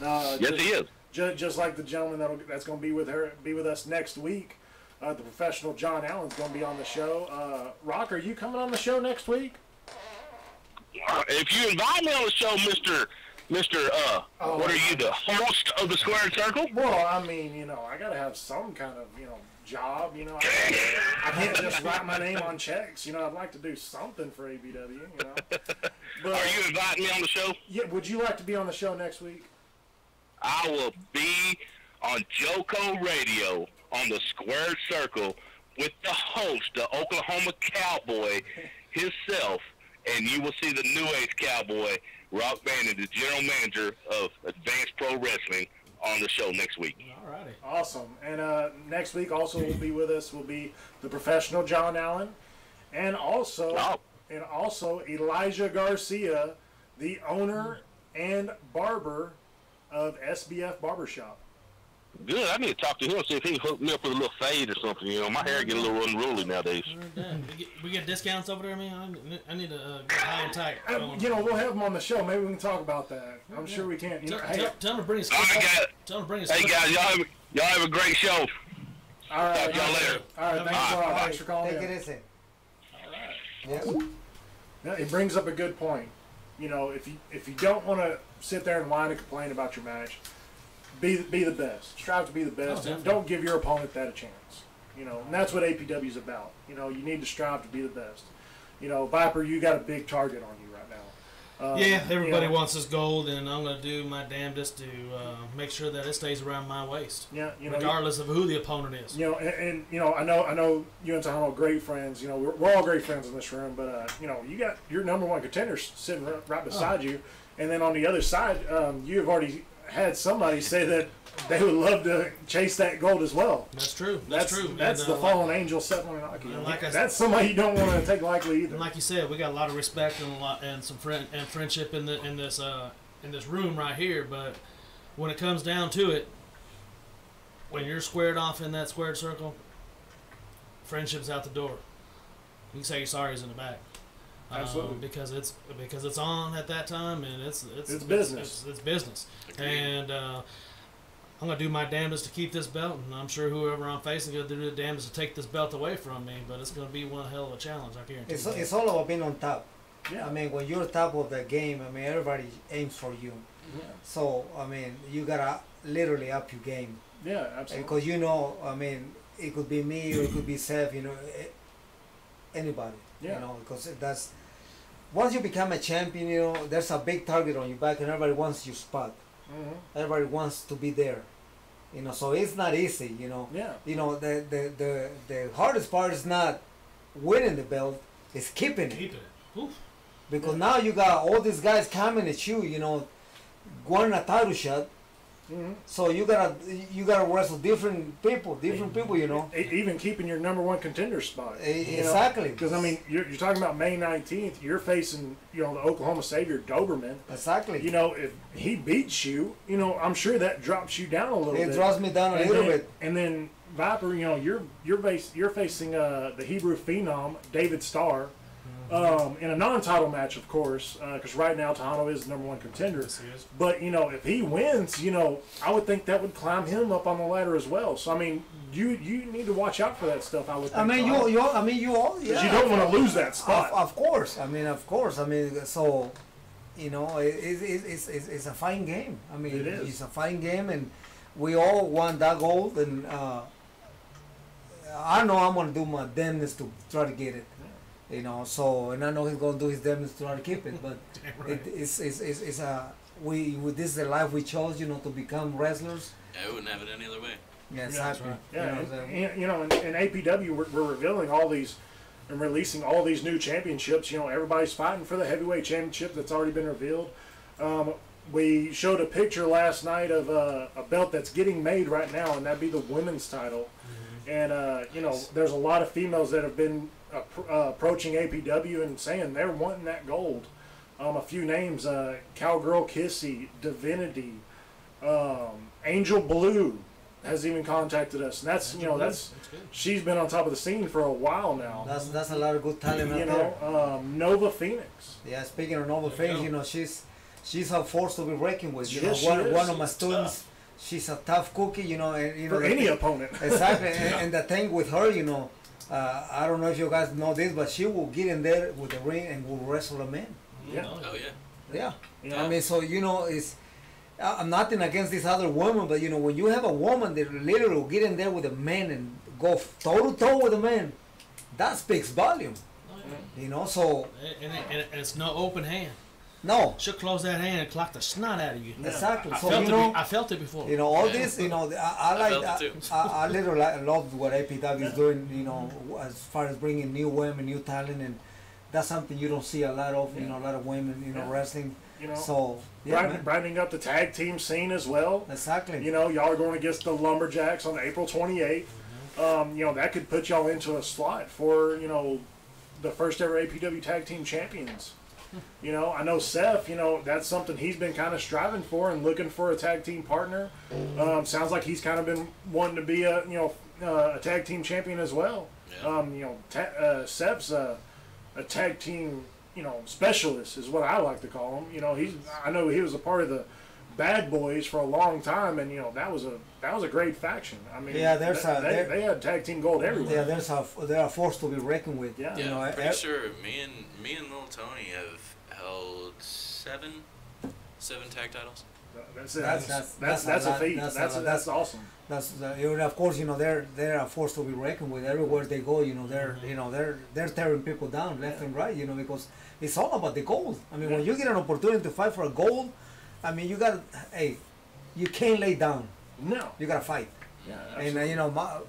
Yes, he is. Just like the gentleman that's going to be with us next week. The professional John Allen's going to be on the show. Rock, are you coming on the show next week? If you invite me on the show, Mister, what are you, the host of the Squared Circle? Well, I mean, I got to have some kind of, job. I can't just write my name on checks. I'd like to do something for ABW. But, are you inviting me on the show? Yeah. Would you like to be on the show next week? I will be on JoCo Radio on the Squared Circle with the host, the Oklahoma Cowboy himself, and you will see the New Age Cowboy, Rock Bandon, the general manager of Advanced Pro Wrestling, on the show next week. Alrighty. Awesome. And next week also will be with us will be the professional John Allen, and also Elijah Garcia, the owner and barber of SBF Barbershop. Good. I need to talk to him, see if he can hook me up with a little fade or something. My hair get a little unruly nowadays. We get discounts over there, man. I need to get high and tight. We'll have him on the show. Maybe we can talk about that. I'm sure we can. Tell him to bring his. Tell him to bring his. Hey guys, y'all have a great show. All right. Talk to y'all later. All right. Thanks a lot. Thanks for calling in. Take it easy. All right. Yeah. It brings up a good point. If you don't want to sit there and whine and complain about your match, be the best. Strive to be the best, and don't give your opponent that a chance. And that's what APW is about. You need to strive to be the best. Viper, you got a big target on you right now. Yeah, everybody wants this gold, and I'm going to do my damnedest to make sure that it stays around my waist. Yeah, regardless of who the opponent is. And I know you and Tahano are great friends. We're all great friends in this room, but you got your number one contender sitting right beside you, and then on the other side, you have already had somebody say that they would love to chase that gold as well. That's true. That's true. That's the fallen angel Seth Molinaki. That's somebody you don't want to take lightly either. And like you said, we got a lot of respect and some friendship in this room right here. But when it comes down to it, when you're squared off in that squared circle, friendship's out the door. You can say your sorry's in the back. Absolutely. Because it's on at that time, and it's business. It's business. And I'm gonna do my damnedest to keep this belt, and I'm sure whoever I'm facing is gonna do the damnedest to take this belt away from me. But it's gonna be one hell of a challenge, I guarantee. It's all about being on top. Yeah. When you're top of the game, everybody aims for you. Yeah. So you gotta literally up your game. Yeah, absolutely. Because it could be me or it could be Seth. Anybody. Yeah. Because that's once you become a champion, there's a big target on your back, and everybody wants your spot. Mm-hmm. Everybody wants to be there. So it's not easy. Yeah. The hardest part is not winning the belt; it's keeping it. Keep it. Oof. Because now you got all these guys coming at you. Wanting a title shot. Mm-hmm. So you gotta wrestle different people. Even keeping your number one contender spot. Exactly. Because you're talking about May 19th. You're facing the Oklahoma Savior Doberman. Exactly. If he beats you, I'm sure that drops you down a little bit. It drops me down a little bit. And then Viper, you're facing the Hebrew Phenom David Starr. In a non-title match, of course, because right now Tahano is the number one contender. Yes, he is. But if he wins, I would think that would climb him up on the ladder as well. So you need to watch out for that stuff. I would think. You all. Yeah. Because you don't want to lose that spot. Of course. So it's a fine game. It is. It's a fine game, and we all want that gold. And I know I'm gonna do my damnedest to try to get it. You know, so and I know he's gonna do his damnedest to try to keep it. But Right. it's this is the life we chose. You know, to become wrestlers. Yeah, we wouldn't have it any other way. Yeah, exactly. Yeah, You know, so- and, you know, in APW, we're revealing all these and releasing all these new championships. You know, everybody's fighting for the heavyweight championship that's already been revealed. We showed a picture last night of a belt that's getting made right now, and that'd be the women's title. And you know, there's a lot of females that have been approaching APW and saying they're wanting that gold. A few names: Cowgirl Kissy, Divinity, Angel Blue has even contacted us, and that's she's been on top of the scene for a while now. That's a lot of good talent You out know, there. Nova Phoenix. Yeah, speaking of Nova Phoenix, you know, she's a force to be reckoned with. You Yes, she know, is. one of my students, she's a tough cookie. You know, and you know For any opponent. Exactly, and the thing with her, you know, I don't know if you guys know this, but she will get in there with the ring and will wrestle a man. Yeah. Oh yeah. Yeah. Yeah. I mean, so you know, I'm nothing against this other woman, but you know, when you have a woman that literally will get in there with a man and go toe to toe with a man, that speaks volume. You know, so And it's no open hand. no, She'll close that hand and clock the snot out of you. exactly. I So felt you it. know, I felt it before. you know, all Yeah. this, you know, I I felt like, it too. I literally love what APW is doing, you know, as far as bringing new women, new talent, and that's something you don't see a lot of, you know, a lot of women, you know, Yeah. wrestling. You know, So, yeah, man. brightening up the tag team scene as well. Exactly. You know, y'all are going against the Lumberjacks on April 28th. You know, that could put y'all into a slot for, you know, the first ever APW Tag Team Champions. You know, I know Seth, you know, that's something he's been kind of striving for and looking for a tag team partner. Sounds like he's kind of been wanting to be a, you know, a tag team champion as well. Yeah. You know, Seth's a tag team, you know, specialist is what I like to call him. You know, I know he was a part of the Bad Boys for a long time, and you know that was a great faction. I mean, Yeah, they had tag team gold everywhere. Yeah, they're a force to be reckoned with. Yeah. You Yeah, know, I'm pretty sure me and Little Tony have held seven tag titles. That's it. That's That's a a lot. feat. That's That's awesome. You know, of course, you know, they're a force to be reckoned with. Everywhere they go, you know, they're tearing people down left and right. You know, because it's all about the gold. I mean, when you get an opportunity to fight for a gold, I mean, you can't lay down. No. You gotta fight. Yeah. And absolutely. you know,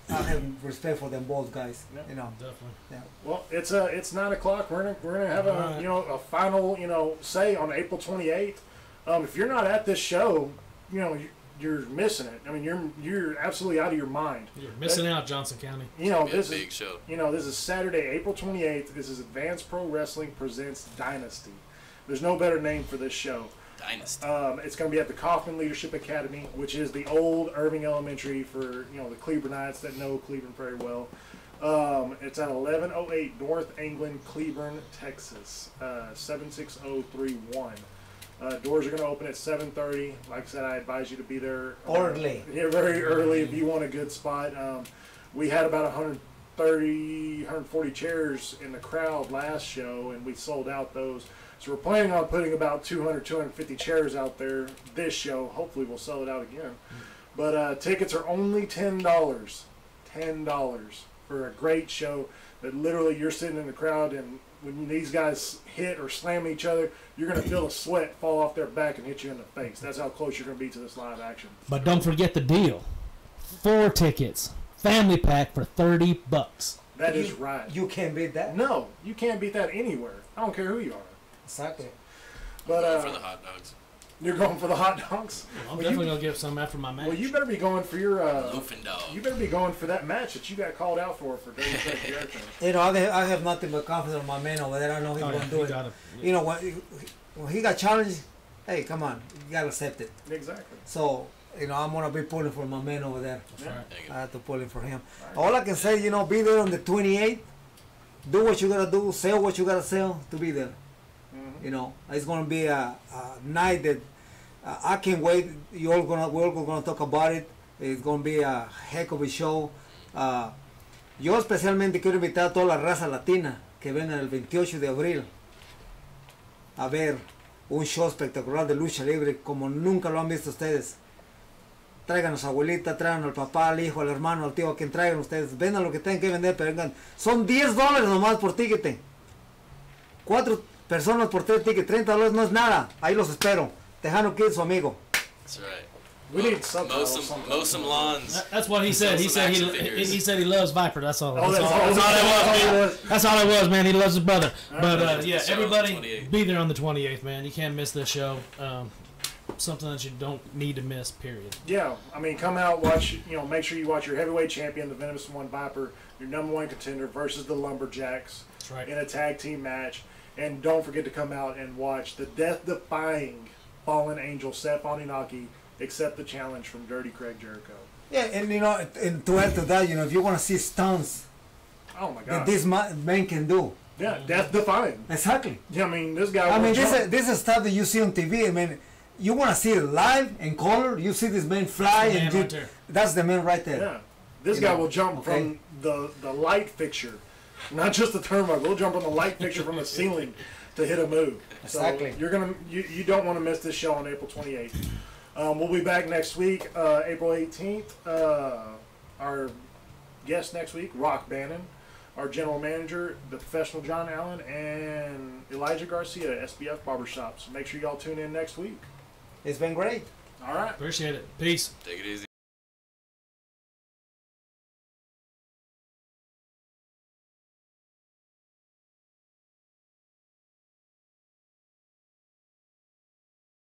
I have respect for them both guys. Yeah. You know. Definitely. Well, it's 9 o'clock. We're gonna have a you know a final say on April 28th. If you're not at this show, you know you're missing it. I mean, you're absolutely out of your mind. You're missing out, Johnson County. You know, Be a this big is show. this is Saturday, April 28th. This is Advanced Pro Wrestling presents Dynasty. There's no better name for this show. Dynasty. It's going to be at the Kaufman Leadership Academy, which is the old Irving Elementary for the Cleburnites that know Cleveland very well. It's at 1108 North England, Cleburne, Texas, 76031. Doors are going to open at 7:30. Like I said, I advise you to be there Early. Yeah, very early if you want a good spot. We had about 140 chairs in the crowd last show, and we sold out those. So we're planning on putting about 250 chairs out there this show. Hopefully we'll sell it out again. But tickets are only $10. $10 for a great show that literally you're sitting in the crowd, and when these guys hit or slam each other, you're going to feel a sweat fall off their back and hit you in the face. That's how close you're going to be to this live action. But don't forget the deal. 4 tickets, family pack for $30. That is right. You can't beat that. No, you can't beat that anywhere. I don't care who you are. Exactly. But for the hot dogs. You're going for the hot dogs. I'm Well, definitely gonna get some after my match. Well, you better be going for your. Loafing dog. You better be going for that match that you got called out for Dirty Sexy Airtime. You know, I have nothing but confidence in my man over there. I know he's Oh, gonna yeah, do he it. got it. You know, when he got challenged, hey, come on, you gotta accept it. Exactly. So, you know, I'm gonna be pulling for my man over there. Yeah. Thank you. I have to pull in for him. All I can say, you know, be there on the 28th. Do what you gotta do. Sell what you gotta sell to be there. You know, it's gonna be a night that I can't wait. We're all gonna talk about it. It's gonna be a heck of a show. Yo especialmente quiero invitar a toda la raza latina que vengan el 28 de abril a ver un show espectacular de lucha libre como nunca lo han visto ustedes. traigan a su abuelita, traigan al papá, al hijo, al hermano, al tío, a quien traigan ustedes, vendan lo que tengan que vender, pero vengan. Son $10 nomás por ticket. 4 personas por 3 tickets, $30 no es nada. Ahí los espero. Tejano Kid, su amigo. That's right. We need something. Mow some lawns. That's what he said. He said he said he loves Viper. That's all. Oh, That's all it was, man. He loves his brother. But yeah, everybody be there on the 28th, man. You can't miss this show. Something that you don't need to miss. Period. Yeah, I mean, come out, watch. Make sure you watch your heavyweight champion, the Venomous One Viper, your #1 contender versus the Lumberjacks. That's right. In a tag team match, and don't forget to come out and watch the death-defying Fallen Angel Seth Aninaki accept the challenge from Dirty Craig JoCo. Yeah, and and to add to that, if you want to see stunts Oh my that God. this man can do. Yeah, death-defying. Exactly. Yeah, I mean, this guy. I mean, this is stuff that you see on TV. I mean, you want to see it live in color. You see this man fly, That's the and man right there. that's the man right there. Yeah, this guy will jump from the light fixture, not just the turnbuckle. He'll jump on the light fixture from the ceiling to hit a move. Exactly. So you don't want to miss this show on April 28th. We'll be back next week, April 18th. Our guest next week, Rock Bannon. Our general manager, the professional John Allen, and Elijah Garcia, SBF Barbershop. So make sure y'all tune in next week. It's been great. All right. Appreciate it. Peace. Take it easy.